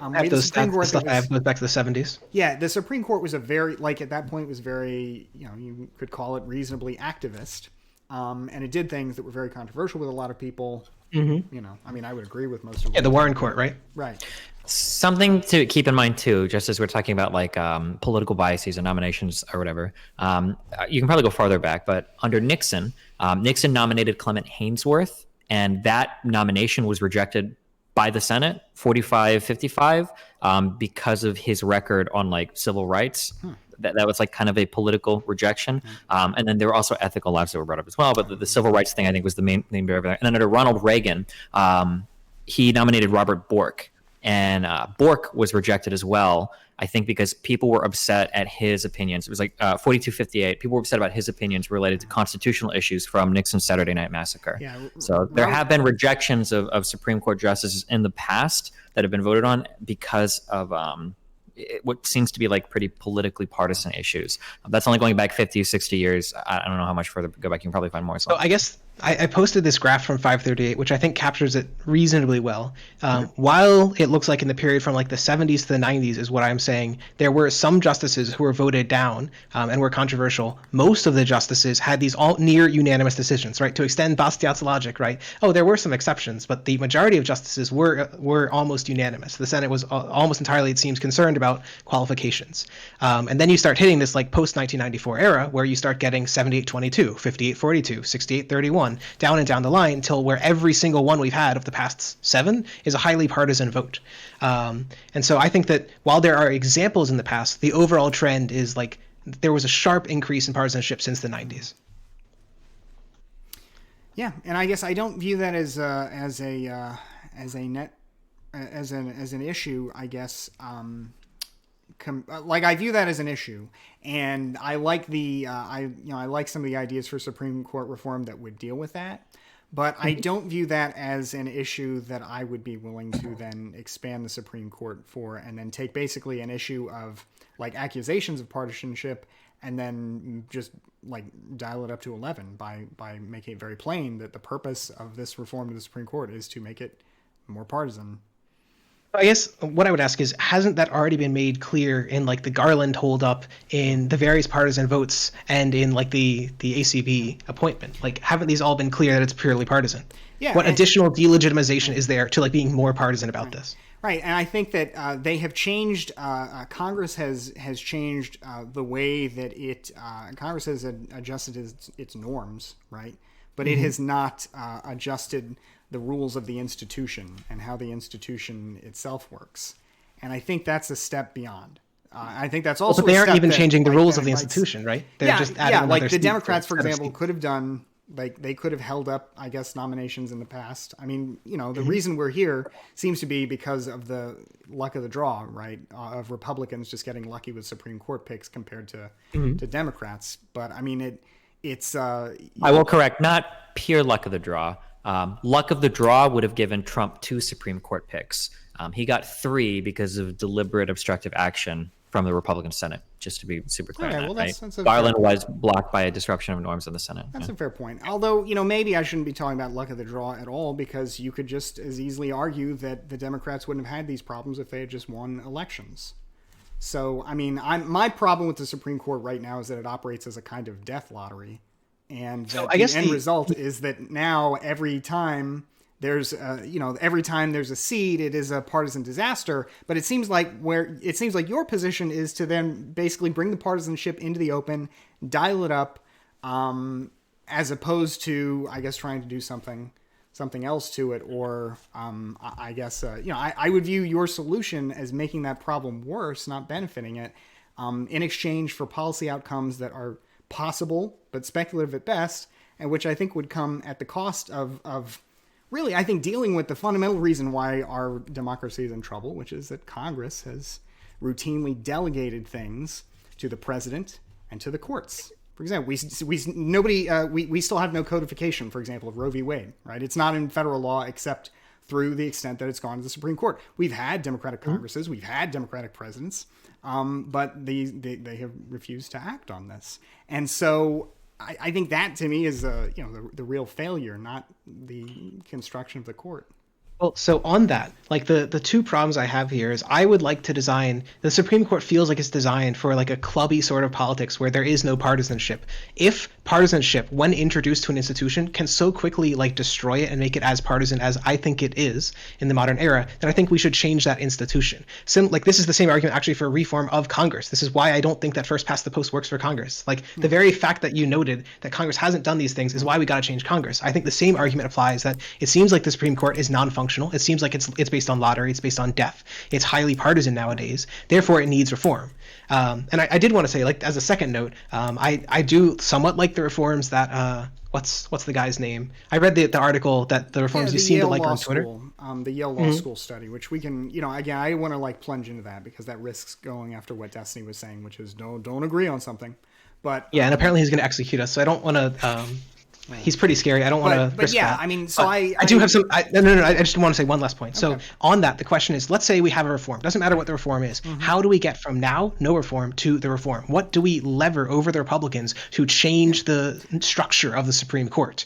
I have those stats, stuff I have goes back to the 70s. Yeah, the Supreme Court was a very, like at that point was very, you could call it reasonably activist. And it did things that were very controversial with a lot of people. I mean, I would agree with most of the Warren Court, right? Right. Something to keep in mind too, just as we're talking about like political biases and nominations or whatever, you can probably go farther back, but under Nixon, Nixon nominated Clement Haynsworth, and that nomination was rejected by the Senate, 45-55, because of his record on like civil rights. That was like kind of a political rejection. And then there were also ethical lives that were brought up as well. But the civil rights thing, I think, was the main thing. And then under Ronald Reagan, he nominated Robert Bork. And Bork was rejected as well, I think, because people were upset at his opinions. It was like 42-58. People were upset about his opinions related to constitutional issues from Nixon's Saturday Night Massacre. Yeah, so there have been rejections of Supreme Court justices in the past that have been voted on because of what seems to be like pretty politically partisan issues. That's only going back 50, 60 years. I don't know how much further go back. You can probably find more. So I guess I posted this graph from 538, which I think captures it reasonably well. While it looks like in the period from like the 70s to the 90s is what I'm saying, there were some justices who were voted down and were controversial. Most of the justices had these all near unanimous decisions, right? To extend Bastiat's logic, right? Oh, there were some exceptions, but the majority of justices were almost unanimous. The Senate was almost entirely, it seems, concerned about qualifications. And then you start hitting this like post-1994 era where you start getting 78-22, 58-42, 68-31, down and down the line until where every single one we've had of the past 7 is a highly partisan vote. And so I think that while there are examples in the past, the overall trend is like there was a sharp increase in partisanship since the 90s. Yeah, and I guess I don't view that as an issue. I guess I view that as an issue, and I like I like some of the ideas for Supreme Court reform that would deal with that, but I don't view that as an issue that I would be willing to then expand the Supreme Court for, and then take basically an issue of like accusations of partisanship and then just like dial it up to 11 by making it very plain that the purpose of this reform to the Supreme Court is to make it more partisan. I guess what I would ask is, hasn't that already been made clear in like the Garland holdup, in the various partisan votes, and in like the ACB appointment? Like, haven't these all been clear that it's purely partisan? Yeah. What additional delegitimization is there to like being more partisan about this? Right, and I think that they have changed. Congress has changed the way that Congress has adjusted its norms, right? But it has not adjusted the rules of the institution and how the institution itself works. And I think that's a step beyond. I think that's also. But they aren't even changing the rules of the institution, right? They're just adding like the Democrats, for example, could have done. Like they could have held up, I guess, nominations in the past. I mean, the reason we're here seems to be because of the luck of the draw, right? Of Republicans just getting lucky with Supreme Court picks compared to Democrats. But I mean, it's. I will correct, not pure luck of the draw. Luck of the draw would have given Trump 2 Supreme Court picks. He got 3 because of deliberate obstructive action from the Republican Senate, just to be super clear. Okay, that's Garland was blocked by a disruption of norms in the Senate. That's a fair point. Although, maybe I shouldn't be talking about luck of the draw at all, because you could just as easily argue that the Democrats wouldn't have had these problems if they had just won elections. So, I mean, my problem with the Supreme Court right now is that it operates as a kind of death lottery. And so I guess the end result is that now every time there's a seat, it is a partisan disaster. But it seems like your position is to then basically bring the partisanship into the open, dial it up, as opposed to, I guess, trying to do something something else to it, or I guess I would view your solution as making that problem worse, not benefiting it, in exchange for policy outcomes that are possible but speculative at best, and which I think would come at the cost of really, I think, dealing with the fundamental reason why our democracy is in trouble, which is that Congress has routinely delegated things to the president and to the courts. For example, we still have no codification, for example, of Roe v. Wade, right? It's not in federal law except through the extent that it's gone to the Supreme Court. We've had Democratic Congresses, we've had Democratic presidents, but they have refused to act on this. And so I think that, to me, is the real failure, not the construction of the court. Well, so on that, like the two problems I have here is I would like to design, the Supreme Court feels like it's designed for like a clubby sort of politics where there is no partisanship. If partisanship, when introduced to an institution, can so quickly like destroy it and make it as partisan as I think it is in the modern era, then I think we should change that institution. Like this is the same argument actually for reform of Congress. This is why I don't think that first past the post works for Congress. Like the very fact that you noted that Congress hasn't done these things is why we got to change Congress. I think the same argument applies that it seems like the Supreme Court is non-functional. It seems like it's based on lottery. It's based on death. It's highly partisan nowadays. Therefore, it needs reform. And I did want to say, like as a second note, I do somewhat like the reforms that what's the guy's name? I read the article that the reforms you seem to like on Twitter. The Yale Law School study, which we can, again, I want to like plunge into that because that risks going after what Destiny was saying, which is don't agree on something. But yeah, and apparently he's going to execute us, so I don't want to. He's pretty scary. I don't want to. But yeah, that. I mean, so I do have some. No. I just want to say one last point. Okay. So on that, the question is: let's say we have a reform. Doesn't matter what the reform is. How do we get from now no reform to the reform? What do we lever over the Republicans to change the structure of the Supreme Court?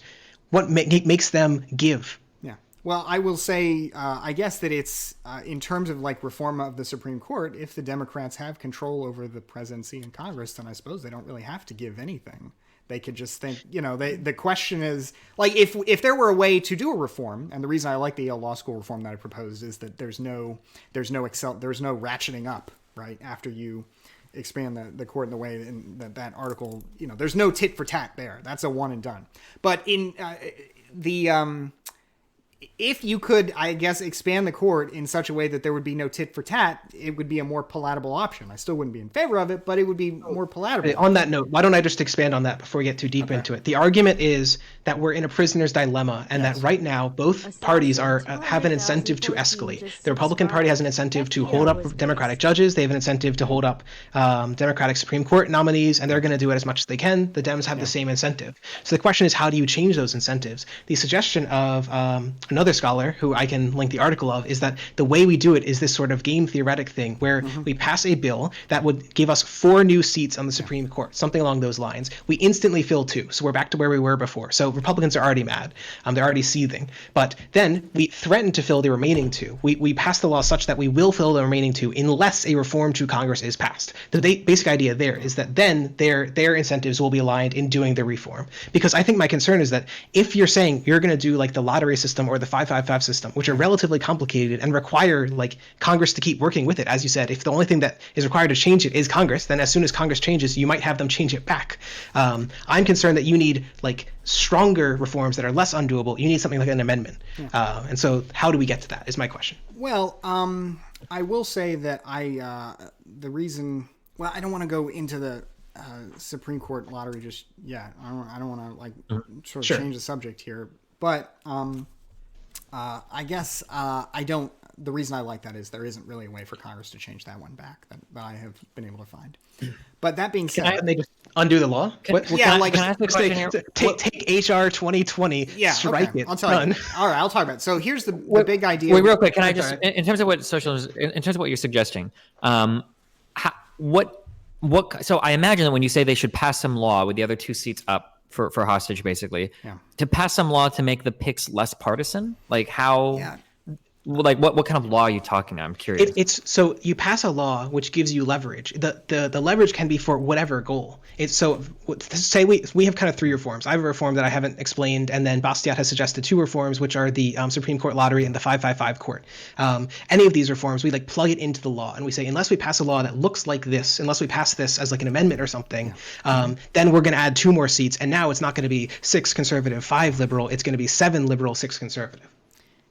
What makes them give? Yeah. Well, I will say, I guess that it's in terms of like reform of the Supreme Court. If the Democrats have control over the presidency and Congress, then I suppose they don't really have to give anything. They could just think, the question is like, if there were a way to do a reform, and the reason I like the Yale Law School reform that I proposed is that there's no ratcheting up, right? After you expand the court in the way in that article, there's no tit for tat there. That's a one and done. But in if you could, I guess, expand the court in such a way that there would be no tit for tat, it would be a more palatable option. I still wouldn't be in favor of it, but it would be more palatable. On that note, why don't I just expand on that before we get too deep into it? The argument is that we're in a prisoner's dilemma, and that right now both parties have an incentive to escalate. The Republican Party has an incentive to hold up Democratic judges. They have an incentive to hold up Democratic Supreme Court nominees, and they're going to do it as much as they can. The Dems have the same incentive. So the question is, how do you change those incentives? The suggestion of another scholar who I can link the article of is that the way we do it is this sort of game theoretic thing where we pass a bill that would give us 4 new seats on the Supreme Court, something along those lines. We instantly fill 2, so we're back to where we were before. So Republicans are already mad. They're already seething. But then we threaten to fill the remaining 2. We pass the law such that we will fill the remaining 2 unless a reform to Congress is passed. The basic idea there is that then their incentives will be aligned in doing the reform. Because I think my concern is that if you're saying you're going to do like the lottery system or the 555 system, which are relatively complicated and require like Congress to keep working with it, as you said, if the only thing that is required to change it is Congress, then as soon as Congress changes, you might have them change it back. I'm concerned that you need like stronger reforms that are less undoable. You need something like an amendment. And so how do we get to that is my question. Well, I will say that the reason, I don't want to go into the Supreme Court lottery just yet. I don't want to like sort of change the subject here, but I guess the reason I like that is there isn't really a way for Congress to change that one back that I have been able to find. But that being said, can they just undo the law? Can I ask a question here? Take HR 2020, strike it. I'll tell you. All right, I'll talk about it. So here's the big idea. Wait, real quick. Can I just, in terms of what in terms of what you're suggesting, so I imagine that when you say they should pass some law with the other 2 seats up for hostage, basically, to pass some law to make the picks less partisan, like how? Like what kind of law are you talking? I'm curious. It's so you pass a law which gives you leverage. The leverage can be for whatever goal. It's so say we have kind of 3 reforms. I have a reform that I haven't explained, and then Bastiat has suggested 2 reforms, which are the Supreme Court lottery and the 555 court. Any of these reforms, we like plug it into the law, and we say unless we pass a law that looks like this, unless we pass this as like an amendment or something, then we're going to add 2 more seats, and now it's not going to be 6 conservative, 5 liberal. It's going to be 7 liberal, 6 conservative.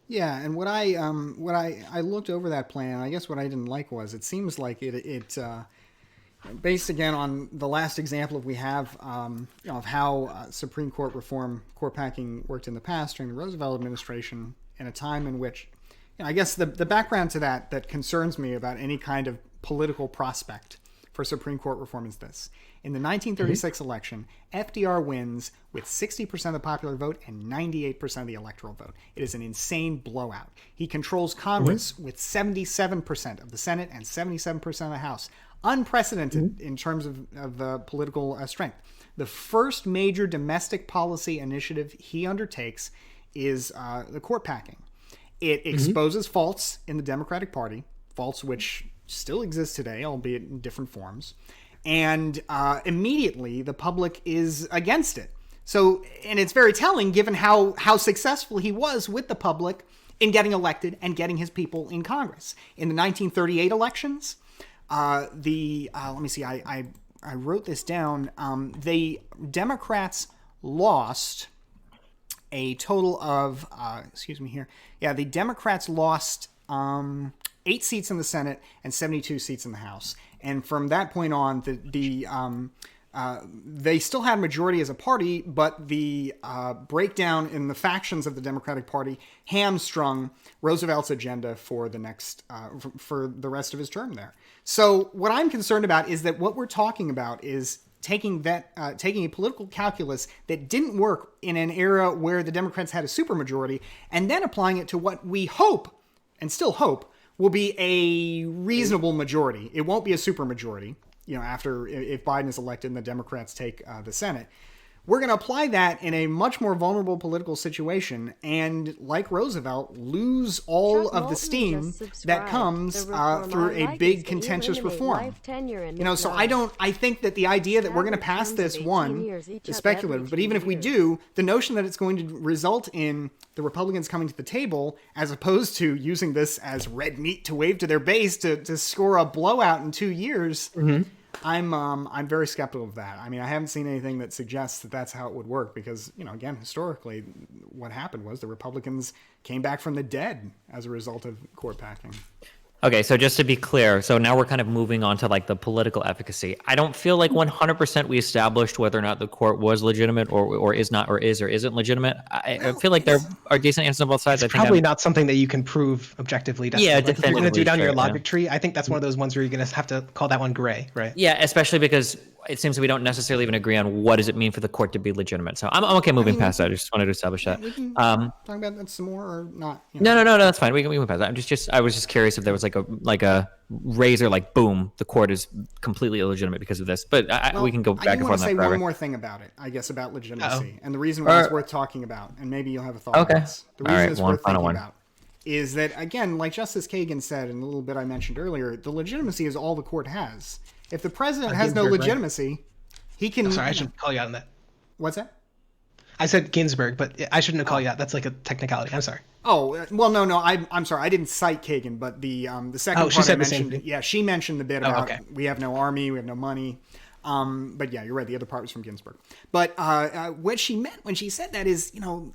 Yeah, and what I looked over that plan. I guess what I didn't like was it seems like it based again on the last example we have of how Supreme Court reform, court packing worked in the past during the Roosevelt administration, in a time in which, I guess the background to that concerns me about any kind of political prospect for Supreme Court reform is this. In the 1936 election, FDR wins with 60% of the popular vote and 98% of the electoral vote. It is an insane blowout. He controls Congress with 77% of the Senate and 77% of the House. Unprecedented in terms of political strength. The first major domestic policy initiative he undertakes is the court packing. It exposes faults in the Democratic Party, faults which still exist today, albeit in different forms. And immediately the public is against it. So, and it's very telling given how successful he was with the public in getting elected and getting his people in Congress. In the 1938 elections, let me see, I wrote this down. The Democrats lost a total of, the Democrats lost 8 seats in the Senate and 72 seats in the House. And from that point on, they still had a majority as a party, but the breakdown in the factions of the Democratic Party hamstrung Roosevelt's agenda for the next for the rest of his term there. So what I'm concerned about is that what we're talking about is taking a political calculus that didn't work in an era where the Democrats had a supermajority, and then applying it to what we hope and still hope will be a reasonable majority. It won't be a supermajority, after if Biden is elected and the Democrats take the Senate. We're going to apply that in a much more vulnerable political situation and, like Roosevelt, lose all of the steam that comes through a big contentious reform. So I think that the idea that we're going to pass this is speculative, but even if we do, the notion that it's going to result in the Republicans coming to the table as opposed to using this as red meat to wave to their base to score a blowout in 2 years, I'm very skeptical of that. I mean, I haven't seen anything that suggests that that's how it would work because, again, historically, what happened was the Republicans came back from the dead as a result of court packing. Okay, so just to be clear, so now we're kind of moving on to like the political efficacy. I don't feel like 100% we established whether or not the court was legitimate or is not or is or isn't legitimate. I feel like there are decent answers on both sides. It's probably not something that you can prove objectively. Yeah, like, if you're going to do down your logic yeah. tree, I think that's one of those ones where you're going to have to call that one gray, right? Yeah, especially because it seems that we don't necessarily even agree on what does it mean for the court to be legitimate. So I'm okay moving past that. I just wanted to establish that. We can talk about that some more or not. No, that's fine. We can move past that. I was just curious if there was like a razor, like boom, the court is completely illegitimate because of this. But we can go back and forth on that forever. I want to say one more thing about it, I guess, about legitimacy. And the reason why it's worth talking about, and maybe you'll have a thought on this. The reason it's worth thinking about is that, again, like Justice Kagan said in a little bit I mentioned earlier, the legitimacy is all the court has. If the president has no legitimacy, he can... I'm sorry, I shouldn't call you out on that. What's that? I said Ginsburg, but I shouldn't have called you out. That's like a technicality. I'm sorry. Oh, well, no, I'm sorry. I didn't cite Kagan, but the second part I mentioned... Yeah, she mentioned the bit about we have no army, we have no money. But yeah, you're right. The other part was from Ginsburg. But what she meant when she said that is,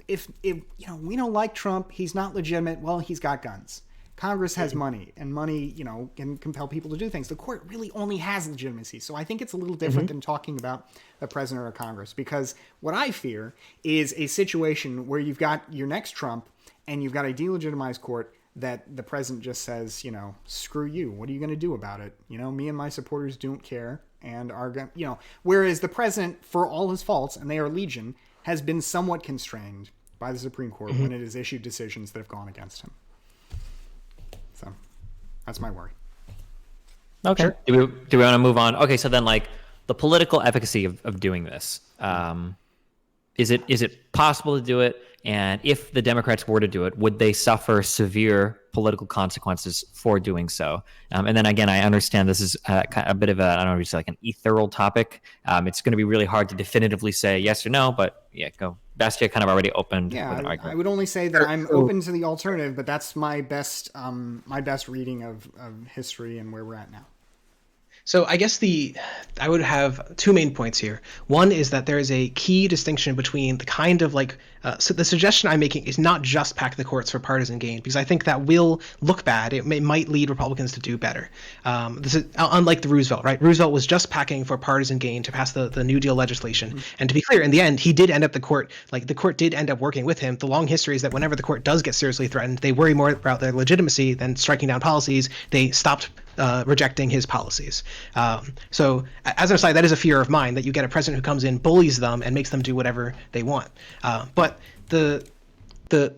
if we don't like Trump, he's not legitimate. Well, he's got guns. Congress has money, and money, can compel people to do things. The court really only has legitimacy. So I think it's a little different than talking about a president or Congress, because what I fear is a situation where you've got your next Trump and you've got a delegitimized court that the president just says, screw you. What are you going to do about it? Me and my supporters don't care and are going, whereas the president, for all his faults, and they are legion, has been somewhat constrained by the Supreme Court when it has issued decisions that have gone against him. So that's my worry. Okay. Sure. Do we want to move on? Okay. So then like the political efficacy of doing this. is it possible to do it? And if the Democrats were to do it, would they suffer severe political consequences for doing so? And then again, I understand this is a bit of I don't know if you say like an ethereal topic. It's going to be really hard to definitively say yes or no, but yeah, go. Bastia kind of already opened with an argument. I would only say that I'm open to the alternative, but that's my best reading of history and where we're at now. So I guess I would have two main points here. One is that there is a key distinction between the kind of so the suggestion I'm making is not just pack the courts for partisan gain, because I think that will look bad. It might lead Republicans to do better. This is unlike the Roosevelt, right? Roosevelt was just packing for partisan gain to pass the New Deal legislation. Mm-hmm. And to be clear, in the end, he did end up the court did end up working with him. The long history is that whenever the court does get seriously threatened, they worry more about their legitimacy than striking down policies. They stopped rejecting his policies. So as an aside, that is a fear of mine, that you get a president who comes in, bullies them, and makes them do whatever they want. But the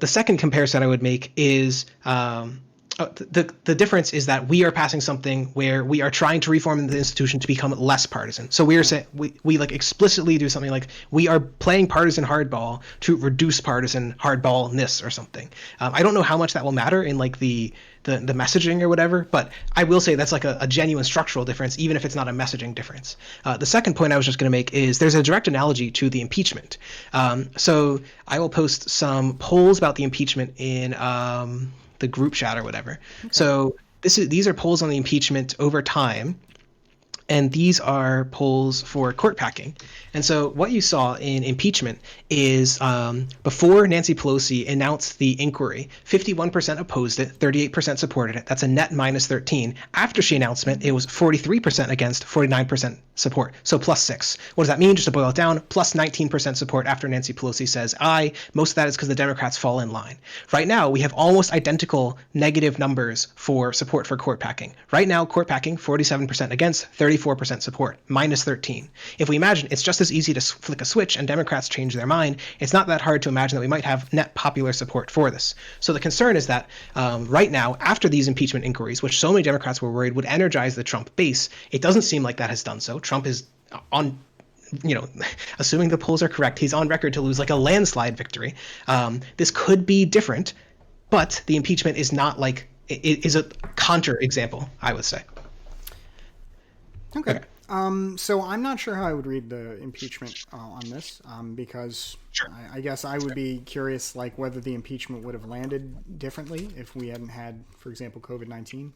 second comparison I would make is the difference is that we are passing something where we are trying to reform the institution to become less partisan. So we are saying we like explicitly do something like we are playing partisan hardball to reduce partisan hardballness or something. I don't know how much that will matter in like the messaging or whatever, but I will say that's like a genuine structural difference, even if it's not a messaging difference. The second point I was just going to make is there's a direct analogy to the impeachment. So I will post some polls about the impeachment in the group chat or whatever. Okay. So these are polls on the impeachment over time. And these are polls for court packing. And so what you saw in impeachment is before Nancy Pelosi announced the inquiry, 51% opposed it, 38% supported it. That's a net minus 13. After she announced it, it was 43% against, 49% support. So plus 6. What does that mean? Just to boil it down, plus 19% support after Nancy Pelosi says aye. Most of that is because the Democrats fall in line. Right now, we have almost identical negative numbers for support for court packing. Right now, court packing, 47% against, 34% support, minus 13. If we imagine it's just as easy to flick a switch and Democrats change their mind, it's not that hard to imagine that we might have net popular support for this. So the concern is that right now, after these impeachment inquiries, which so many Democrats were worried would energize the Trump base, it doesn't seem like that has done so. Trump is on, assuming the polls are correct, he's on record to lose like a landslide victory. This could be different, but the impeachment is not like, it is a counter-example, I would say. Okay. So I'm not sure how I would read the impeachment on this, because sure. I guess I would be curious, like whether the impeachment would have landed differently if we hadn't had, for example, COVID-19.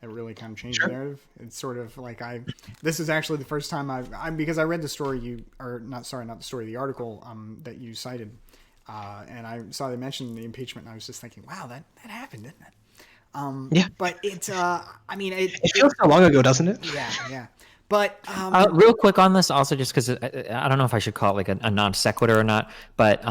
It really kind of changed the narrative. It's sort of like this is actually the first time because I read the story the article that you cited, and I saw they mentioned the impeachment, and I was just thinking, wow, that happened, didn't it? Yeah. But it feels so long ago, doesn't it? Yeah. But real quick on this, also, just because I don't know if I should call it like a non sequitur or not, but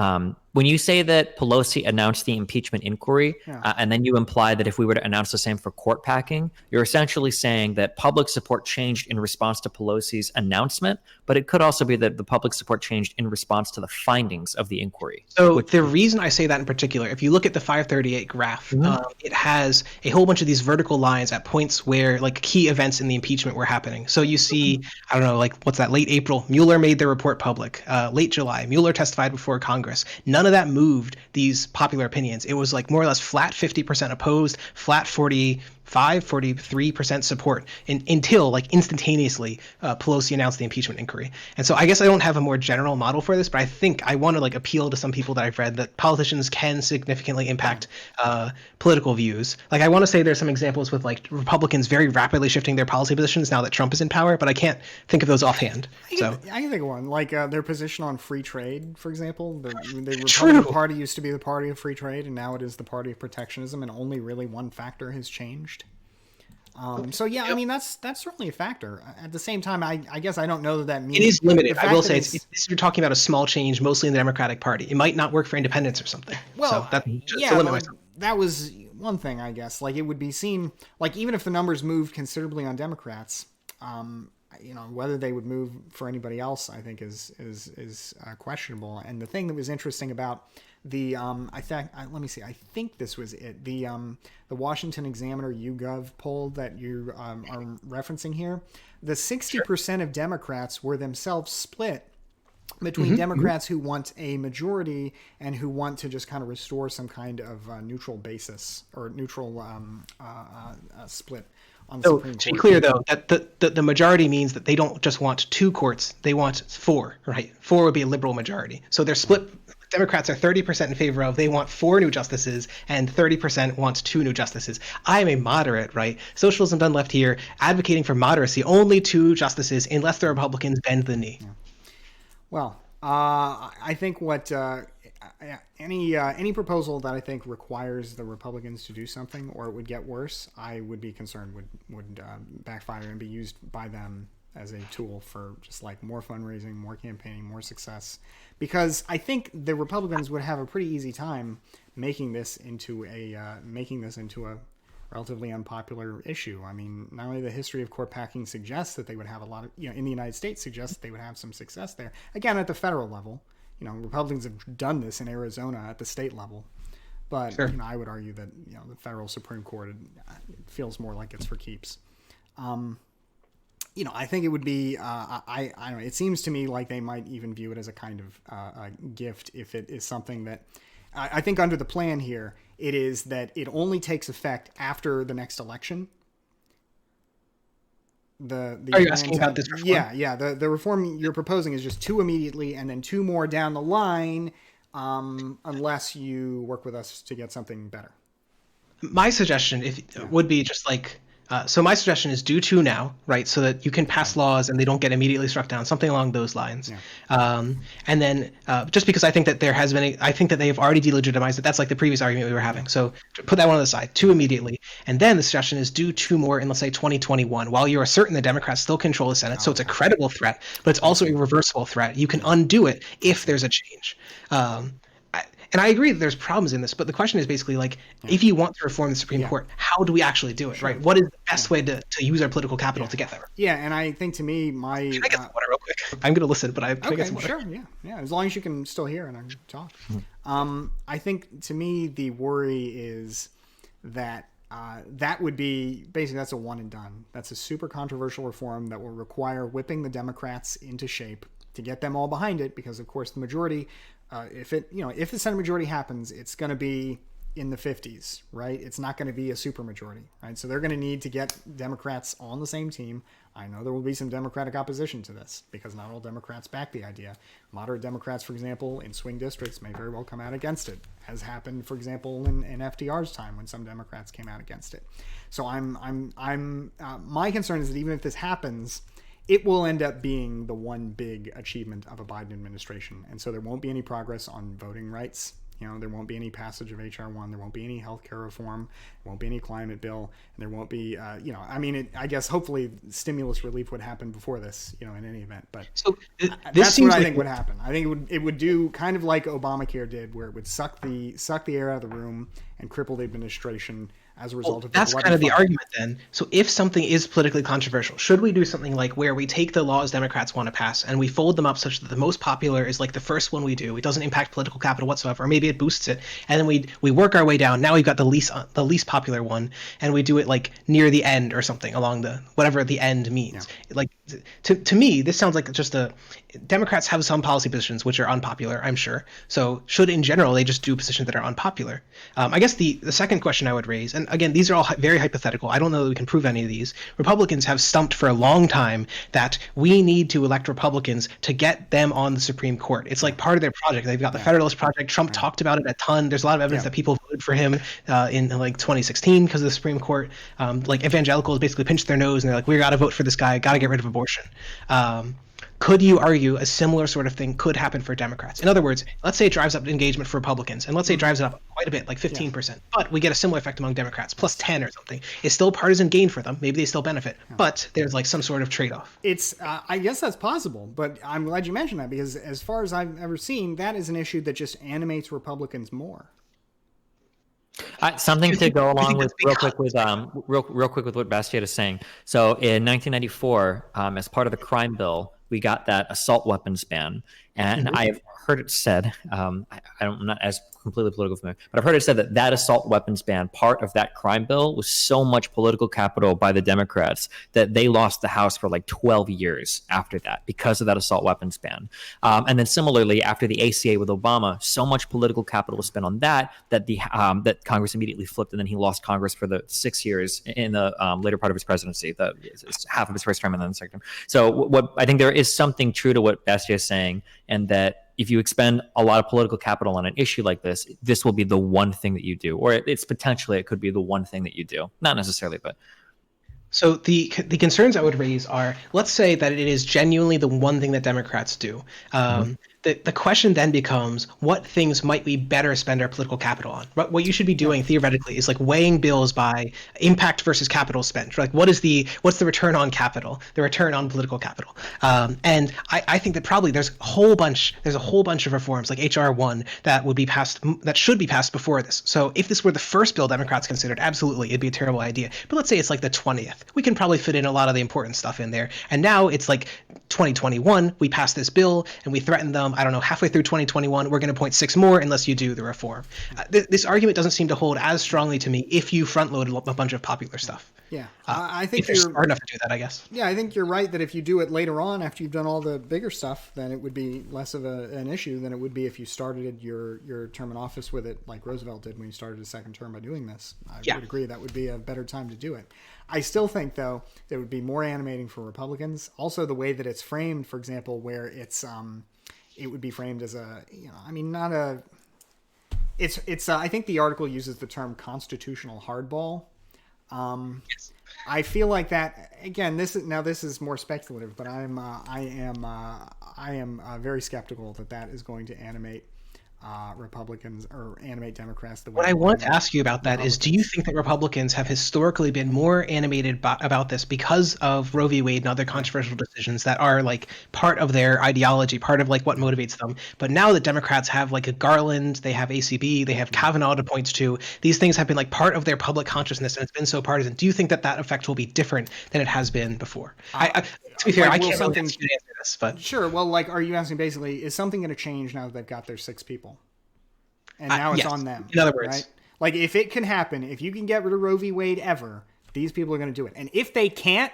when you say that Pelosi announced the impeachment inquiry, and then you imply that if we were to announce the same for court packing, you're essentially saying that public support changed in response to Pelosi's announcement, but it could also be that the public support changed in response to the findings of the inquiry. So the reason I say that in particular, if you look at the 538 graph, it has a whole bunch of these vertical lines at points where like key events in the impeachment were happening. So you see, I don't know, like what's that, late April, Mueller made their report public. Late July, Mueller testified before Congress. None of that moved these popular opinions. It was like more or less flat 50% opposed, flat 43% support until like instantaneously Pelosi announced the impeachment inquiry. And so I guess I don't have a more general model for this, but I think I want to like appeal to some people that I've read that politicians can significantly impact political views. Like I want to say there's some examples with like Republicans very rapidly shifting their policy positions now that Trump is in power, but I can't think of those offhand. I can think of one, like their position on free trade, for example. The Republican Party used to be the party of free trade, and now it is the party of protectionism, and only really one factor has changed. So yeah, I mean that's certainly a factor. At the same time, I guess I don't know that means it is limited. I will say you're talking about a small change, mostly in the Democratic Party. It might not work for independents or something. Well, so that was one thing, I guess. Like it would be seen, like even if the numbers moved considerably on Democrats, whether they would move for anybody else, I think is questionable. And the thing that was interesting about the I think this was it. The Washington Examiner YouGov poll that you are referencing here, the 60% of Democrats were themselves split between Democrats who want a majority and who want to just kind of restore some kind of neutral basis or neutral split on the Supreme Court. To be clear, though, that the majority means that they don't just want 2 courts; they want 4. Right? 4 would be a liberal majority. So they're split. Democrats are 30% in favor of. They want 4 new justices, and 30% wants 2 new justices. I am a moderate, right? Socialism Done Left here, advocating for moderacy. Only 2 justices, unless the Republicans bend the knee. Yeah. Well, I think what any proposal that I think requires the Republicans to do something, or it would get worse, I would be concerned would backfire and be used by them as a tool for just like more fundraising, more campaigning, more success. Because I think the Republicans would have a pretty easy time making this into a relatively unpopular issue. I mean, not only the history of court packing suggests that they would have a lot of, in the United States suggests that they would have some success there. Again, at the federal level, Republicans have done this in Arizona at the state level. But, sure. I would argue that, the federal Supreme Court, it feels more like it's for keeps. I think it would be, I don't know, it seems to me like they might even view it as a kind of a gift if it is something that, I think under the plan here, it is that it only takes effect after the next election. Are you asking about this reform? Yeah. The reform you're proposing is just 2 immediately and then 2 more down the line, unless you work with us to get something better. My suggestion would be just like, so my suggestion is do 2 now, right? So that you can pass laws and they don't get immediately struck down, something along those lines. Yeah. And then just because I think that I think that they have already delegitimized it. That's like the previous argument we were having. So put that one on the side, 2 immediately. And then the suggestion is do 2 more in, let's say, 2021, while you are certain the Democrats still control the Senate. So it's a credible threat, but it's also a reversible threat. You can undo it if there's a change. And I agree that there's problems in this, but the question is basically like, if you want to reform the Supreme Court, how do we actually do it, right? What is the best way to use our political capital to get there? Yeah, and I think to me, Can I get some water real quick? I'm going to listen, but can I get some water? Sure, yeah. As long as you can still hear and I can talk. I think to me, the worry is that that would be, basically that's a one and done. That's a super controversial reform that will require whipping the Democrats into shape to get them all behind it, because of course the majority, if the Senate majority happens, it's going to be in the 50s, right? It's not going to be a supermajority, right? So they're going to need to get Democrats on the same team. I know there will be some Democratic opposition to this because not all Democrats back the idea. Moderate Democrats, for example, in swing districts may very well come out against it, as happened, for example, in FDR's time when some Democrats came out against it. So my concern is that even if this happens, it will end up being the one big achievement of a Biden administration. And so there won't be any progress on voting rights. There won't be any passage of H.R. 1. There won't be any healthcare reform. There won't be any climate bill. And there won't be, I guess hopefully stimulus relief would happen before this, in any event. But that's what I think would happen. I think it would do kind of like Obamacare did, where it would suck the air out of the room and cripple the administration as a result of that's kind of the argument then. So if something is politically controversial, should we do something like where we take the laws Democrats want to pass and we fold them up such that the most popular is like the first one we do? It doesn't impact political capital whatsoever, or maybe it boosts it, and then we work our way down. Now we've got the least popular one, and we do it like near the end or something along the whatever the end means. Yeah. Like to me, this sounds like just Democrats have some policy positions which are unpopular, I'm sure. So should in general they just do positions that are unpopular? I guess the second question I would raise, and again, these are all very hypothetical. I don't know that we can prove any of these. Republicans have stumped for a long time that we need to elect Republicans to get them on the Supreme Court. It's like part of their project. They've got the Federalist Project. Trump talked about it a ton. There's a lot of evidence that people voted for him in like 2016 because of the Supreme Court. Like evangelicals basically pinched their nose and they're like, we got to vote for this guy. Got to get rid of abortion. Could you argue a similar sort of thing could happen for Democrats? In other words, let's say it drives up engagement for Republicans, and let's say it drives it up quite a bit, like 15%, but we get a similar effect among Democrats, plus 10 or something. It's still partisan gain for them. Maybe they still benefit, but there's like some sort of trade-off. It's, I guess that's possible, but I'm glad you mentioned that because as far as I've ever seen, that is an issue that just animates Republicans more. Something to go along with real quick with what Bastiat is saying. So in 1994, as part of the crime bill, we got that assault weapons ban, And I've heard it said, I'm not as completely political familiar, but I've heard it said that that assault weapons ban, part of that crime bill, was so much political capital by the Democrats that they lost the House for like 12 years after that because of that assault weapons ban. And then similarly, after the ACA with Obama, so much political capital was spent on that that Congress immediately flipped, and then he lost Congress for the 6 years in the later part of his presidency, half of his first term and then the second term. So what I think there is something true to what Bastia is saying, and that if you expend a lot of political capital on an issue like this will be the one thing that you do, or it could be the one thing that you do. Not necessarily, but. So the concerns I would raise are, let's say that it is genuinely the one thing that Democrats do. The question then becomes, what things might we better spend our political capital on? What you should be doing theoretically is like weighing bills by impact versus capital spent. Like what's the return on capital, the return on political capital? And I think that probably there's a whole bunch of reforms like HR1 that should be passed before this. So if this were the first bill Democrats considered, absolutely it'd be a terrible idea. But let's say it's like the 20th. We can probably fit in a lot of the important stuff in there. And now it's like 2021, we pass this bill and we threaten them, I don't know, halfway through 2021, we're going to appoint 6 more unless you do the reform. This argument doesn't seem to hold as strongly to me if you front-loaded a bunch of popular stuff. Yeah, I think you're smart enough to do that, I guess. Yeah, I think you're right that if you do it later on, after you've done all the bigger stuff, then it would be less of an issue than it would be if you started your term in office with it like Roosevelt did when he started his second term by doing this. I would agree that would be a better time to do it. I still think, though, it would be more animating for Republicans. Also, the way that it's framed, for example, where it would be framed as I think the article uses the term constitutional hardball. Yes. I feel like that again. This is more speculative, but I am very skeptical that is going to animate Republicans or animate Democrats. What I want to ask you about that is, do you think that Republicans have historically been more animated about this because of Roe v. Wade and other controversial decisions that are like part of their ideology, part of like what motivates them? But now that Democrats have like a Garland, they have ACB, they have Kavanaugh to point to, these things have been like part of their public consciousness, and it's been so partisan. Do you think that effect will be different than it has been before? To be fair, I can't really answer this, but sure. Well, like, are you asking basically, is something going to change now that they've got their 6 people? And now it's on them. In other words, right? Like if it can happen, if you can get rid of Roe v. Wade ever, these people are going to do it. And if they can't,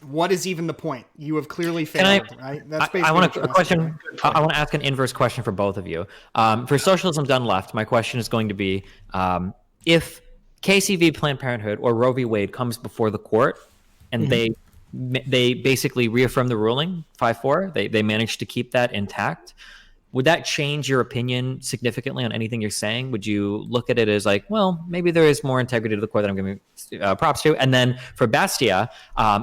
what is even the point? You have clearly failed, right? That's basically I want a question. I want to ask an inverse question for both of you. For Socialism Done Left, my question is going to be, if KCV, Planned Parenthood, or Roe v. Wade comes before the court and they basically reaffirm the ruling 5-4, they manage to keep that intact, would that change your opinion significantly on anything you're saying? Would you look at it as like, well, maybe there is more integrity to the court that I'm giving props to? And then for Bastia,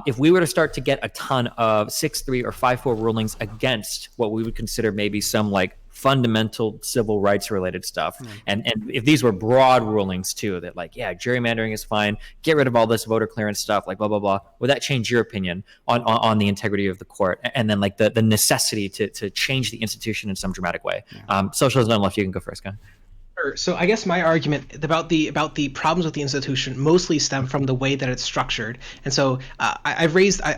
if we were to start to get a ton of 6-3 or 5-4 rulings against what we would consider maybe some like fundamental civil rights related stuff, and if these were broad rulings too, that like, yeah, gerrymandering is fine, get rid of all this voter clearance stuff, like blah blah blah, would that change your opinion on the integrity of the court, and then like the necessity to change the institution in some dramatic way? Socialism Done Left, you can go first, guy. So I guess my argument about the problems with the institution mostly stem from the way that it's structured. And so I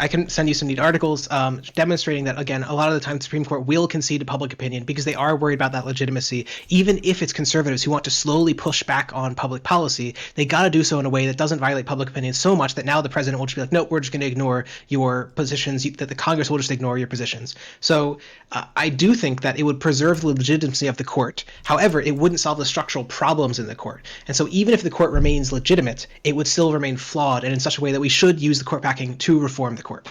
can send you some neat articles demonstrating that, again, a lot of the time the Supreme Court will concede to public opinion because they are worried about that legitimacy. Even if it's conservatives who want to slowly push back on public policy, they got to do so in a way that doesn't violate public opinion so much that now the president will just be like, nope, we're just going to ignore your positions, that the Congress will just ignore your positions. So I do think that it would preserve the legitimacy of the court. However, it wouldn't solve the structural problems in the court. And so even if the court remains legitimate, it would still remain flawed, and in such a way that we should use the court backing to reform the court.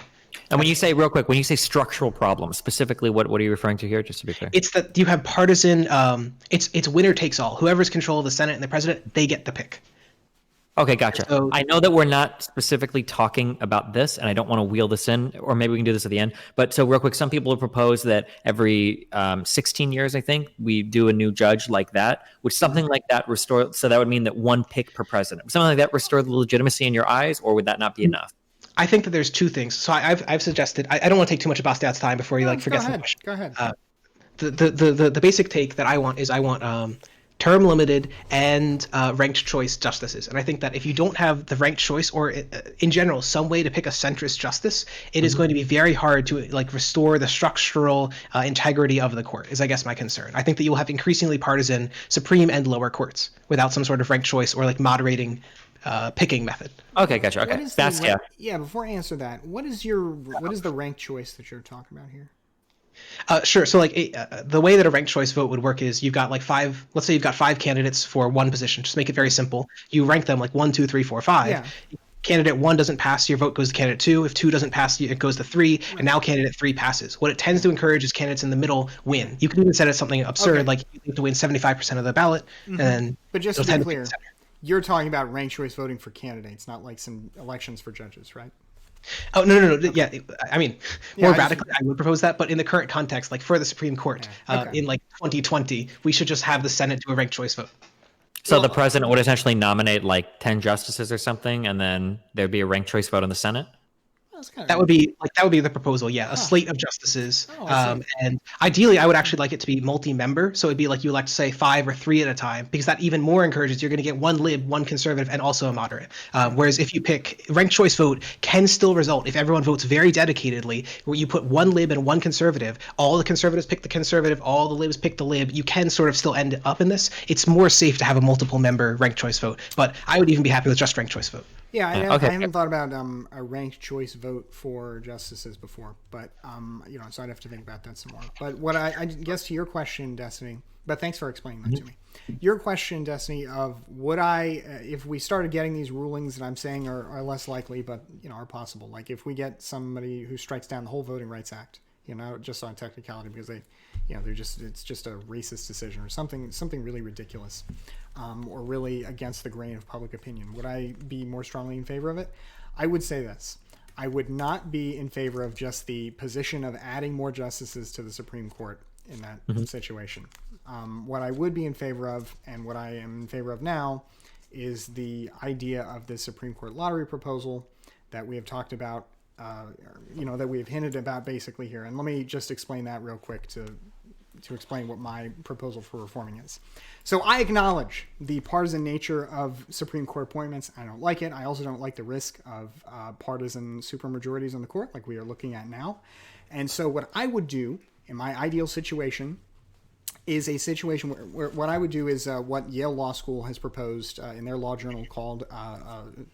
And when you say, real quick, when you say structural problems, specifically what are you referring to here, just to be clear? It's that you have partisan, it's winner takes all. Whoever's control of the Senate and the president, they get the pick. Okay, gotcha. So, I know that we're not specifically talking about this, and I don't want to wheel this in, or maybe we can do this at the end. But so real quick, some people have proposed that every 16 years, I think, we do a new judge like that, which something like that restore. So that would mean that one pick per president. Something like that restore the legitimacy in your eyes, or would that not be enough? I think that there's 2 things. So I've suggested. I don't want to take too much of Bastiat's time before you forget some question. Go ahead. The basic take that I want is term limited, and ranked choice justices. And I think that if you don't have the ranked choice, or in general some way to pick a centrist justice, it is going to be very hard to like restore the structural integrity of the court, is I guess my concern. I think that you will have increasingly partisan Supreme and lower courts without some sort of ranked choice or like moderating picking method. Okay, gotcha. Okay, that's yeah. Before I answer that, what is the ranked choice that you're talking about here? Sure. So like the way that a ranked choice vote would work is you've got like five. Let's say you've got 5 candidates for one position. Just make it very simple. You rank them like 1, 2, 3, 4, 5. Yeah. Candidate 1 doesn't pass, your vote goes to candidate 2. If 2 doesn't pass, it goes to 3, and now candidate 3 passes. What it tends to encourage is candidates in the middle win. You can even set it something absurd, like you need to win 75% of the ballot, and then. But just to be clear, you're talking about ranked choice voting for candidates, not like some elections for judges, right? Oh, no. Yeah, I mean, more radically, I would propose that. But in the current context, like for the Supreme Court, in like 2020, we should just have the Senate do a ranked choice vote. So the president would essentially nominate like 10 justices or something, and then there'd be a ranked choice vote in the Senate? That would be the proposal. Yeah, a slate of justices, and ideally, I would actually like it to be multi-member. So it'd be like you elect, say, 5 or 3 at a time, because that even more encourages you're going to get one lib, one conservative, and also a moderate. Whereas if you pick ranked choice vote, can still result if everyone votes very dedicatedly, where you put one lib and one conservative, all the conservatives pick the conservative, all the libs pick the lib. You can sort of still end up in this. It's more safe to have a multiple-member ranked choice vote, but I would even be happy with just ranked choice vote. Yeah, I haven't thought about a ranked choice vote for justices before, but so I'd have to think about that some more. But what I guess to your question, Destiny, but thanks for explaining that to me. Your question, Destiny, of would I, if we started getting these rulings that I'm saying are less likely, but are possible, like if we get somebody who strikes down the whole Voting Rights Act, just on technicality because it's just a racist decision or something really ridiculous. Or really against the grain of public opinion. Would I be more strongly in favor of it? I would say this. I would not be in favor of just the position of adding more justices to the Supreme Court in that situation. What I would be in favor of, and what I am in favor of now, is the idea of the Supreme Court lottery proposal that we have talked about, that we have hinted about basically here. And let me just explain that real quick to explain what my proposal for reforming is. So I acknowledge the partisan nature of Supreme Court appointments. I don't like it. I also don't like the risk of partisan supermajorities on the court like we are looking at now. And so what I would do in my ideal situation is a situation where what I would do is what Yale Law School has proposed in their law journal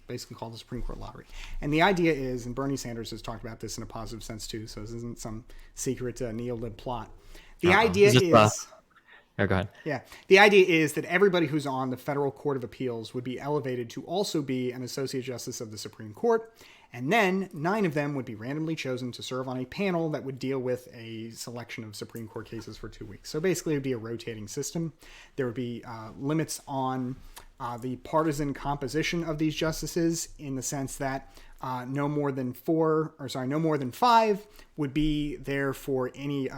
basically called the Supreme Court lottery. And the idea is, and Bernie Sanders has talked about this in a positive sense too, so this isn't some secret neo-lib plot. The idea is... go ahead. Yeah. The idea is that everybody who's on the Federal Court of Appeals would be elevated to also be an Associate Justice of the Supreme Court. And then 9 of them would be randomly chosen to serve on a panel that would deal with a selection of Supreme Court cases for 2 weeks. So basically it would be a rotating system. There would be limits on the partisan composition of these justices in the sense that no more than 5 would be there for any,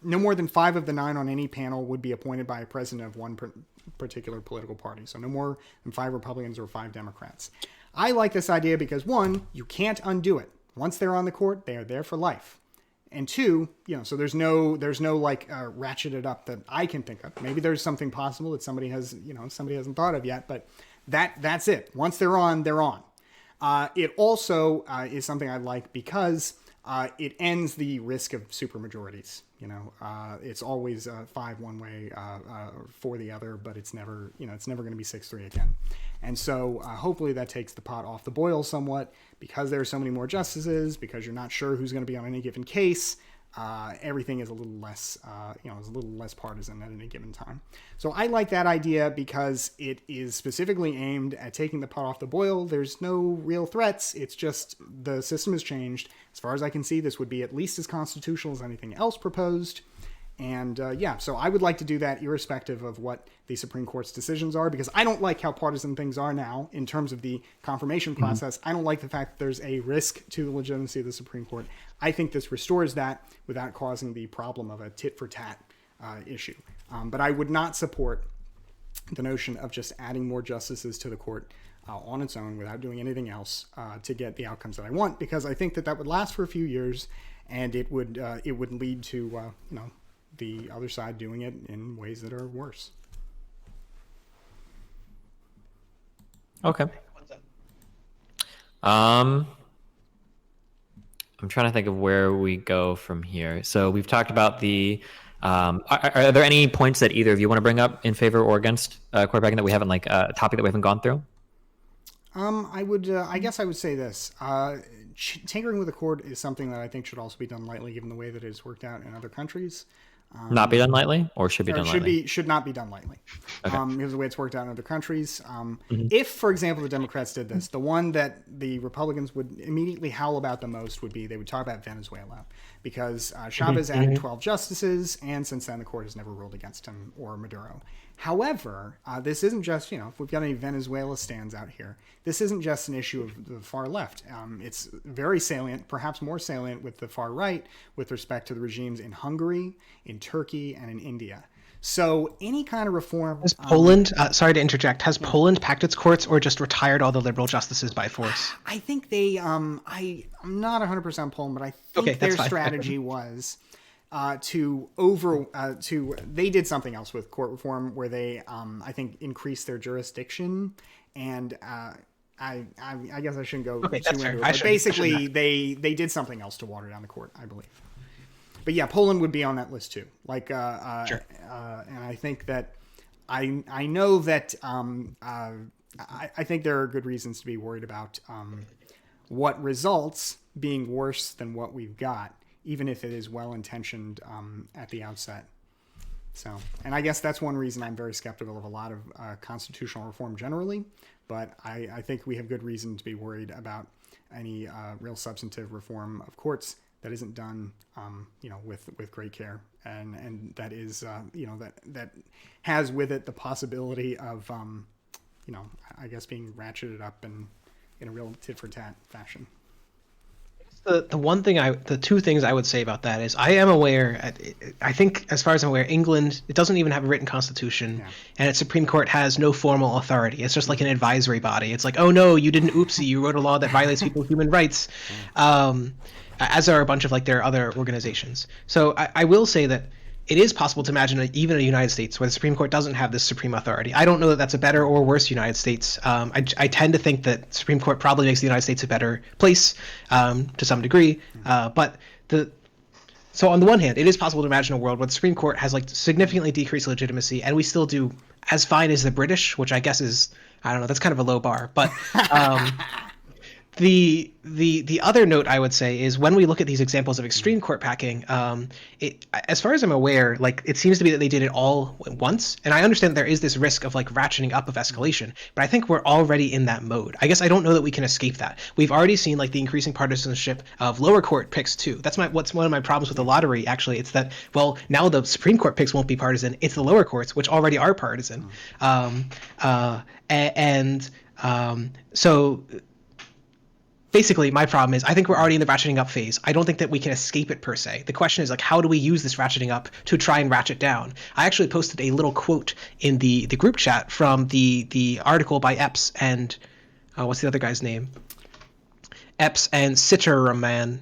no more than 5 of the 9 on any panel would be appointed by a president of one particular political party. So no more than 5 Republicans or 5 Democrats. I like this idea because 1, you can't undo it. Once they're on the court, they are there for life. And 2, so there's no like ratcheted up that I can think of. Maybe there's something possible that somebody hasn't thought of yet, but that's it. Once they're on, they're on. It also is something I like because it ends the risk of supermajorities. It's always 5 one way, 4 the other, but it's never going to be 6-3 again. And so hopefully that takes the pot off the boil somewhat because there are so many more justices, because you're not sure who's going to be on any given case. Everything is a little less, partisan at any given time. So I like that idea because it is specifically aimed at taking the pot off the boil. There's no real threats. It's just the system has changed. As far as I can see, this would be at least as constitutional as anything else proposed. And so I would like to do that irrespective of what the Supreme Court's decisions are, because I don't like how partisan things are now in terms of the confirmation process. I don't like the fact that there's a risk to the legitimacy of the Supreme Court. I think this restores that without causing the problem of a tit-for-tat issue. But I would not support the notion of just adding more justices to the court on its own without doing anything else to get the outcomes that I want, because I think that would last for a few years, and it would lead to the other side doing it in ways that are worse. Okay. I'm trying to think of where we go from here. So we've talked about the. Are there any points that either of you want to bring up in favor or against quarterbacking that we haven't a topic that we haven't gone through? I guess I would say this. Tinkering with the court is something that I think should also be done lightly, given the way that it's worked out in other countries. Not be done lightly, or should be done lightly? Should not be done lightly. Okay. Because of the way it's worked out in other countries. If, for example, the Democrats did this, the one that the Republicans would immediately howl about the most would be they would talk about Venezuela, because Chavez added 12 justices, and since then the court has never ruled against him or Maduro. However, this isn't just, if we've got any Venezuela stands out here, this isn't just an issue of the far left. It's very salient, perhaps more salient with the far right, with respect to the regimes in Hungary, in Turkey, and in India. So any kind of reform... Has Poland, sorry to interject, has Poland packed its courts or just retired all the liberal justices by force? I think they, I'm not 100% Poland, but I think their strategy was... they did something else with court reform where they, I think, increased their jurisdiction, and I guess I shouldn't go too into it. But basically, they did something else to water down the court, I believe. But yeah, Poland would be on that list too. Sure. And I think that I know that I think there are good reasons to be worried about what results being worse than what we've got, even if it is well-intentioned at the outset. So, and I guess that's one reason I'm very skeptical of a lot of constitutional reform generally, but I think we have good reason to be worried about any real substantive reform of courts that isn't done, with great care, and that is, that has with it the possibility of, I guess being ratcheted up and in a real tit-for-tat fashion. The two things I would say about that is I am aware, I think as far as I'm aware, England, it doesn't even have a written constitution, and its Supreme Court has no formal authority. It's just like an advisory body. It's like, oh no, you didn't, oopsie, you wrote a law that violates people's human rights, as are a bunch of their other organizations. So I will say that it is possible to imagine even a United States where the Supreme Court doesn't have this supreme authority. I don't know that that's a better or worse United States. I tend to think that Supreme Court probably makes the United States a better place to some degree. So on the one hand, it is possible to imagine a world where the Supreme Court has significantly decreased legitimacy, and we still do as fine as the British, which I guess is, I don't know, that's kind of a low bar. But The other note I would say is when we look at these examples of extreme court packing, as far as I'm aware, it seems to be that they did it all at once. And I understand there is this risk of ratcheting up of escalation, but I think we're already in that mode. I guess I don't know that we can escape that. We've already seen the increasing partisanship of lower court picks too. That's what's one of my problems with the lottery. Actually, it's that, well, now the Supreme Court picks won't be partisan. It's the lower courts, which already are partisan. So basically, my problem is I think we're already in the ratcheting up phase. I don't think that we can escape it per se. The question is how do we use this ratcheting up to try and ratchet down? I actually posted a little quote in the group chat from the article by Epps and what's the other guy's name? Epps and Sitterman,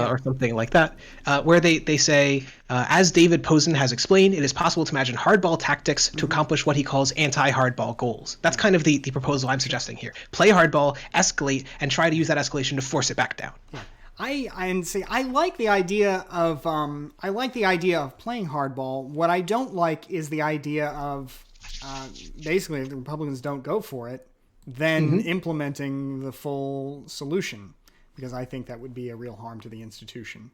or something like that, where they say, as David Posen has explained, it is possible to imagine hardball tactics to accomplish what he calls anti-hardball goals. That's kind of the proposal I'm suggesting here. Play hardball, escalate, and try to use that escalation to force it back down. Yeah. I like the idea of playing hardball. What I don't like is the idea of basically if the Republicans don't go for it, then implementing the full solution, because I think that would be a real harm to the institution.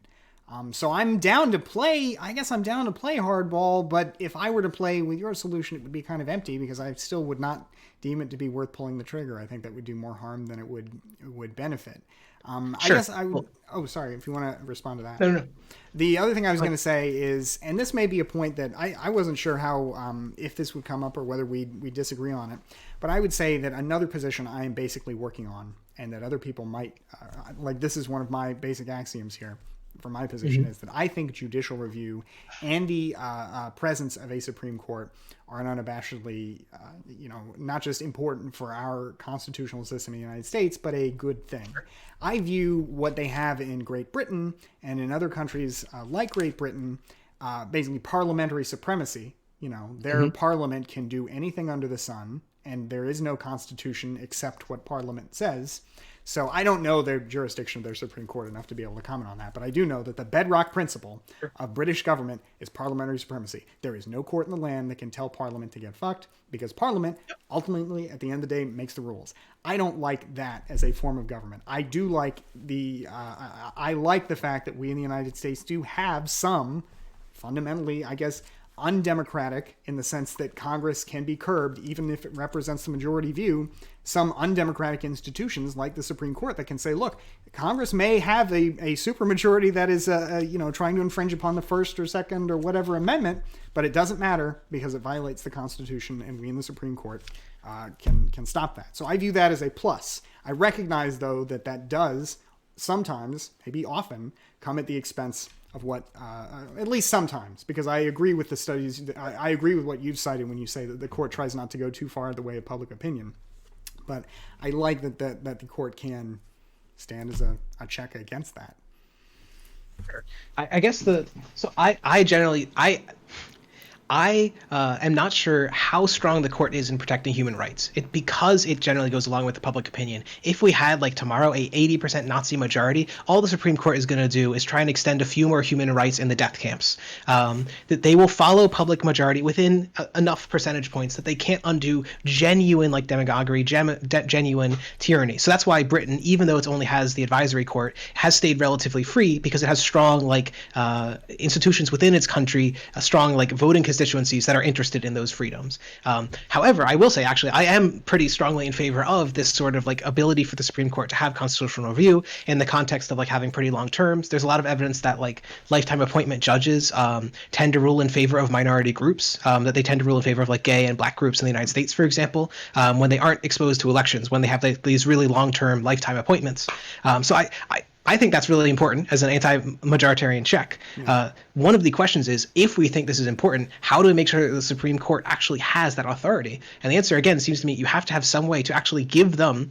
So I'm down to play. I guess I'm down to play hardball, but if I were to play with your solution, it would be kind of empty because I still would not deem it to be worth pulling the trigger. I think that would do more harm than it would benefit. Sure. I guess I would. Oh, sorry. If you want to respond to that. No. The other thing I was going to say is, and this may be a point that I wasn't sure how, if this would come up or whether we disagree on it, but I would say that another position I am basically working on and that other people might, this is one of my basic axioms here for my position is that I think judicial review and the presence of a Supreme Court are unabashedly, not just important for our constitutional system in the United States, but a good thing. I view what they have in Great Britain and in other countries like Great Britain basically parliamentary supremacy. Their parliament can do anything under the sun, and there is no constitution except what parliament says. So I don't know the jurisdiction of their Supreme Court enough to be able to comment on that, but I do know that the bedrock principle of British government is parliamentary supremacy. There is no court in the land that can tell Parliament to get fucked, because Parliament ultimately, at the end of the day, makes the rules. I don't like that as a form of government. I do like I like the fact that we in the United States do have some, fundamentally, I guess, undemocratic, in the sense that Congress can be curbed even if it represents the majority view, some undemocratic institutions like the Supreme Court that can say, look, Congress may have a supermajority that is trying to infringe upon the First or Second or whatever amendment, but it doesn't matter because it violates the Constitution, and we in the Supreme Court can stop that. So I view that as a plus. I recognize, though, that does sometimes, maybe often, come at the expense of what, at least sometimes, because I agree with the studies. I agree with what you've cited when you say that the court tries not to go too far the way of public opinion. But I like that the court can stand as a check against that. I guess I am not sure how strong the court is in protecting human rights. Because it generally goes along with the public opinion. If we had, like, tomorrow a 80% Nazi majority, all the Supreme Court is going to do is try and extend a few more human rights in the death camps. That they will follow public majority within enough percentage points that they can't undo genuine, like, demagoguery, genuine tyranny. So that's why Britain, even though it only has the advisory court, has stayed relatively free, because it has strong, like, institutions within its country, a strong, like, voting constituencies that are interested in those freedoms. However, I will say, actually, I am pretty strongly in favor of this sort of, like, ability for the Supreme Court to have constitutional review in the context of, like, having pretty long terms. There's a lot of evidence that, like, lifetime appointment judges tend to rule in favor of minority groups, that they tend to rule in favor of, like, gay and black groups in the United States, for example, when they aren't exposed to elections, when they have, like, these really long-term lifetime appointments. So I think that's really important as an anti-majoritarian check. One of the questions is, if we think this is important, how do we make sure that the Supreme Court actually has that authority? And the answer, again, seems to me you have to have some way to actually give them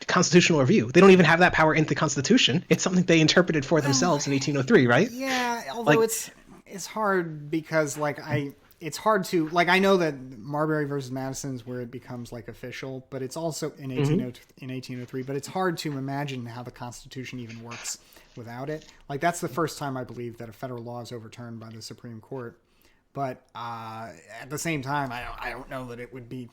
constitutional review. They don't even have that power in the Constitution. It's something they interpreted for themselves in 1803, right? Yeah, although it's hard because, like, it's hard to, like, I know that Marbury versus Madison's where it becomes, like, official, but it's also in 1803, but it's hard to imagine how the Constitution even works without it. Like, that's the first time I believe that a federal law is overturned by the Supreme Court. But at the same time, I don't know that it would be,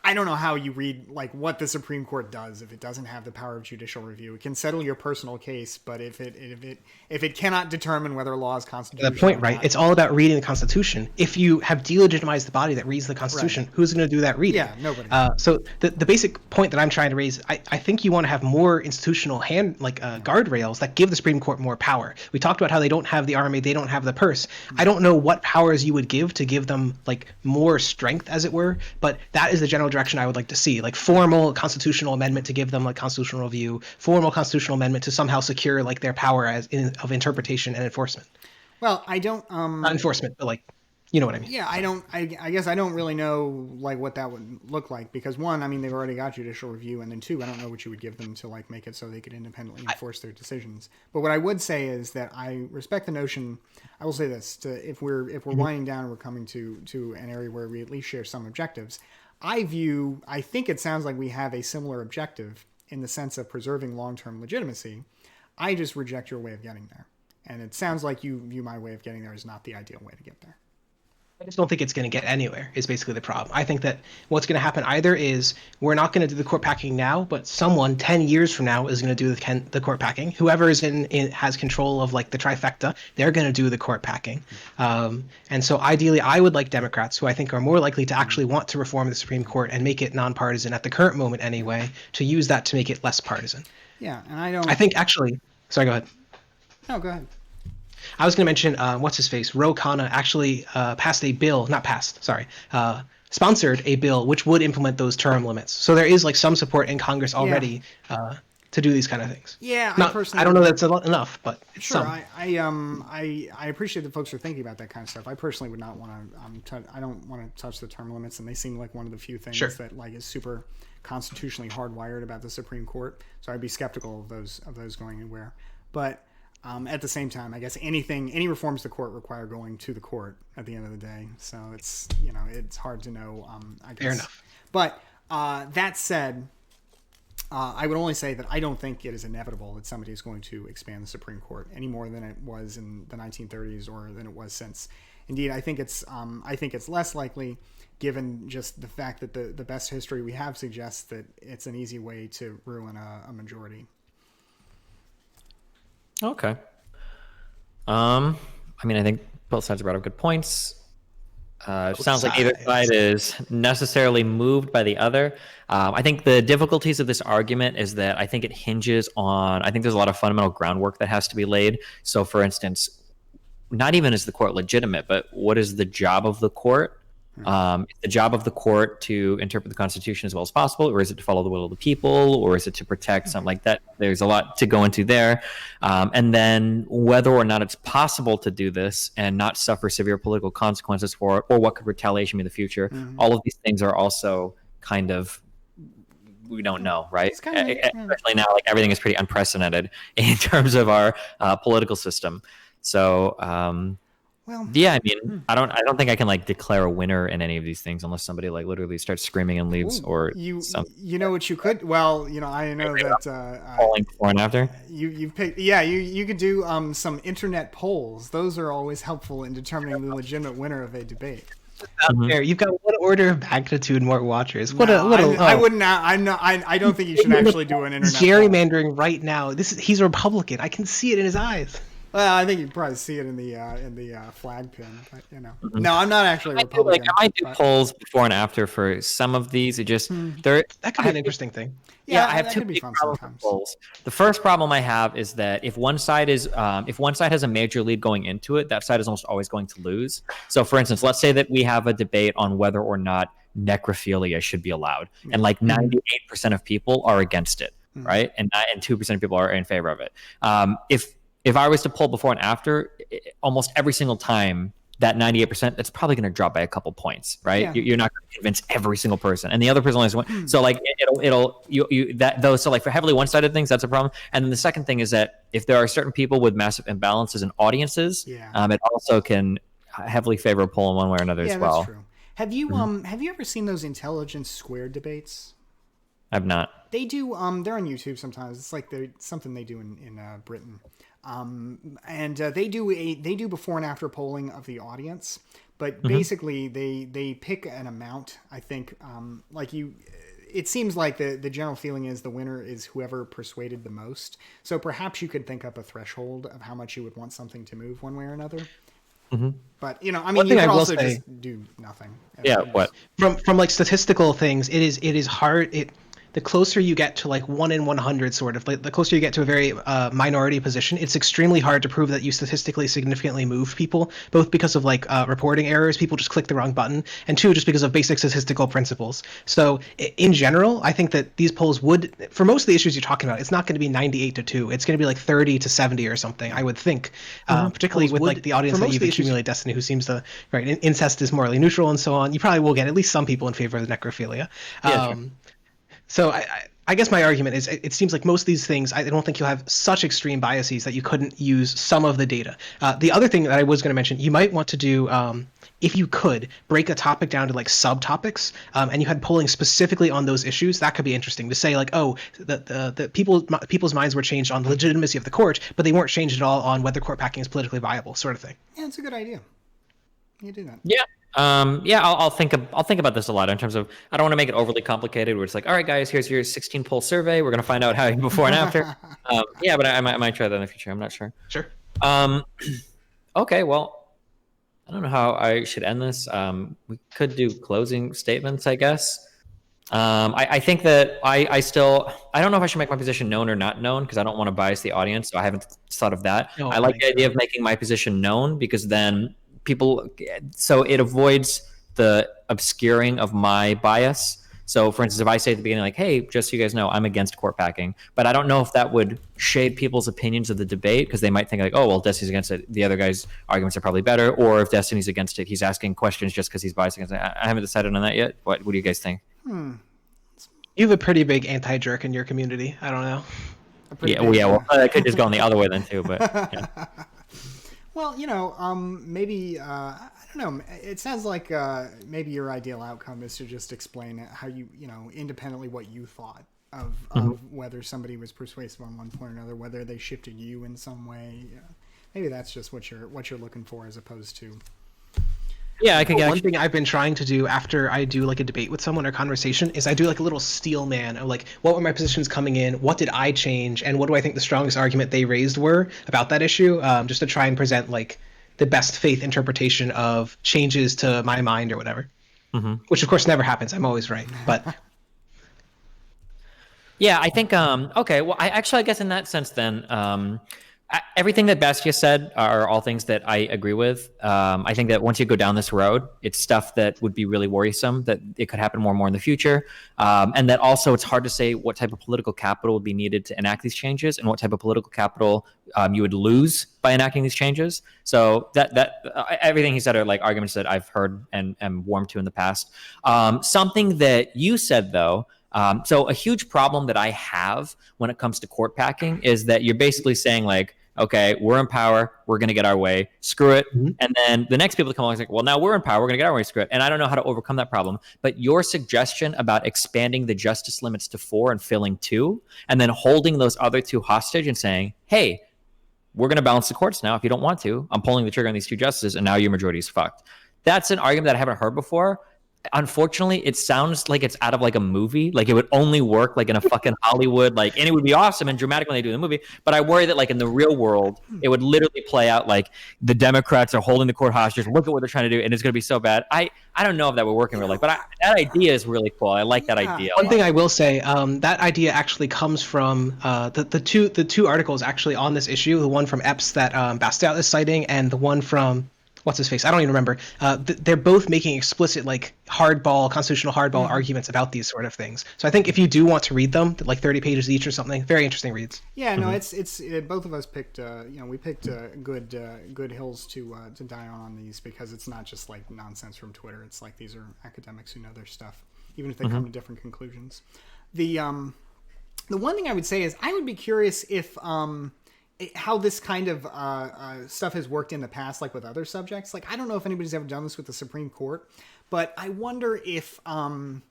I don't know how you read, like, what the Supreme Court does if it doesn't have the power of judicial review. It can settle your personal case, but if it cannot determine whether a law is constitutional, the point, right? It's all about reading the Constitution. If you have delegitimized the body that reads the Constitution, right, who's going to do that reading? Yeah, nobody. So the basic point that I'm trying to raise, I think you want to have more institutional guardrails that give the Supreme Court more power. We talked about how they don't have the army, they don't have the purse. I don't know what powers you would give to give them, like, more strength, as it were, but that is the general direction I would like to see, like, formal constitutional amendment to give them, like, constitutional review, formal constitutional amendment to somehow secure, like, their power of interpretation and enforcement. Well, I don't not enforcement, but, like, you know what I mean. Yeah, I guess I don't really know, like, what that would look like, because one, I mean, they've already got judicial review, and then two, I don't know what you would give them to, like, make it so they could independently enforce their decisions. But what I would say is that I respect the notion. I will say this: if we're winding down and we're coming to an area where we at least share some objectives, I think it sounds like we have a similar objective in the sense of preserving long-term legitimacy. I just reject your way of getting there. And it sounds like you view my way of getting there as not the ideal way to get there. I just don't think it's going to get anywhere is basically the problem. I think that what's going to happen either is we're not going to do the court packing now, but someone 10 years from now is going to do the court packing. Whoever is has control of, like, the trifecta, they're going to do the court packing. And so ideally, I would like Democrats, who I think are more likely to actually want to reform the Supreme Court and make it nonpartisan at the current moment anyway, to use that to make it less partisan. Yeah, and I think actually, sorry, go ahead. No, go ahead. I was going to mention, what's-his-face, Ro Khanna actually sponsored a bill which would implement those term limits. So there is, like, some support in Congress already to do these kind of things. Yeah, I don't know that's enough, but sure. Some. I appreciate that folks are thinking about that kind of stuff. I personally would not want to. I don't want to touch the term limits, and they seem like one of the few things that, like, is super constitutionally hardwired about the Supreme Court. So I'd be skeptical of those going anywhere. But At the same time, I guess any reforms to the court require going to the court at the end of the day. So it's, it's hard to know, I guess. Fair enough. But that said, I would only say that I don't think it is inevitable that somebody is going to expand the Supreme Court any more than it was in the 1930s or than it was since. Indeed, I think it's less likely, given just the fact that the best history we have suggests that it's an easy way to ruin a majority. Okay. I mean, I think both sides brought up good points. It sounds like either side is necessarily moved by the other. I think the difficulties of this argument is that I think it hinges on, I think there's a lot of fundamental groundwork that has to be laid. So, for instance, not even is the court legitimate, but what is the job of the court? Is the job of the court to interpret the Constitution as well as possible, or is it to follow the will of the people, or is it to protect something like that? There's a lot to go into there. And then whether or not it's possible to do this and not suffer severe political consequences for it, or what could retaliation be in the future, all of these things are also kind of, we don't know, right? Especially now, like everything is pretty unprecedented in terms of our political system. So, yeah, I mean, I don't think I can like declare a winner in any of these things unless somebody like literally starts screaming and leaves, or something. You know what you could? Well, I know that polling before and after. You've picked. Yeah, you could do some internet polls. Those are always helpful in determining the legitimate winner of a debate. There, you've got one order of magnitude more watchers. I wouldn't. I don't think you should actually do an internet gerrymandering poll right now. He's a Republican. I can see it in his eyes. Well, I think you probably see it in the flag pin, but no, I'm not actually Republican. I might do polls before and after for some of these. It just that could be an interesting thing. Yeah, I have two big problems with polls. The first problem I have is that if one side has a major lead going into it, that side is almost always going to lose. So, for instance, let's say that we have a debate on whether or not necrophilia should be allowed, and like 98% of people are against it, right? And 2% of people are in favor of it. If I was to poll before and after, almost every single time, that 98%, that's probably going to drop by a couple points, right? Yeah. You're not going to convince every single person, and the other person only has one. So like so like for heavily one-sided things, that's a problem. And then the second thing is that if there are certain people with massive imbalances in audiences, it also can heavily favor a poll in one way or another as well. That's true. Have you ever seen those Intelligence Squared debates? I've not. They do. They're on YouTube sometimes. It's like something they do in Britain. And they do before and after polling of the audience, but basically they pick an amount. I think it seems like the general feeling is the winner is whoever persuaded the most. So perhaps you could think up a threshold of how much you would want something to move one way or another. But you could also just do nothing. Yeah, what from like statistical things, it is hard. The closer you get to like 1 in 100, sort of, like the closer you get to a very minority position, it's extremely hard to prove that you statistically significantly moved people, both because of like reporting errors, people just click the wrong button, and two, just because of basic statistical principles. So in general, I think that these polls would, for most of the issues you're talking about, it's not going to be 98-2. It's going to be like 30-70 or something, I would think, particularly with like the audience that you've accumulated, Destiny, who seems to, right, incest is morally neutral and so on. You probably will get at least some people in favor of the necrophilia. Sure. So I guess my argument is it seems like most of these things, I don't think you'll have such extreme biases that you couldn't use some of the data. The other thing that I was going to mention, you might want to do, if you could, break a topic down to like subtopics, and you had polling specifically on those issues. That could be interesting to say like, oh, the people's minds were changed on the legitimacy of the court, but they weren't changed at all on whether court packing is politically viable, sort of thing. Yeah, it's a good idea. You do that. Yeah. I'll think about this a lot in terms of, I don't want to make it overly complicated where it's like, all right, guys, here's your 16 poll survey. We're going to find out how before and after. But I might try that in the future. I'm not sure. Sure. Okay. Well, I don't know how I should end this. We could do closing statements, I guess. I think that I don't know if I should make my position known or not known, because I don't want to bias the audience. So I haven't thought of that. No, I like the idea of making my position known, because then so it avoids the obscuring of my bias. So for instance, if I say at the beginning, like, hey, just so you guys know, I'm against court packing, but I don't know if that would shade people's opinions of the debate, because they might think like, oh, well, Destiny's against it, the other guy's arguments are probably better. Or if Destiny's against it, he's asking questions just because he's biased against it. I haven't decided on that yet. What do you guys think? You have a pretty big anti-jerk in your community. I don't know. Yeah, well, that could just go in the other way then too. But yeah. Well, maybe I don't know. It sounds like maybe your ideal outcome is to just explain how you independently what you thought of whether somebody was persuasive on one point or another, whether they shifted you in some way. Maybe that's just what you're looking for, as opposed to. Yeah, I could One thing I've been trying to do after I do like a debate with someone or conversation is I do like a little steel man of like, what were my positions coming in? What did I change? And what do I think the strongest argument they raised were about that issue? Just to try and present like the best faith interpretation of changes to my mind or whatever, which of course never happens. I'm always right, but. Yeah, I think, okay, well, I guess in that sense then, everything that Bastia said are all things that I agree with. I think that once you go down this road, it's stuff that would be really worrisome, that it could happen more and more in the future. And that also it's hard to say what type of political capital would be needed to enact these changes and what type of political capital you would lose by enacting these changes. So that everything he said are like arguments that I've heard and am warmed to in the past. Something that you said, though, so a huge problem that I have when it comes to court packing is that you're basically saying like, okay, we're in power, we're going to get our way, screw it. And then the next people to come along is like, well, now we're in power, we're going to get our way, screw it. And I don't know how to overcome that problem. But your suggestion about expanding the justice limits to 4 and filling 2, and then holding those other 2 hostage and saying, hey, we're going to balance the courts now. If you don't want to, I'm pulling the trigger on these 2 justices, and now your majority is fucked. That's an argument that I haven't heard before. Unfortunately, it sounds like it's out of like a movie. Like it would only work like in a fucking Hollywood, like, and it would be awesome and dramatic when they do the movie. But I worry that like in the real world, it would literally play out like the Democrats are holding the court hostage. Look at what they're trying to do, and it's going to be so bad. I don't know if that would work in real life, but that idea is really cool. I like that idea. One thing I will say, that idea actually comes from the two articles actually on this issue. The one from Epps that Bastiat is citing, and the one from what's his face? I don't even remember. They're both making explicit like constitutional hardball arguments about these sort of things. So I think if you do want to read them, like 30 pages each or something, very interesting reads. Yeah, no, it's both of us picked. We picked good hills to die on these, because it's not just like nonsense from Twitter. It's like these are academics who know their stuff, even if they come to different conclusions. The one thing I would say is I would be curious if how this kind of stuff has worked in the past, like with other subjects. Like, I don't know if anybody's ever done this with the Supreme Court, but I wonder if, I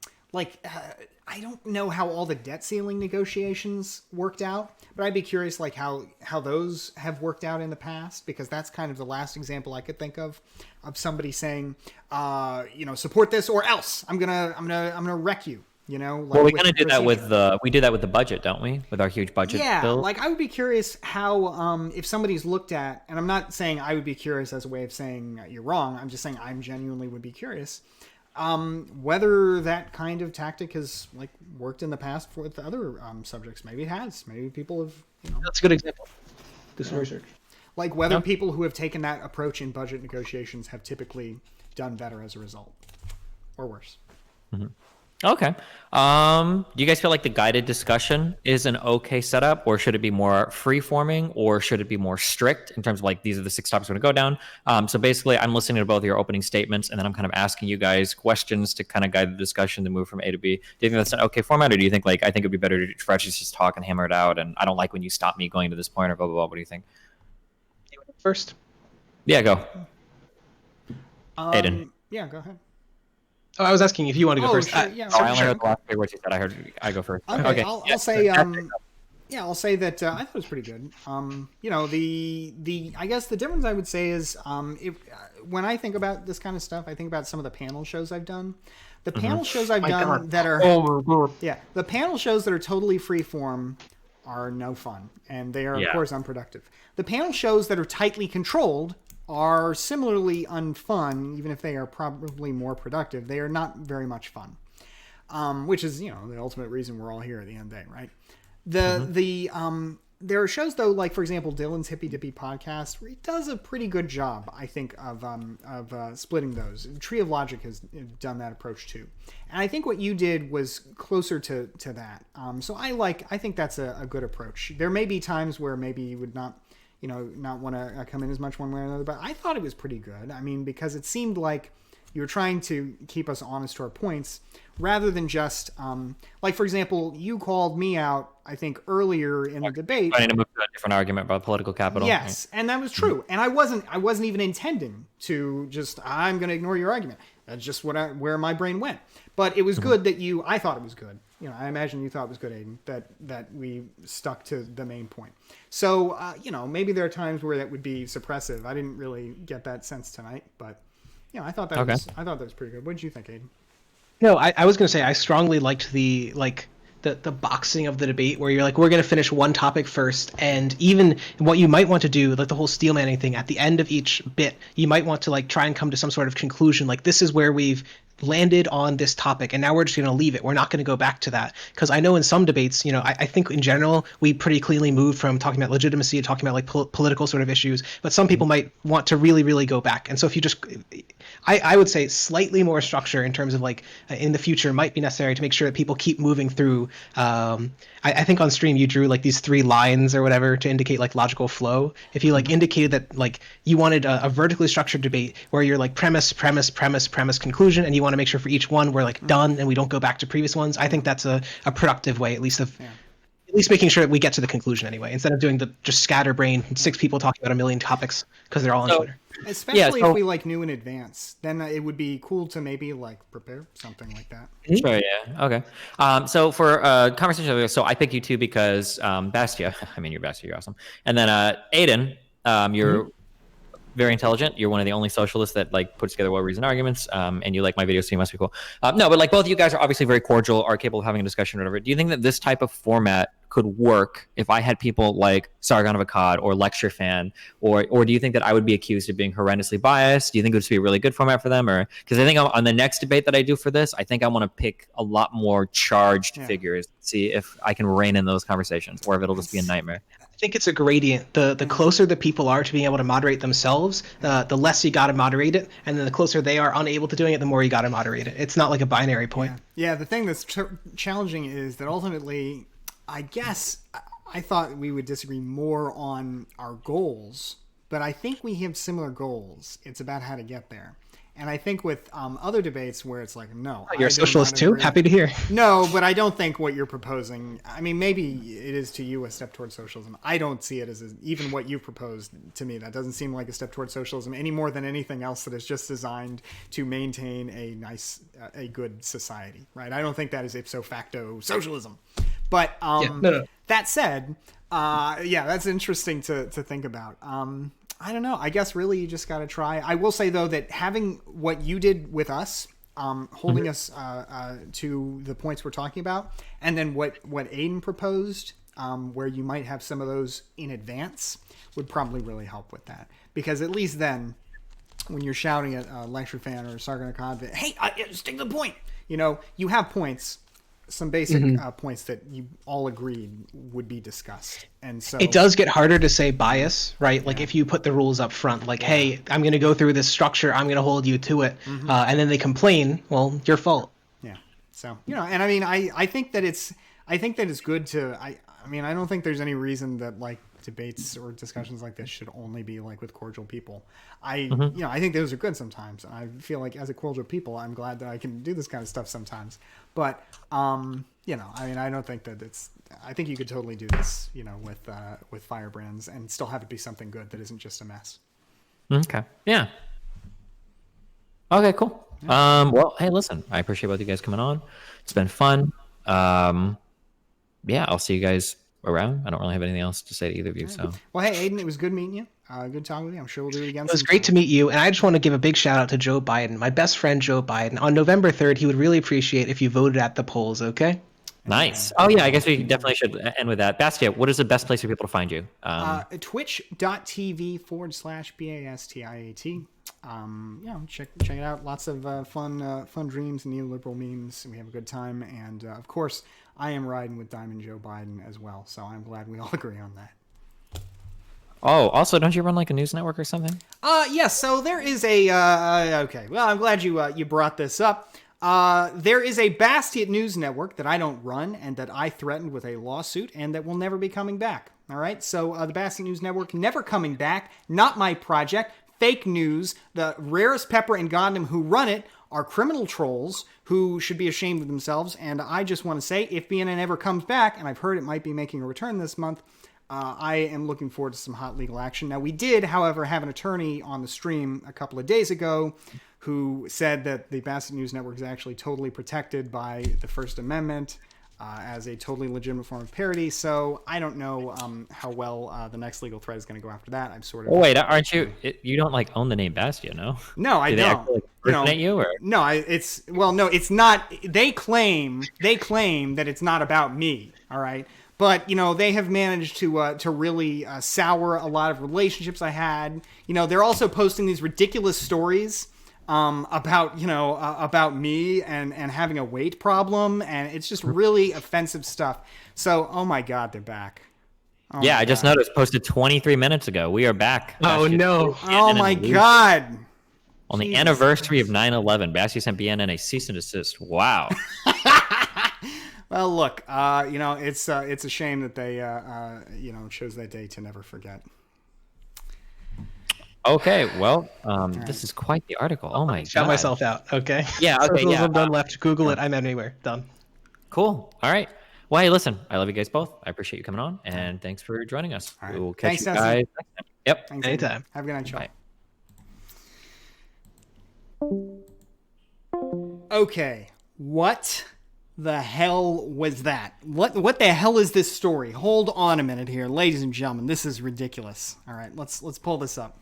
don't know how all the debt ceiling negotiations worked out, but I'd be curious, like, how those have worked out in the past, because that's kind of the last example I could think of somebody saying, support this or else I'm gonna wreck you. Like, well, we kind of do that with the budget, don't we? With our huge budget bill. Like I would be curious how if somebody's looked at, and I'm not saying I would be curious as a way of saying you're wrong. I'm just saying I'm genuinely would be curious whether that kind of tactic has like worked in the past with other subjects. Maybe it has. Maybe people have. That's a good example. Do some research. Like whether people who have taken that approach in budget negotiations have typically done better as a result, or worse. Okay. Do you guys feel like the guided discussion is an okay setup, or should it be more free-forming, or should it be more strict in terms of like, these are the 6 topics we're going to go down? So basically, I'm listening to both of your opening statements, and then I'm kind of asking you guys questions to kind of guide the discussion to move from A to B. Do you think that's an okay format, or do you think like, I think it'd be better for us to just talk and hammer it out, and I don't like when you stop me going to this point, or blah, blah, blah. What do you think? You want to go first? Yeah, go. Aiden. Yeah, go ahead. Oh, I was asking if you want to go first. Sure, yeah. I only heard the last few words you said. I go first. Okay. I'll say I'll say that I thought it was pretty good. The I guess the difference I would say is when I think about this kind of stuff, I think about some of the panel shows I've done. The panel shows I've done that are the panel shows that are totally free form are no fun, and they are of course unproductive. The panel shows that are tightly controlled are similarly unfun, even if they are probably more productive. They are not very much fun, which is the ultimate reason we're all here at the end of the day, right? There are shows though, like for example, Dylan's Hippy Dippy podcast, where he does a pretty good job, I think, of splitting those. Tree of Logic has done that approach too, and I think what you did was closer to that. So I think that's a good approach. There may be times where maybe you would not want to come in as much one way or another, but I thought it was pretty good. I mean, because it seemed like You were trying to keep us honest to our points rather than just, like, for example, you called me out, I think, earlier in the debate. Trying to move to a different argument about political capital. Yes, and that was true. And I wasn't even intending to just, I'm going to ignore your argument. That's just where my brain went. But it was good that I thought it was good. You know, I imagine you thought it was good, Aiden, that we stuck to the main point. So, you know, maybe there are times where that would be suppressive. I didn't really get that sense tonight, but, you know, I thought that was pretty good. What did you think, Aiden? No, I was going to say I strongly liked the boxing of the debate where you're like, we're going to finish one topic first, and even what you might want to do, like the whole steel manning thing, at the end of each bit, you might want to like try and come to some sort of conclusion, like this is where we've landed on this topic and now we're just going to leave it. We're not going to go back to that, because I know in some debates, you know, I think in general we pretty cleanly moved from talking about legitimacy to talking about like political sort of issues, but some people might want to really go back. And so if you just I would say slightly more structure in terms of like in the future might be necessary to make sure that people keep moving through. I think on stream you drew like these 3 lines or whatever to indicate like logical flow. If you like indicated that like you wanted a vertically structured debate where you're like premise, conclusion, and you want to make sure for each one we're like done and we don't go back to previous ones. I think that's a productive way, at least making sure that we get to the conclusion anyway, instead of doing the just scatterbrain 6 people talking about a million topics because they're all on Twitter. Especially if we like knew in advance, then it would be cool to maybe like prepare something like that. Sure, yeah, okay. So for conversation, so I picked you two because Bastia. I mean, you're Bastia, you're awesome. And then Aiden, you're very intelligent. You're one of the only socialists that like puts together well-reasoned arguments, and you like my videos, so you must be cool. No, but like both of you guys are obviously very cordial, are capable of having a discussion or whatever. Do you think that this type of format could work if I had people like Sargon of Akkad or Lecture Fan, or do you think that I would be accused of being horrendously biased? Do you think it would be a really good format for them? Or because I think on the next debate that I do for this, I think I want to pick a lot more charged figures, see if I can rein in those conversations, or if it'll just be a nightmare. I think it's a gradient. The closer the people are to being able to moderate themselves, the less you got to moderate it, and then the closer they are unable to doing it, the more you got to moderate it. It's not like a binary point. Yeah, the thing that's challenging is that ultimately, I guess I thought we would disagree more on our goals, but I think we have similar goals. It's about how to get there. And I think with other debates where it's like, no. You're a socialist too? Happy to hear. No, but I don't think what you're proposing, I mean, maybe it is to you a step towards socialism. I don't see it as even what you've proposed to me. That doesn't seem like a step towards socialism any more than anything else that is just designed to maintain a good society, right? I don't think that is ipso facto socialism. But that said, that's interesting to think about. I don't know. I guess really you just got to try. I will say, though, that having what you did with us, holding us to the points we're talking about, and then what Aiden proposed, where you might have some of those in advance, would probably really help with that. Because at least then, when you're shouting at a Lecture Fan or Sargon of Akkad, hey, stick to the point. You know, you have points. Some basic points that you all agreed would be discussed. And so it does get harder to say bias, right? Like if you put the rules up front, like, hey, I'm going to go through this structure, I'm going to hold you to it. And then they complain, well, your fault. Yeah. So, you know, and I mean, I think that it's good to, I mean, I don't think there's any reason that like debates or discussions like this should only be like with cordial people. I think those are good sometimes. I feel like as a cordial people, I'm glad that I can do this kind of stuff sometimes. But, you know, I mean, I don't think that I think you could totally do this, you know, with firebrands and still have it be something good that isn't just a mess. Okay. Yeah. Okay, cool. Yeah. Well, hey, listen, I appreciate both you guys coming on. It's been fun. I'll see you guys around. I don't really have anything else to say to either of you. So, well, hey, Aiden, it was good meeting you. Good talking with you. I'm sure we'll do it again. It was great to meet you, and I just want to give a big shout out to Joe Biden, my best friend Joe Biden. On November 3rd, he would really appreciate if you voted at the polls. Okay. Nice. Oh yeah, I guess we definitely should end with that. Bastia, what is the best place for people to find you? Twitch.tv/BASTIAT. Check it out. Lots of fun dreams, neoliberal memes, and we have a good time. And of course, I am riding with Diamond Joe Biden as well. So I'm glad we all agree on that. Oh, also, don't you run like a news network or something? Yes. So there is a. Okay. Well, I'm glad you brought this up. There is a Bastia news network that I don't run and that I threatened with a lawsuit and that will never be coming back. All right. So the Bastia News Network never coming back. Not my project. fake news. The rarest pepper in Gondom who run it are criminal trolls who should be ashamed of themselves. And I just want to say, if BNN ever comes back, and I've heard it might be making a return this month, I am looking forward to some hot legal action. Now, we did, however, have an attorney on the stream a couple of days ago who said that the Bassett News Network is actually totally protected by the First Amendment as a totally legitimate form of parody. So I don't know how well the next legal threat is going to go after that. I'm sort of... Oh, wait, aren't you... You don't, like, own the name Bastia, no? No, I Do don't. they actually, like, impersonate you, or? No, it's not... They claim that it's not about me, all right? But, they have managed to really sour a lot of relationships I had. They're also posting these ridiculous stories about me and having a weight problem. And it's just really offensive stuff. So, oh my God, they're back. Oh yeah, I just noticed, posted 23 minutes ago. We are back. Oh, no. Oh, my God. On the anniversary of 9/11, Bastia sent BNN a cease and desist. Wow. Well, look, it's a shame that they, chose that day to never forget. Okay, well, this is quite the article. Oh my God. Shout myself out, okay? Yeah, okay, yeah. SocialismDoneLeft. Google it. I'm anywhere. Done. Cool. All right. Well, hey, listen, I love you guys both. I appreciate you coming on, and thanks for joining us. All right. We will catch Thanks, you Dustin. guys next time. Yep. Thanks, Anytime. Have a good night, Sean. Bye. Okay, what the hell was that? What the hell is this story? Hold on a minute here, ladies and gentlemen. This is ridiculous. All right, let's pull this up.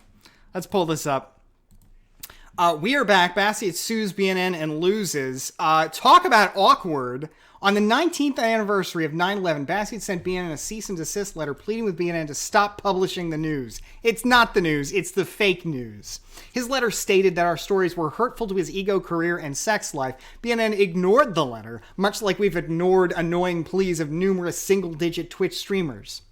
We are back. Bassett sues BNN and loses. Talk about awkward. On the 19th anniversary of 9/11, Bassett sent BNN a cease and desist letter pleading with BNN to stop publishing the news. It's not the news, it's the fake news. His letter stated that our stories were hurtful to his ego, career, and sex life. BNN ignored the letter, much like we've ignored annoying pleas of numerous single-digit Twitch streamers.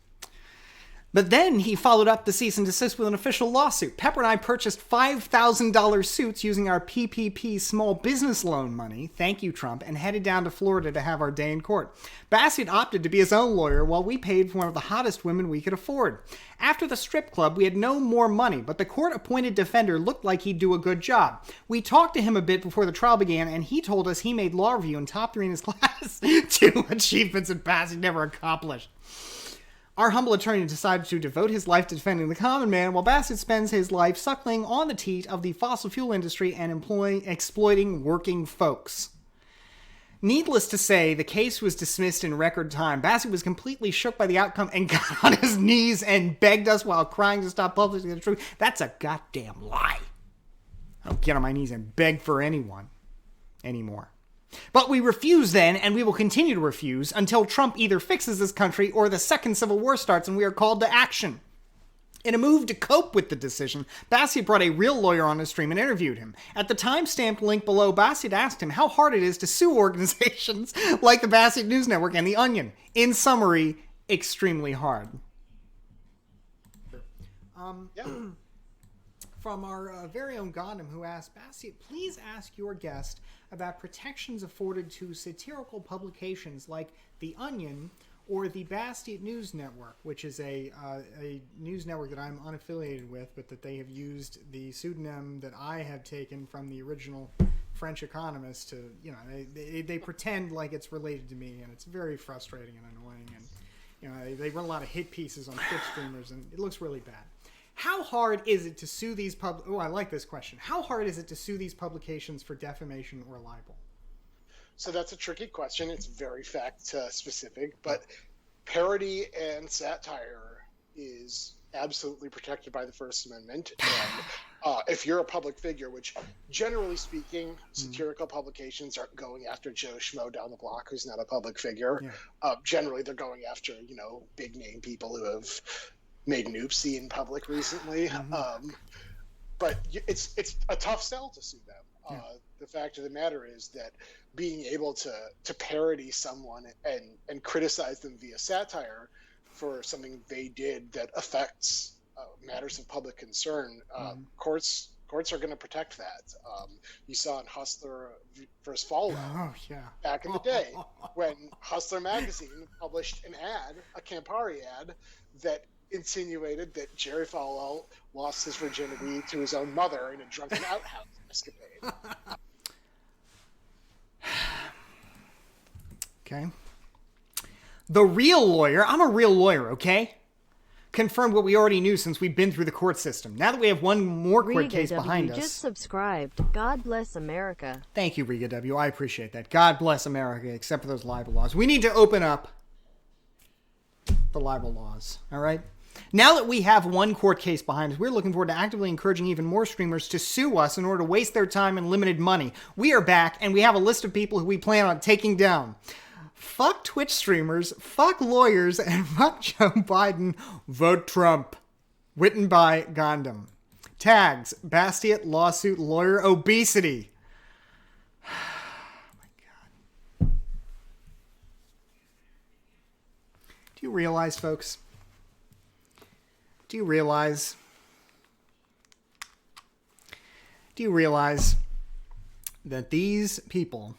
But then he followed up the cease and desist with an official lawsuit. Pepper and I purchased $5,000 suits using our PPP small business loan money, thank you Trump, and headed down to Florida to have our day in court. Bassett opted to be his own lawyer while we paid for one of the hottest women we could afford. After the strip club, we had no more money, but the court-appointed defender looked like he'd do a good job. We talked to him a bit before the trial began, and he told us he made law review and top 3 in his class. 2 achievements that Bassett never accomplished. Our humble attorney decided to devote his life to defending the common man, while Bassett spends his life suckling on the teat of the fossil fuel industry and exploiting working folks. Needless to say, the case was dismissed in record time. Bassett was completely shook by the outcome and got on his knees and begged us while crying to stop publishing the truth. That's a goddamn lie. I don't get on my knees and beg for anyone anymore. But we refuse then, and we will continue to refuse until Trump either fixes this country or the second civil war starts and we are called to action. In a move to cope with the decision, Bassett brought a real lawyer on his stream and interviewed him. At the time-stamped link below, Bassett asked him how hard it is to sue organizations like the Bassett News Network and The Onion. In summary, extremely hard. From our very own Gondom, who asked, Bassett, please ask your guest about protections afforded to satirical publications like The Onion or the Bassett News Network, which is a news network that I'm unaffiliated with, but that they have used the pseudonym that I have taken from the original French economist to, they pretend like it's related to me, and it's very frustrating and annoying. And, they run a lot of hit pieces on Twitch streamers, and it looks really bad. How hard is it to sue these I like this question. How hard is it to sue these publications for defamation or libel? So that's a tricky question. It's very fact-specific, but parody and satire is absolutely protected by the First Amendment. And if you're a public figure, which generally speaking, satirical publications aren't going after Joe Schmo down the block who's not a public figure. Yeah. Generally, they're going after, big-name people who have made an oopsie in public recently. But it's a tough sell to sue them. The fact of the matter is that being able to parody someone and criticize them via satire for something they did that affects matters of public concern, courts are going to protect that. You saw in Hustler versus Falwell back in the day when Hustler magazine published an ad, a Campari ad, that insinuated that Jerry Falwell lost his virginity to his own mother in a drunken outhouse escapade. Okay. The real lawyer, I'm a real lawyer, okay? Confirmed what we already knew since we've been through the court system. Now that we have one more court Riga case W behind just us. subscribed. God bless America. Thank you, Riga W. I appreciate that. God bless America, except for those libel laws. We need to open up the libel laws, all right? Now that we have one court case behind us, we're looking forward to actively encouraging even more streamers to sue us in order to waste their time and limited money. We are back, and we have a list of people who we plan on taking down. Fuck Twitch streamers, fuck lawyers, and fuck Joe Biden. Vote Trump. Written by Gondam. Tags: Bastiat, lawsuit, lawyer, obesity. Oh my God. Do you realize, folks? Do you realize that these people...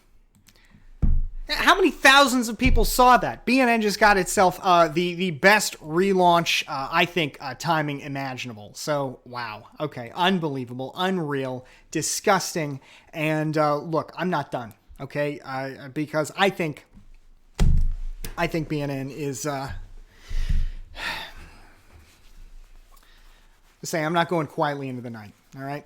How many thousands of people saw that? BNN just got itself the best relaunch, I think, timing imaginable. So, wow. Okay. Unbelievable. Unreal. Disgusting. And look, I'm not done. Okay? Because I think BNN is... say I'm not going quietly into the night. All right?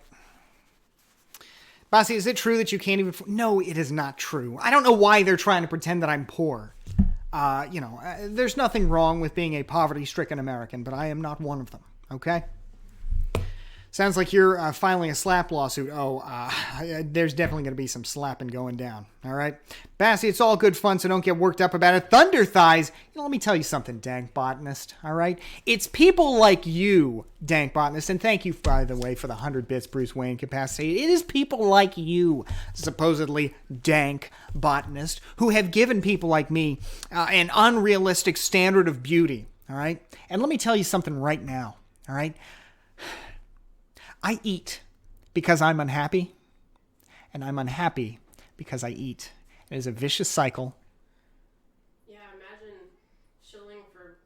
Bossy, is it true that you can't even... No, it is not true. I don't know why they're trying to pretend that I'm poor. There's nothing wrong with being a poverty-stricken American, but I am not one of them, okay? Sounds like you're filing a slap lawsuit. There's definitely going to be some slapping going down, all right? Bassy, it's all good fun, so don't get worked up about it. Thunder thighs. Let me tell you something, dank botanist, all right? It's people like you, dank botanist, and thank you, by the way, for the 100 bits, Bruce Wayne capacity. It is people like you, supposedly dank botanist, who have given people like me an unrealistic standard of beauty, all right? And let me tell you something right now, all right? I eat because I'm unhappy, and I'm unhappy because I eat. It is a vicious cycle. Yeah, imagine shilling for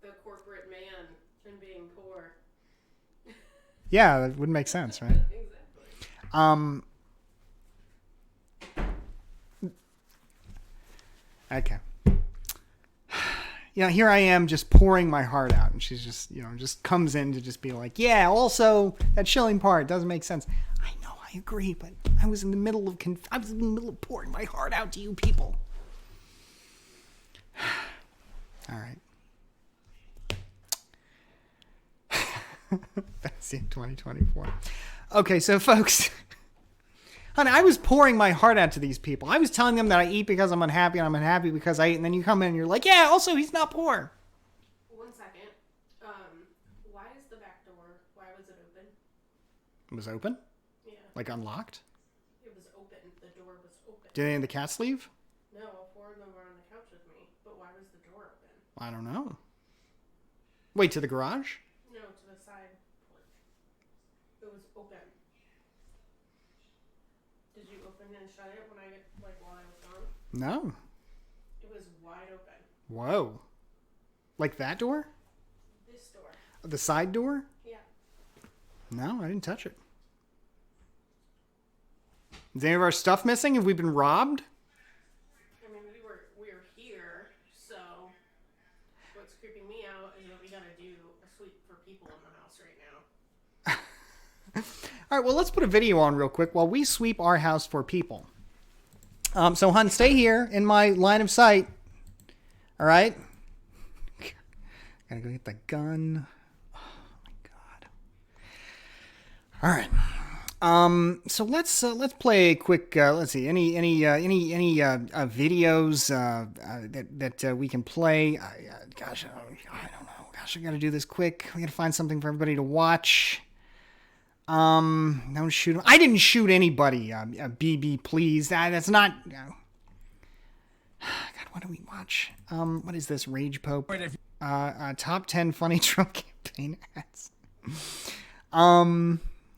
the corporate man and being poor. Yeah, that would make sense, right? Exactly. Okay. Here I am just pouring my heart out, and she's just, just comes in to just be like, yeah, also, that shilling part doesn't make sense. I know, I agree, but I was in the middle of pouring my heart out to you people. All right. That's it, 2024. Okay, so folks... Honey, I was pouring my heart out to these people. I was telling them that I eat because I'm unhappy, and I'm unhappy because I eat, and then you come in and you're like, yeah, also, he's not poor. 1 second. Why is the back door, why was it open? It was open? Yeah. Like unlocked? It was open. The door was open. Did any of the cats leave? No, all 4 of them were on the couch with me. But why was the door open? I don't know. Wait, to the garage? No, to the side porch. It was open. Did you open and shut it while I was gone? No. It was wide open. Whoa. Like that door? This door. The side door? Yeah. No, I didn't touch it. Is any of our stuff missing? Have we been robbed? I mean, we were here, so what's creeping me out is that we gotta do a sweep for people in the house right now. All right, well, let's put a video on real quick while we sweep our house for people. So, hun, stay here in my line of sight. All right? Gotta go get the gun. Oh, my God. All right. So let's play a quick. Let's see. Any videos that we can play? Gosh, I don't know. Gosh, I gotta do this quick. We gotta find something for everybody to watch. Don't shoot him. I didn't shoot anybody. BB, please. That's not. God, what do we watch? What is this? Rage Pope. Top 10 funny Trump campaign ads.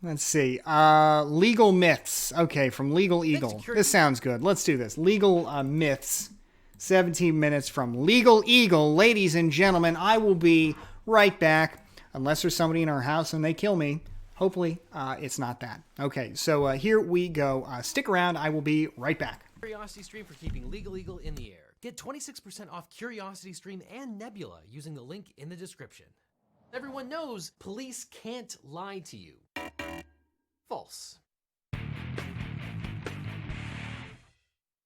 Let's see. Legal myths. Okay, from Legal Eagle. This sounds good. Let's do this. Legal myths. 17 minutes from Legal Eagle. Ladies and gentlemen, I will be right back. Unless there's somebody in our house and they kill me. Hopefully, it's not that. Okay, so here we go. Stick around. I will be right back. CuriosityStream for keeping Legal Eagle in the air. Get 26% off CuriosityStream and Nebula using the link in the description. Everyone knows police can't lie to you. False.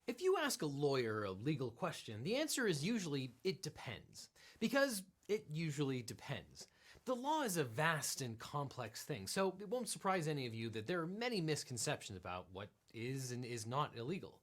If you ask a lawyer a legal question, the answer is usually, it depends. Because it usually depends. The law is a vast and complex thing, so it won't surprise any of you that there are many misconceptions about what is and is not illegal.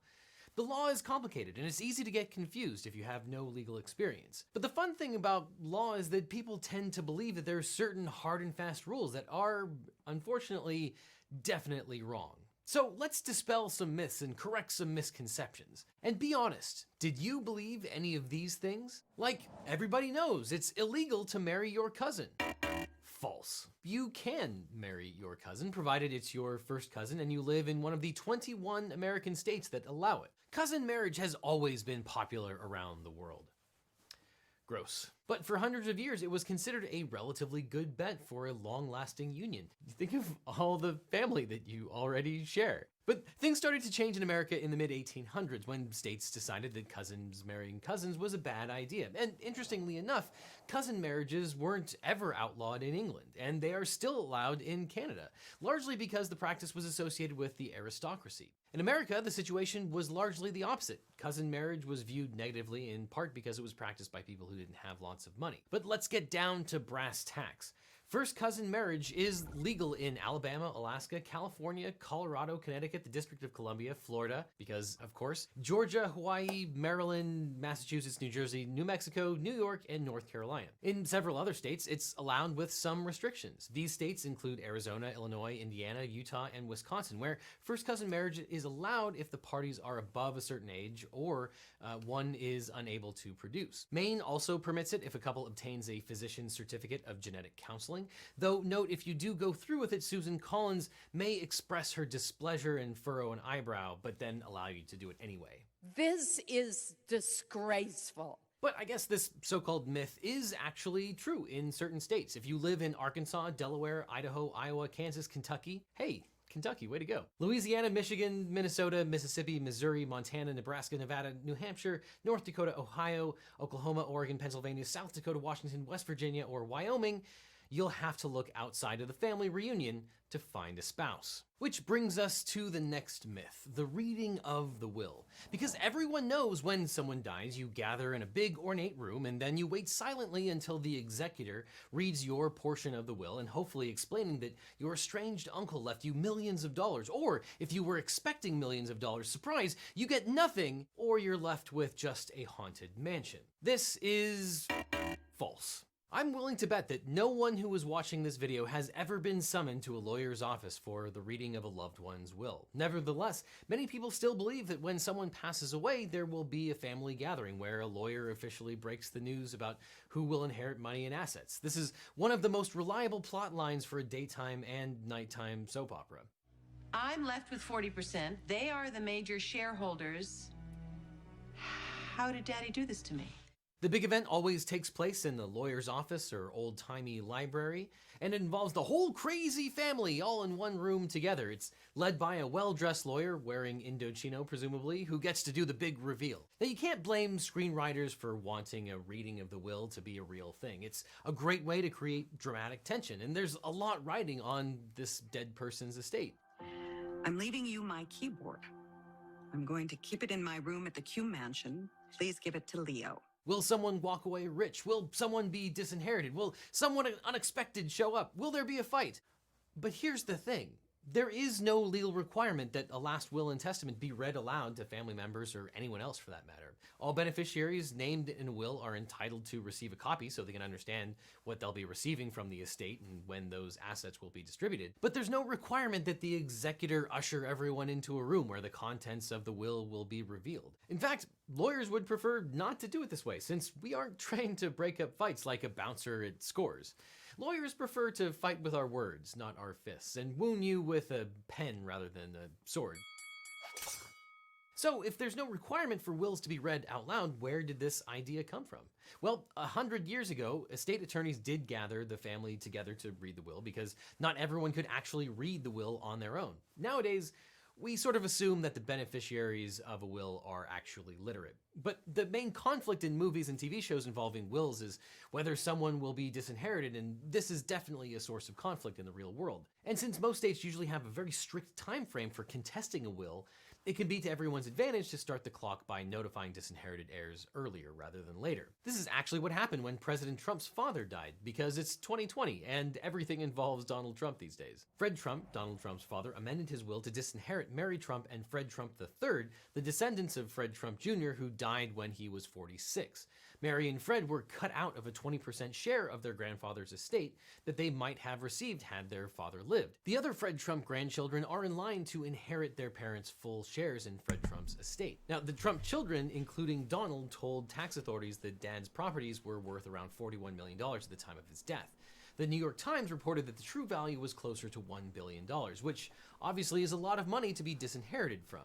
The law is complicated, and it's easy to get confused if you have no legal experience. But the fun thing about law is that people tend to believe that there are certain hard and fast rules that are, unfortunately, definitely wrong. So let's dispel some myths and correct some misconceptions. And be honest, did you believe any of these things? Like, everybody knows it's illegal to marry your cousin. False. You can marry your cousin, provided it's your first cousin and you live in one of the 21 American states that allow it. Cousin marriage has always been popular around the world. Gross. But for hundreds of years, it was considered a relatively good bet for a long-lasting union. Think of all the family that you already share. But things started to change in America in the mid-1800s when states decided that cousins marrying cousins was a bad idea. And interestingly enough, cousin marriages weren't ever outlawed in England, and they are still allowed in Canada, largely because the practice was associated with the aristocracy. In America, the situation was largely the opposite. Cousin marriage was viewed negatively in part because it was practiced by people who didn't have lots of money. But let's get down to brass tacks. First cousin marriage is legal in Alabama, Alaska, California, Colorado, Connecticut, the District of Columbia, Florida, because of course, Georgia, Hawaii, Maryland, Massachusetts, New Jersey, New Mexico, New York, and North Carolina. In several other states, it's allowed with some restrictions. These states include Arizona, Illinois, Indiana, Utah, and Wisconsin, where first cousin marriage is allowed if the parties are above a certain age or one is unable to produce. Maine also permits it if a couple obtains a physician's certificate of genetic counseling. Though note, if you do go through with it, Susan Collins may express her displeasure and furrow an eyebrow, but then allow you to do it anyway. This is disgraceful. But I guess this so-called myth is actually true in certain states. If you live in Arkansas, Delaware, Idaho, Iowa, Kansas, Kentucky, hey, Kentucky, way to go. Louisiana, Michigan, Minnesota, Mississippi, Missouri, Montana, Nebraska, Nevada, New Hampshire, North Dakota, Ohio, Oklahoma, Oregon, Pennsylvania, South Dakota, Washington, West Virginia, or Wyoming, you'll have to look outside of the family reunion to find a spouse. Which brings us to the next myth, the reading of the will. Because everyone knows when someone dies, you gather in a big ornate room and then you wait silently until the executor reads your portion of the will and hopefully explaining that your estranged uncle left you millions of dollars, or if you were expecting millions of dollars, surprise, you get nothing, or you're left with just a haunted mansion. This is false. I'm willing to bet that no one who was watching this video has ever been summoned to a lawyer's office for the reading of a loved one's will. Nevertheless, many people still believe that when someone passes away, there will be a family gathering where a lawyer officially breaks the news about who will inherit money and assets. This is one of the most reliable plot lines for a daytime and nighttime soap opera. I'm left with 40%. They are the major shareholders. How did Daddy do this to me? The big event always takes place in the lawyer's office or old-timey library, and it involves the whole crazy family all in one room together. It's led by a well-dressed lawyer wearing Indochino, presumably, who gets to do the big reveal. Now, you can't blame screenwriters for wanting a reading of the will to be a real thing. It's a great way to create dramatic tension, and there's a lot riding on this dead person's estate. I'm leaving you my keyboard. I'm going to keep it in my room at the Q Mansion. Please give it to Leo. Will someone walk away rich? Will someone be disinherited? Will someone unexpected show up? Will there be a fight? But here's the thing. There is no legal requirement that a last will and testament be read aloud to family members or anyone else for that matter. All beneficiaries named in a will are entitled to receive a copy so they can understand what they'll be receiving from the estate and when those assets will be distributed. But there's no requirement that the executor usher everyone into a room where the contents of the will be revealed. In fact, lawyers would prefer not to do it this way since we aren't trained to break up fights like a bouncer at Scores. Lawyers prefer to fight with our words, not our fists, and wound you with a pen rather than a sword. So, if there's no requirement for wills to be read out loud, where did this idea come from? Well, 100 years ago, estate attorneys did gather the family together to read the will because not everyone could actually read the will on their own. Nowadays, we sort of assume that the beneficiaries of a will are actually literate. But the main conflict in movies and TV shows involving wills is whether someone will be disinherited, and this is definitely a source of conflict in the real world. And since most states usually have a very strict time frame for contesting a will, it can be to everyone's advantage to start the clock by notifying disinherited heirs earlier rather than later. This is actually what happened when President Trump's father died, because it's 2020 and everything involves Donald Trump these days. Fred Trump, Donald Trump's father, amended his will to disinherit Mary Trump and Fred Trump III, the descendants of Fred Trump Jr., who died when he was 46. Mary and Fred were cut out of a 20% share of their grandfather's estate that they might have received had their father lived. The other Fred Trump grandchildren are in line to inherit their parents' full shares in Fred Trump's estate. Now, the Trump children, including Donald, told tax authorities that Dad's properties were worth around $41 million at the time of his death. The New York Times reported that the true value was closer to $1 billion, which obviously is a lot of money to be disinherited from.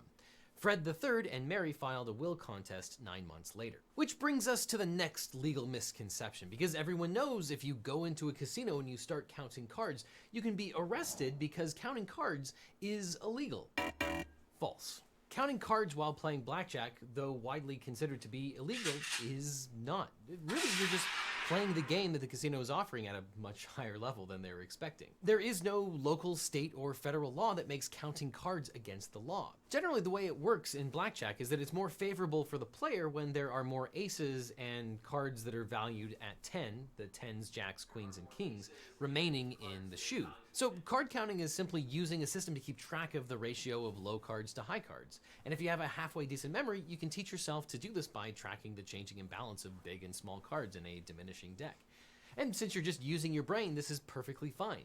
Fred III and Mary filed a will contest 9 months later. Which brings us to the next legal misconception, because everyone knows if you go into a casino and you start counting cards, you can be arrested because counting cards is illegal. False. Counting cards while playing blackjack, though widely considered to be illegal, is not. Really, you're just playing the game that the casino is offering at a much higher level than they were expecting. There is no local, state, or federal law that makes counting cards against the law. Generally, the way it works in blackjack is that it's more favorable for the player when there are more aces and cards that are valued at 10, the 10s, jacks, queens, and kings, remaining in the shoe. So card counting is simply using a system to keep track of the ratio of low cards to high cards. And if you have a halfway decent memory, you can teach yourself to do this by tracking the changing imbalance of big and small cards in a diminishing deck. And since you're just using your brain, this is perfectly fine.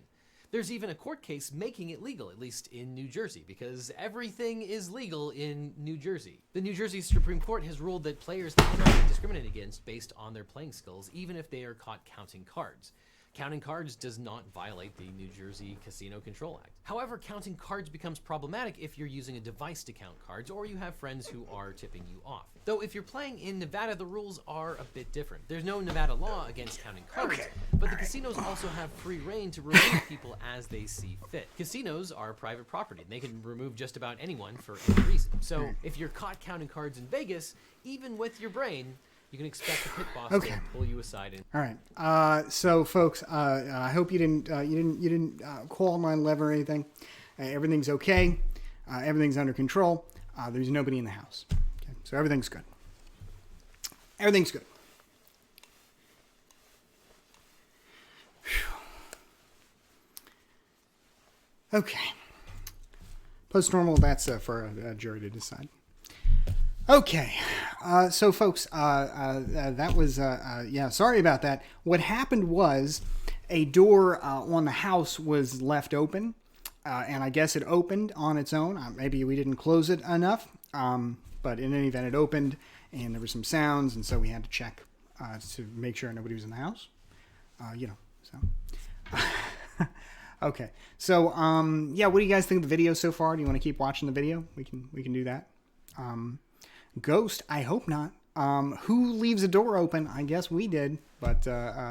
There's even a court case making it legal, at least in New Jersey, because everything is legal in New Jersey. The New Jersey Supreme Court has ruled that players cannot be discriminated against based on their playing skills, even if they are caught counting cards. Counting cards does not violate the New Jersey Casino Control Act. However, counting cards becomes problematic if you're using a device to count cards or you have friends who are tipping you off. Though if you're playing in Nevada, the rules are a bit different. There's no Nevada law against counting cards, but the casinos also have free reign to remove people as they see fit. Casinos are private property, and they can remove just about anyone for any reason. So if you're caught counting cards in Vegas, even with your brain, you can expect the pit boss to pull you aside. All right. So, folks, I hope you didn't call 911 or anything. Everything's okay. Everything's under control. There's nobody in the house. Okay? So everything's good. Everything's good. Whew. Okay. Post-normal, that's for a jury to decide. Okay, so folks, that was, sorry about that. What happened was a door on the house was left open, and I guess it opened on its own. Maybe we didn't close it enough, but in any event, it opened, and there were some sounds, and so we had to check to make sure nobody was in the house, so. Okay, so, what do you guys think of the video so far? Do you want to keep watching the video? We can do that. Ghost, I hope not. Who leaves a door open? I guess we did, but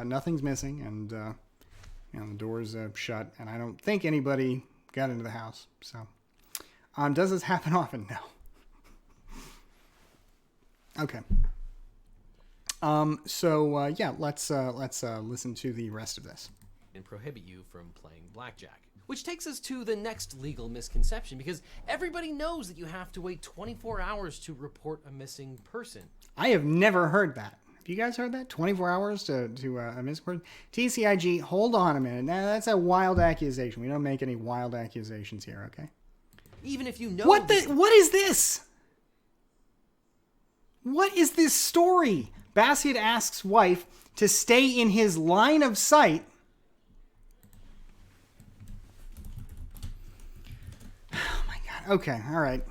nothing's missing, and the door's shut, and I don't think anybody got into the house. So, does this happen often? No. Okay. Let's listen to the rest of this. And prohibit you from playing blackjack. Which takes us to the next legal misconception, because everybody knows that you have to wait 24 hours to report a missing person. I have never heard that. Have you guys heard that? 24 hours to a missing person? TCIG, hold on a minute. Now, that's a wild accusation. We don't make any wild accusations here, okay? Even if you know... What is this? What is this story? Bassiett asks wife to stay in his line of sight. Okay, all right.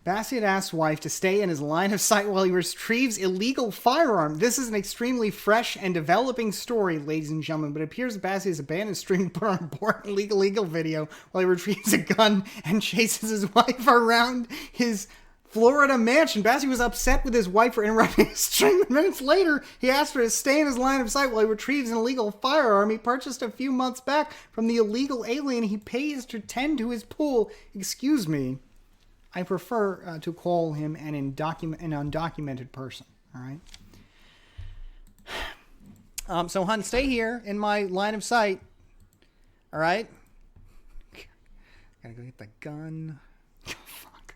Bassiett asks wife to stay in his line of sight while he retrieves illegal firearm. This is an extremely fresh and developing story, ladies and gentlemen, but it appears that Bassiett has abandoned stream put on board legal video while he retrieves a gun and chases his wife around his Florida mansion. Bassi was upset with his wife for interrupting his stream. Minutes later, he asked her to stay in his line of sight while he retrieves an illegal firearm he purchased a few months back from the illegal alien he pays to tend to his pool. Excuse me. I prefer to call him an undocumented person. All right? So, hun, stay here in my line of sight. All right? Gotta go get the gun. Fuck.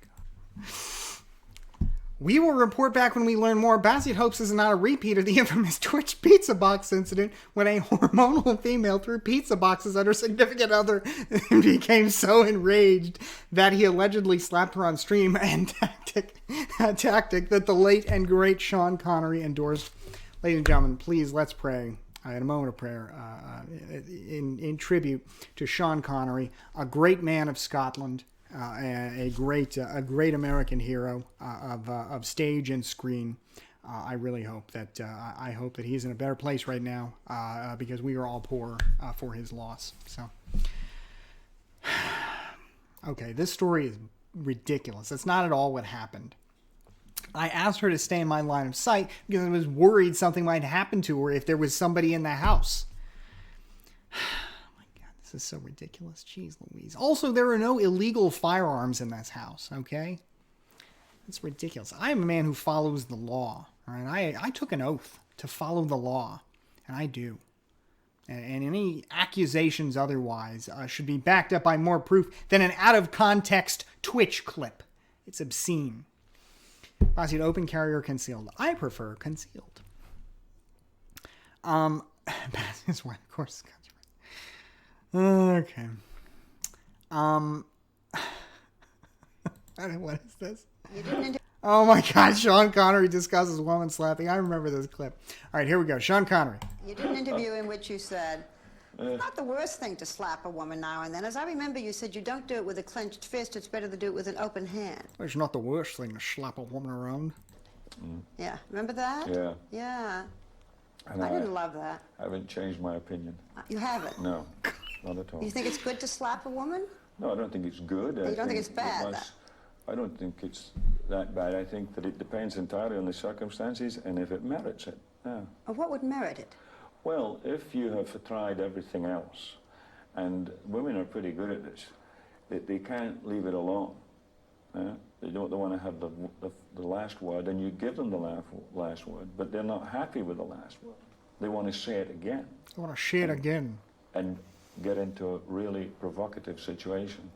We will report back when we learn more. Bassett hopes this is not a repeat of the infamous Twitch pizza box incident when a hormonal female threw pizza boxes at her significant other and became so enraged that he allegedly slapped her on stream, and a tactic that the late and great Sean Connery endorsed. Ladies and gentlemen, please, let's pray. In a moment of prayer, in tribute to Sean Connery, a great man of Scotland, a great American hero of stage and screen. I really hope that he's in a better place right now because we are all poor for his loss. So, okay, this story is ridiculous. That's not at all what happened. I asked her to stay in my line of sight because I was worried something might happen to her if there was somebody in the house. Oh my God, this is so ridiculous. Jeez Louise. Also, there are no illegal firearms in this house, okay? That's ridiculous. I am a man who follows the law. All right? I took an oath to follow the law, and I do. And any accusations otherwise should be backed up by more proof than an out-of-context Twitch clip. It's obscene. Bossy, open carry or concealed? I prefer concealed. Is one, of course. Okay. What is this? Oh my God, Sean Connery discusses woman slapping. I remember this clip. All right, here we go. Sean Connery. You did an interview in which you said, it's not the worst thing to slap a woman now and then. As I remember, you said you don't do it with a clenched fist. It's better to do it with an open hand. It's not the worst thing to slap a woman around. Yeah, remember that? Yeah. Yeah. And I didn't love that. I haven't changed my opinion. You haven't? No, not at all. You think it's good to slap a woman? No, I don't think it's good. You don't think it's bad? I don't think it's that bad. I think that it depends entirely on the circumstances and if it merits it. Yeah. What would merit it? Well, if you have tried everything else, and women are pretty good at this, they can't leave it alone. They want to have the last word, and you give them the last word, but they're not happy with the last word. They want to say it again. They want to say it again. And get into a really provocative situation.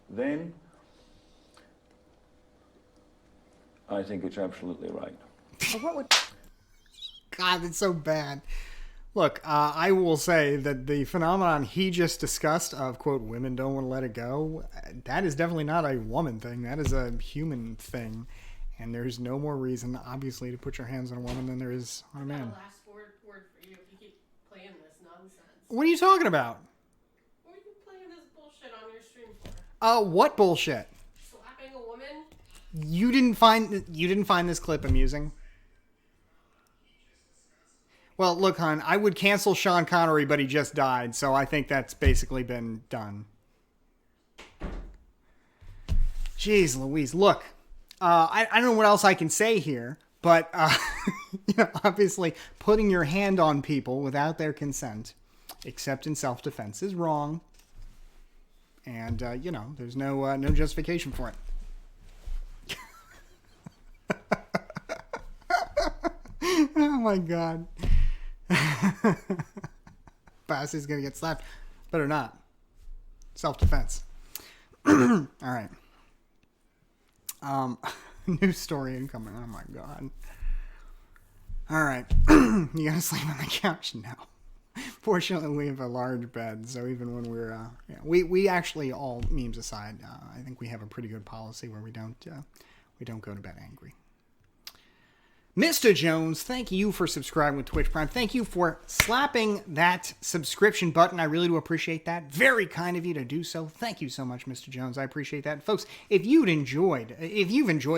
Then, I think it's absolutely right. God, it's so bad. Look, I will say that the phenomenon he just discussed of, quote, women don't want to let it go, that is definitely not a woman thing. That is a human thing. And there's no more reason, obviously, to put your hands on a woman than there is on a man. Last word for you if you keep playing this nonsense. What are you talking about? What are you playing this bullshit on your stream for? What bullshit? Slapping a woman? You didn't find this clip amusing? Well, look, hon, I would cancel Sean Connery, but he just died, so I think that's basically been done. Jeez Louise, look, I don't know what else I can say here, but obviously putting your hand on people without their consent, except in self-defense, is wrong. And, there's no justification for it. Oh, my God. Bassy's gonna get slapped. Better not. Self-defense. All right. New story incoming. Oh my God. All right. You gotta sleep on the couch now. Fortunately, we have a large bed, so even when we're we actually, all memes aside, I think we have a pretty good policy where we don't go to bed angry. Mr. Jones, thank you for subscribing with Twitch Prime. Thank you for slapping that subscription button. I really do appreciate that. Very kind of you to do so. Thank you so much, Mr. Jones. I appreciate that. Folks, if you've enjoyed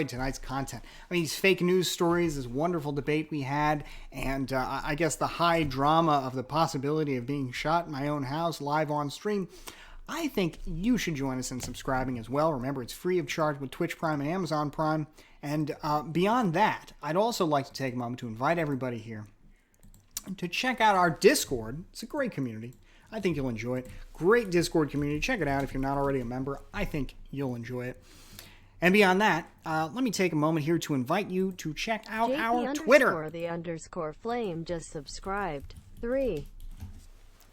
tonight's content, these fake news stories, this wonderful debate we had, and I guess the high drama of the possibility of being shot in my own house live on stream, I think you should join us in subscribing as well. Remember, it's free of charge with Twitch Prime and Amazon Prime. And beyond that, I'd also like to take a moment to invite everybody here to check out our Discord. It's a great community. I think you'll enjoy it. Great Discord community. Check it out if you're not already a member. I think you'll enjoy it. And beyond that, let me take a moment here to invite you to check out our Twitter. The _flame just subscribed. 3.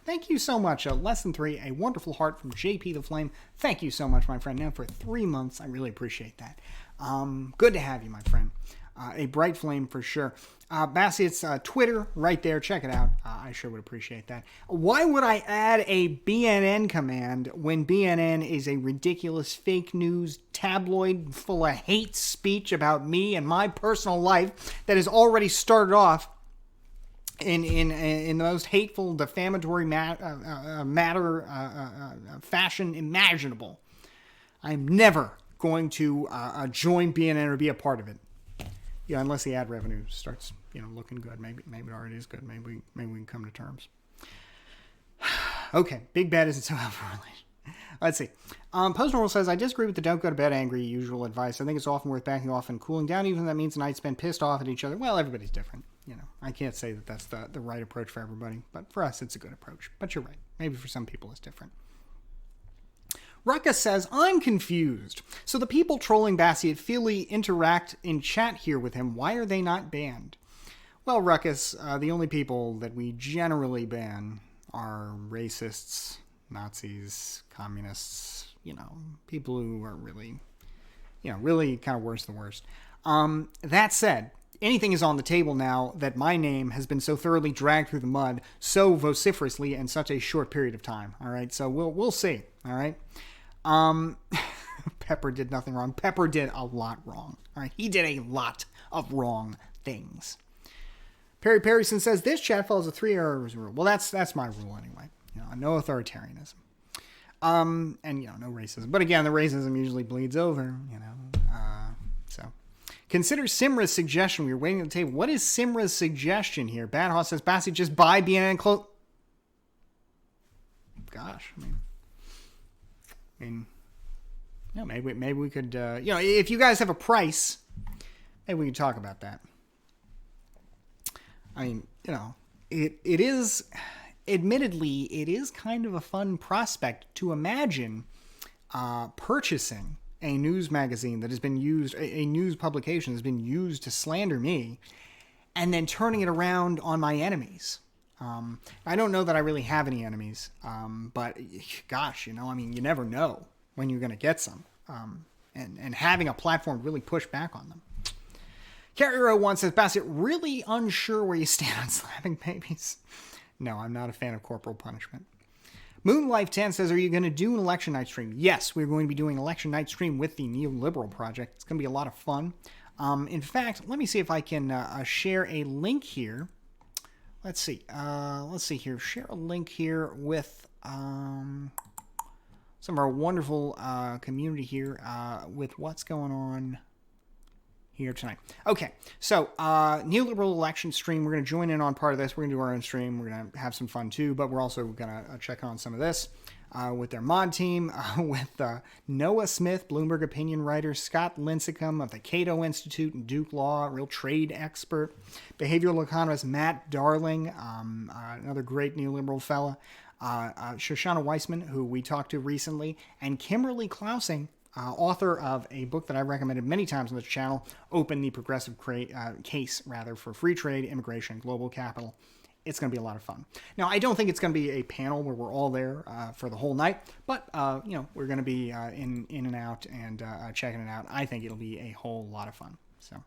Thank you so much. Less than 3, a wonderful heart from JP the Flame. Thank you so much, my friend. Now for 3 months. I really appreciate that. Good to have you, my friend. A bright flame for sure. Bassett's Twitter right there. Check it out. I sure would appreciate that. Why would I add a BNN command when BNN is a ridiculous fake news tabloid full of hate speech about me and my personal life that has already started off in the most hateful, defamatory fashion imaginable? I'm never going to join BNN or be a part of it. Yeah, unless the ad revenue starts, looking good. Maybe it already is good. Maybe we can come to terms. Okay, big bad isn't so helpful. Let's see. Postnormal says, I disagree with the don't go to bed angry usual advice. I think it's often worth backing off and cooling down, even if that means the night spent pissed off at each other. Well, everybody's different. I can't say that that's the right approach for everybody, but for us, it's a good approach. But you're right. Maybe for some people, it's different. Ruckus says, I'm confused. So the people trolling Bassiett freely interact in chat here with him. Why are they not banned? Well, Ruckus, the only people that we generally ban are racists, Nazis, communists, people who are really, really kind of worse than worst. That said, anything is on the table now that my name has been so thoroughly dragged through the mud so vociferously in such a short period of time. All right, so we'll see. All right. Pepper did nothing wrong. Pepper did a lot wrong. All right, he did a lot of wrong things. Perry Perryson says this chat follows a 3 errors rule. Well, that's my rule anyway. No authoritarianism. And no racism. But again, the racism usually bleeds over. So consider Simra's suggestion. We were waiting at the table. What is Simra's suggestion here? Bad Hoss says Bassiett just buy BNN close. Gosh, maybe we could, if you guys have a price, maybe we could talk about that. It is, admittedly, it is kind of a fun prospect to imagine purchasing a news magazine that has been used, a news publication has been used to slander me, and then turning it around on my enemies. I don't know that I really have any enemies, but gosh, you never know when you're going to get some, and having a platform to really push back on them. Carrier 01 says, Bassiett, really unsure where you stand on slapping babies? No, I'm not a fan of corporal punishment. Moonlife 10 says, are you going to do an election night stream? Yes, we're going to be doing an election night stream with the Neoliberal Project. It's going to be a lot of fun. In fact, let me see if I can share a link here. Let's see here. Share a link here with some of our wonderful community here with what's going on here tonight. Okay, so neoliberal election stream. We're going to join in on part of this. We're going to do our own stream. We're going to have some fun too, but we're also going to check on some of this with their mod team, with Noah Smith, Bloomberg opinion writer, Scott Lincecum of the Cato Institute and Duke Law, real trade expert, behavioral economist Matt Darling, another great neoliberal fella, Shoshana Weissman, who we talked to recently, and Kimberly Klausing, author of a book that I've recommended many times on this channel, Open the Progressive Case for Free Trade, Immigration, and Global Capital. It's going to be a lot of fun. Now, I don't think it's going to be a panel where we're all there for the whole night, but, we're going to be in and out and checking it out. I think it'll be a whole lot of fun. So,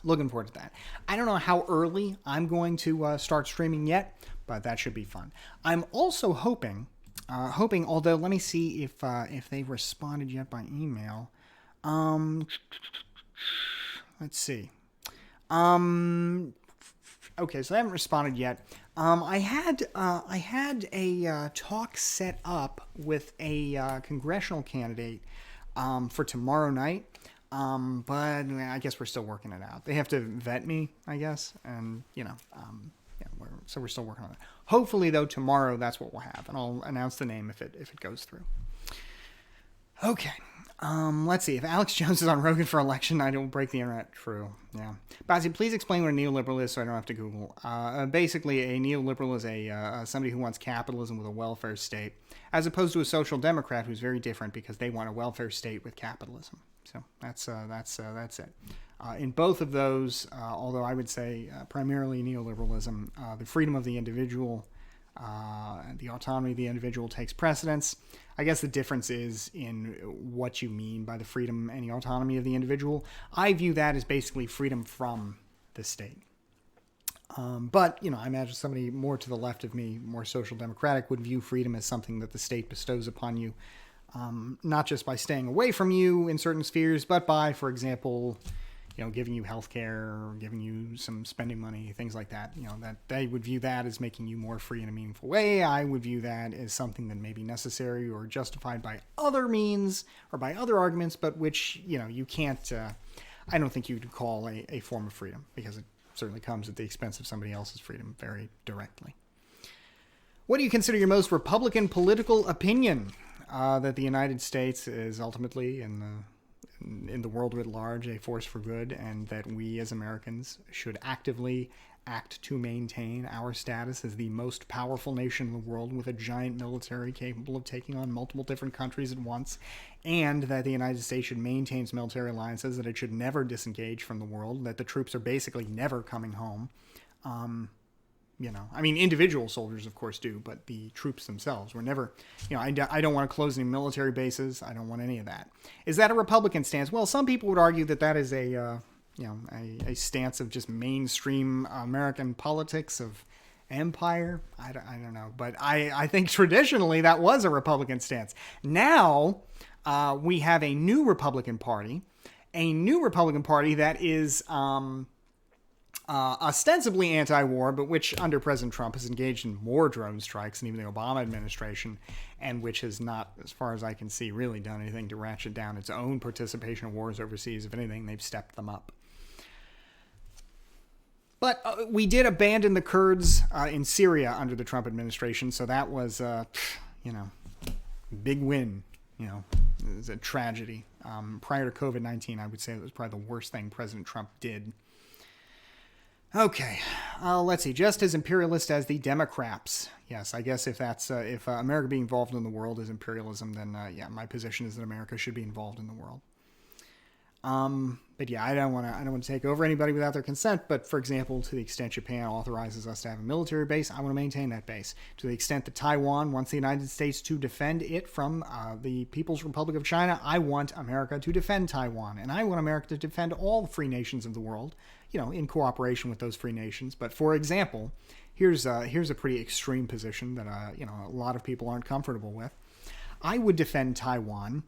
looking forward to that. I don't know how early I'm going to start streaming yet, but that should be fun. I'm also hoping, although let me see if they've responded yet by email. Let's see. Okay, so they haven't responded yet. I had a talk set up with a congressional candidate for tomorrow night, but I guess we're still working it out. They have to vet me, I guess, and we're still working on that. Hopefully, though, tomorrow that's what we'll have, and I'll announce the name if it goes through. Okay. Let's see. If Alex Jones is on Rogan for election, I don't break the internet. True. Yeah. Bazzi, please explain what a neoliberal is so I don't have to Google. Basically, a neoliberal is somebody who wants capitalism with a welfare state, as opposed to a social democrat who's very different because they want a welfare state with capitalism. So that's it. In both of those, although I would say primarily neoliberalism, the freedom of the individual, the autonomy of the individual takes precedence. I guess the difference is in what you mean by the freedom and the autonomy of the individual. I view that as basically freedom from the state. But, I imagine somebody more to the left of me, more social democratic, would view freedom as something that the state bestows upon you, not just by staying away from you in certain spheres, but by, for example, giving you health care, or giving you some spending money, things like that. That they would view that as making you more free in a meaningful way. I would view that as something that may be necessary or justified by other means or by other arguments, but which, you can't, I don't think you could call a form of freedom, because it certainly comes at the expense of somebody else's freedom very directly. What do you consider your most Republican political opinion? That the United States is ultimately, in the world writ large, a force for good, and that we as Americans should actively act to maintain our status as the most powerful nation in the world with a giant military capable of taking on multiple different countries at once, and that the United States should maintain its military alliances, that it should never disengage from the world, that the troops are basically never coming home. Individual soldiers, of course, do, but the troops themselves were never, I don't want to close any military bases. I don't want any of that. Is that a Republican stance? Well, some people would argue that is a stance of just mainstream American politics of empire. I don't know, but I think traditionally that was a Republican stance. Now we have a new Republican Party that is, ostensibly anti-war, but which under President Trump has engaged in more drone strikes than even the Obama administration, and which has not, as far as I can see, really done anything to ratchet down its own participation in wars overseas. If anything, they've stepped them up. But we did abandon the Kurds in Syria under the Trump administration, so that was, big win. It was a tragedy. Prior to COVID-19, I would say it was probably the worst thing President Trump did. Okay, let's see. Just as imperialist as the Democrats. Yes, I guess if America being involved in the world is imperialism, then my position is that America should be involved in the world. But yeah, I don't want to take over anybody without their consent. But for example, to the extent Japan authorizes us to have a military base, I want to maintain that base. To the extent that Taiwan wants the United States to defend it from the People's Republic of China, I want America to defend Taiwan, and I want America to defend all the free nations of the world, in cooperation with those free nations. But for example, here's a pretty extreme position that a lot of people aren't comfortable with. I would defend Taiwan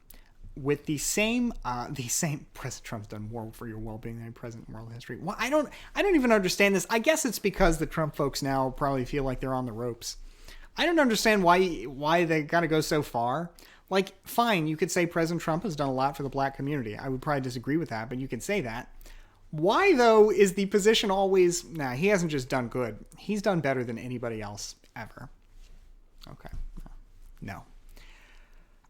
with the same President Trump's done more for your well-being than any president in world history. Well, I don't even understand this. I guess it's because the Trump folks now probably feel like they're on the ropes. I don't understand why they got to go so far. Like, fine, you could say President Trump has done a lot for the black community. I would probably disagree with that, but you could say that. Why, though, is the position always, he hasn't just done good. He's done better than anybody else ever. Okay. No.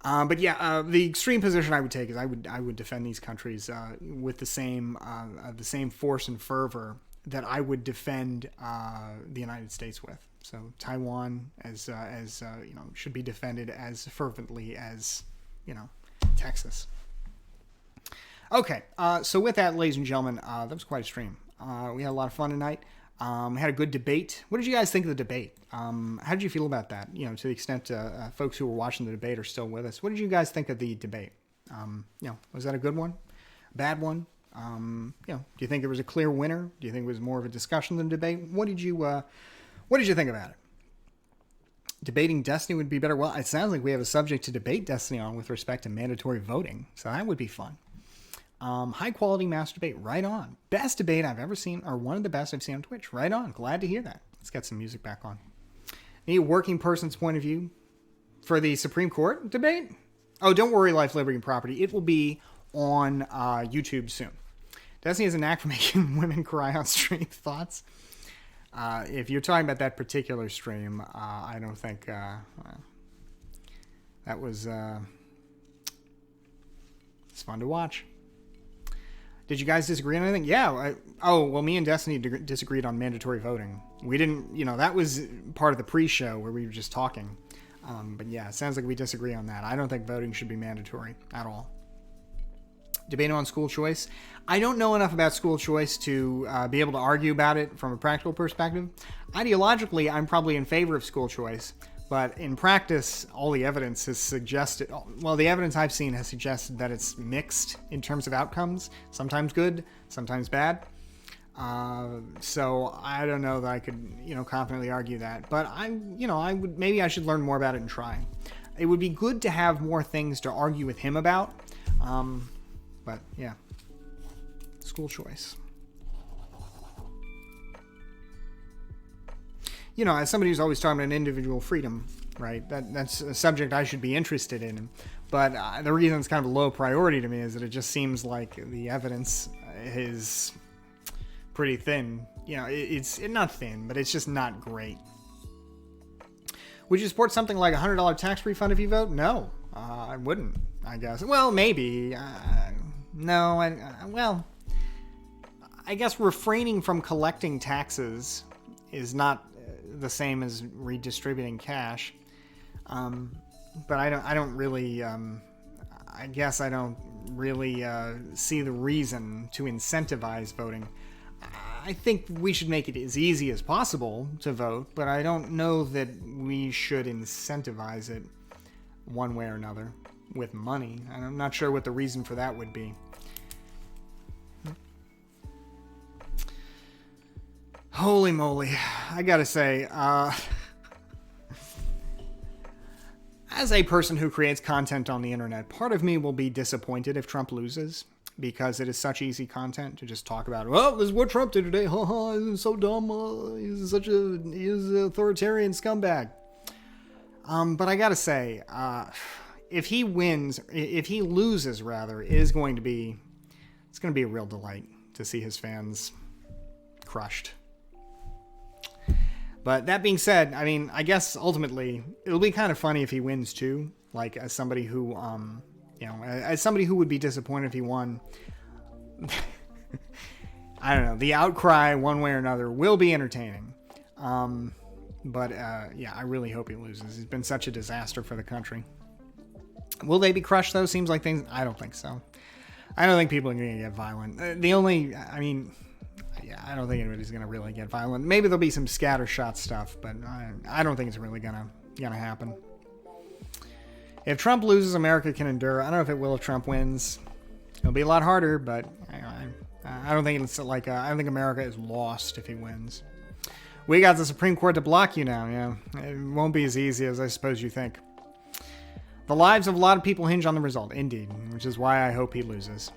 But yeah, the extreme position I would take is I would defend these countries with the same force and fervor that I would defend the United States with. So Taiwan as should be defended as fervently as Texas. Okay, so with that, ladies and gentlemen, that was quite a stream. We had a lot of fun tonight. We had a good debate. What did you guys think of the debate? How did you feel about that? To the extent folks who were watching the debate are still with us. What did you guys think of the debate? Was that a good one? Bad one? Do you think there was a clear winner? Do you think it was more of a discussion than a debate? What did you think about it? Debating Destiny would be better. Well, it sounds like we have a subject to debate Destiny on with respect to mandatory voting, so that would be fun. High quality mass debate, right on. Best debate I've ever seen, or one of the best I've seen on Twitch, right on. Glad to hear that. Let's get some music back on. Need a working person's point of view for the Supreme Court debate? Oh, don't worry, Life, Liberty, and Property. It will be on YouTube soon. Destiny has a knack for making women cry on stream. Thoughts? If you're talking about that particular stream, I don't think that was it's fun to watch. Did you guys disagree on anything? Yeah. Me and Destiny disagreed on mandatory voting. We didn't, that was part of the pre-show where we were just talking. But yeah, it sounds like we disagree on that. I don't think voting should be mandatory at all. Debate on school choice. I don't know enough about school choice to be able to argue about it from a practical perspective. Ideologically, I'm probably in favor of school choice, but in practice, all the evidence has suggested, the evidence I've seen has suggested that it's mixed in terms of outcomes, sometimes good, sometimes bad. So I don't know that I could, confidently argue that, but maybe I should learn more about it and try. It would be good to have more things to argue with him about. But yeah, school choice. As somebody who's always talking about individual freedom, right? That's a subject I should be interested in. But the reason it's kind of a low priority to me is that it just seems like the evidence is pretty thin. It's not thin, but it's just not great. Would you support something like a $100 tax refund if you vote? No, I wouldn't, I guess. Well, maybe. No, I guess refraining from collecting taxes is not the same as redistributing cash. But I don't really see the reason to incentivize voting. I think we should make it as easy as possible to vote, but I don't know that we should incentivize it one way or another with money. I'm not sure what the reason for that would be. Holy moly. I gotta say, as a person who creates content on the internet, part of me will be disappointed if Trump loses, because it is such easy content to just talk about. Well, this is what Trump did today. He's so dumb. He's an authoritarian scumbag. But I gotta say, if he loses, it's going to be a real delight to see his fans crushed. But that being said, I guess ultimately it'll be kind of funny if he wins too. Like, as somebody who, as somebody who would be disappointed if he won, I don't know. The outcry, one way or another, will be entertaining. But I really hope he loses. He's been such a disaster for the country. Will they be crushed though? Seems like things. I don't think so. I don't think people are going to get violent. I don't think anybody's going to really get violent. Maybe there'll be some scattershot stuff, but I don't think it's really going to happen. If Trump loses, America can endure. I don't know if it will if Trump wins. It'll be a lot harder, but I don't think it's like I don't think America is lost if he wins. We got the Supreme Court to block you now. Yeah, it won't be as easy as I suppose you think. The lives of a lot of people hinge on the result, indeed, which is why I hope he loses.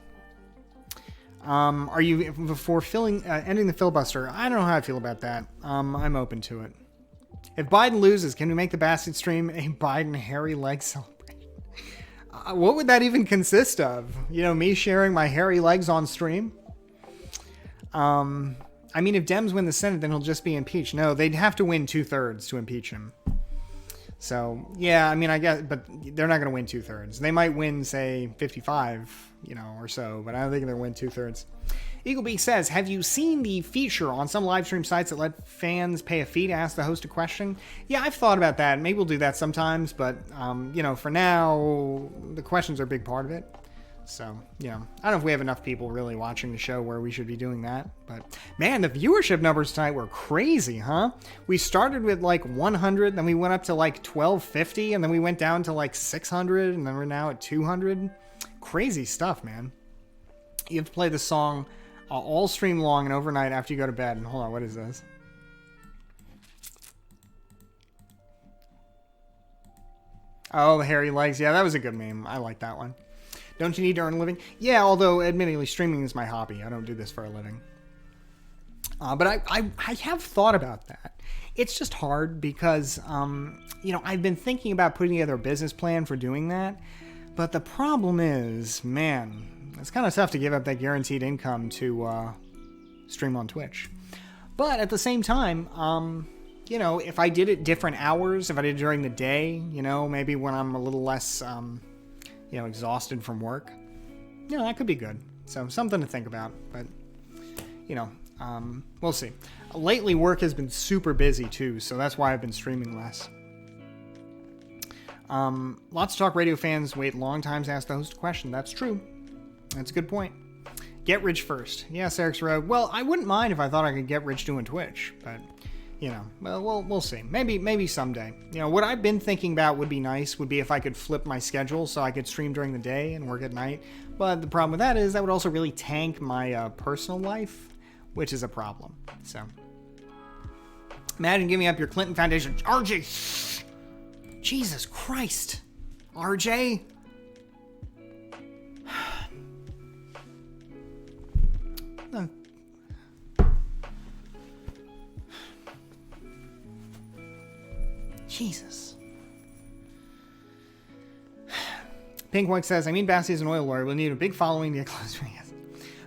Are you for ending the filibuster? I don't know how I feel about that. I'm open to it. If Biden loses, can we make the bastard stream a Biden hairy leg celebration? What would that even consist of? Me sharing my hairy legs on stream? If Dems win the Senate, then he'll just be impeached. No, they'd have to win 2/3 to impeach him. So, yeah, I guess, but they're not going to win 2/3. They might win, say, 55, or so, but I don't think they'll win 2/3. Eaglebeak says, have you seen the feature on some live stream sites that let fans pay a fee to ask the host a question? Yeah, I've thought about that. Maybe we'll do that sometimes, but, for now, the questions are a big part of it. So, I don't know if we have enough people really watching the show where we should be doing that. But, man, the viewership numbers tonight were crazy, huh? We started with, 100, then we went up to, 1,250, and then we went down to, 600, and then we're now at 200. Crazy stuff, man. You have to play the song all stream long and overnight after you go to bed. And hold on, what is this? Oh, the hairy legs. Yeah, that was a good meme. I like that one. Don't you need to earn a living? Yeah, although, admittedly, streaming is my hobby. I don't do this for a living. But I have thought about that. It's just hard because, I've been thinking about putting together a business plan for doing that. But the problem is, man, it's kind of tough to give up that guaranteed income to stream on Twitch. But at the same time, you know, if I did it different hours, if I did it during the day, you know, maybe when I'm a little less, you know, exhausted from work, you know, that could be good. So something to think about, but, you know, we'll see. Lately, work has been super busy too, so that's why I've been streaming less. Lots of Talk Radio fans wait long times to ask the host a question. That's true. That's a good point. Get rich first. Yes, Eric's Road. Well, I wouldn't mind if I thought I could get rich doing Twitch, but, you know, well, we'll see. Maybe someday. You know, what I've been thinking about would be nice would be if I could flip my schedule so I could stream during the day and work at night. But the problem with that is that would also really tank my personal life, which is a problem. So, imagine giving up your Clinton Foundation. RJ! Jesus Christ! RJ? Jesus. Pinkwick says, I mean, Bassey is an oil lawyer. We'll need a big following to get closer.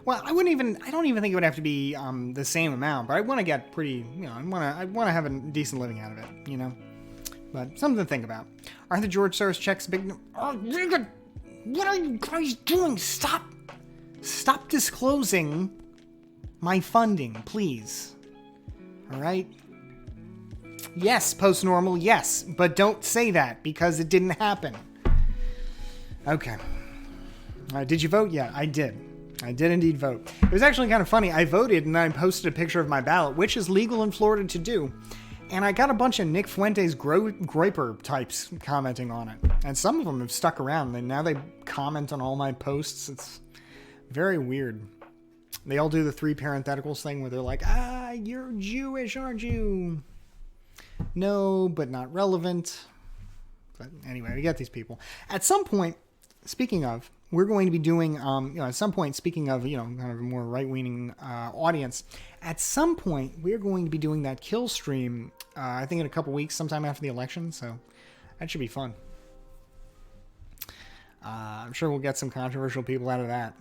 Well, I don't even think it would have to be the same amount, but I want to get pretty, you know, I want to have a decent living out of it, you know. But something to think about. Arthur George Soros checks big. Oh, what are you guys doing? Stop disclosing my funding, please. All right. Yes, post-normal, yes, but don't say that because it didn't happen. Okay. Did you vote? Yeah, I did. I did indeed vote. It was actually kind of funny. I voted and I posted a picture of my ballot, which is legal in Florida to do. And I got a bunch of Nick Fuentes Groiper types commenting on it. And some of them have stuck around. And now they comment on all my posts. It's very weird. They all do the 3 parentheticals thing where they're like, you're Jewish, aren't you? No, but not relevant. But anyway, we got these people. At some point, speaking of, we're going to be doing, you know, at some point, speaking of, you know, kind of a more right-leaning audience, at some point, we're going to be doing that kill stream, I think in a couple weeks, sometime after the election, so that should be fun. I'm sure we'll get some controversial people out of that.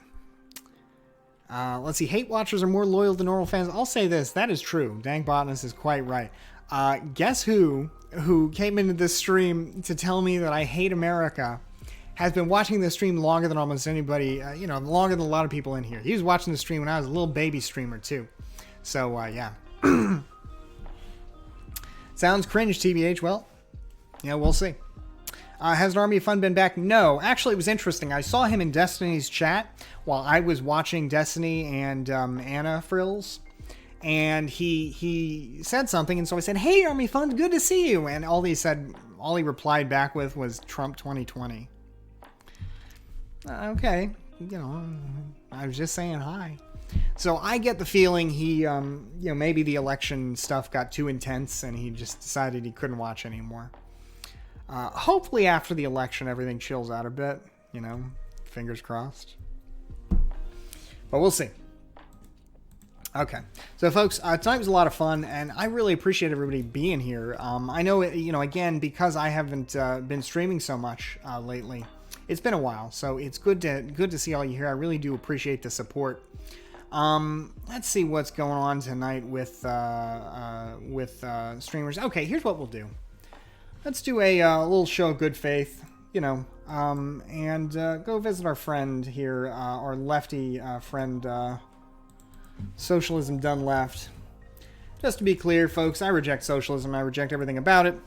Let's see, hate watchers are more loyal than normal fans. I'll say this, that is true. Dank Botness is quite right. Guess who came into this stream to tell me that I hate America has been watching this stream longer than almost anybody, you know, longer than a lot of people in here. He was watching the stream when I was a little baby streamer too. So, yeah. Sounds cringe, TBH. Well, yeah, we'll see. Has an Army of Fun been back? No. Actually, it was interesting. I saw him in Destiny's chat while I was watching Destiny and Anna Frills. And he said something, and so I said, hey, Army Fun, good to see you. And all he replied back with was Trump 2020. Okay, you know, I was just saying hi. So I get the feeling he, you know, maybe the election stuff got too intense and he just decided he couldn't watch anymore. Hopefully after the election, everything chills out a bit, you know, fingers crossed. But we'll see. Okay, so folks, tonight was a lot of fun, and I really appreciate everybody being here. I know, you know, again, because I haven't been streaming so much lately, it's been a while, so it's good to see all you here. I really do appreciate the support. Let's see what's going on tonight with streamers. Okay, here's what we'll do. Let's do a little show of good faith, you know, and go visit our friend here, our lefty friend, SocialismDoneLeft. Just to be clear, folks, I reject socialism. I reject everything about it.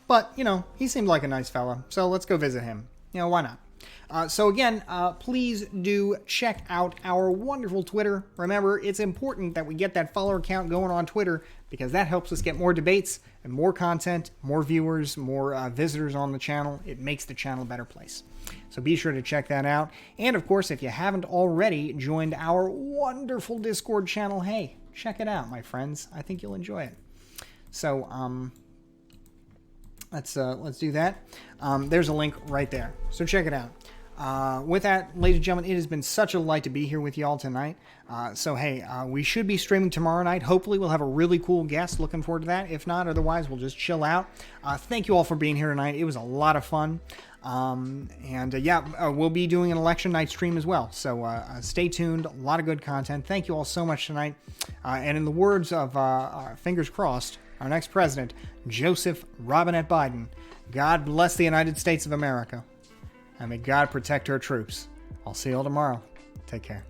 But, you know, he seemed like a nice fella, so let's go visit him. You know, why not? So again, please do check out our wonderful Twitter. Remember, it's important that we get that follower count going on Twitter because that helps us get more debates and more content, more viewers, more visitors on the channel. It makes the channel a better place. So be sure to check that out. And of course, if you haven't already joined our wonderful Discord channel, hey, check it out, my friends. I think you'll enjoy it. So, let's do that. There's a link right there. So check it out. With that, ladies and gentlemen, it has been such a delight to be here with y'all tonight. So hey, we should be streaming tomorrow night. Hopefully we'll have a really cool guest. Looking forward to that. If not, otherwise we'll just chill out. Thank you all for being here tonight. It was a lot of fun. We'll be doing an election night stream as well. So stay tuned. A lot of good content. Thank you all so much tonight. And in the words of, fingers crossed, our next president, Joseph Robinette Biden, God bless the United States of America. And may God protect our troops. I'll see you all tomorrow. Take care.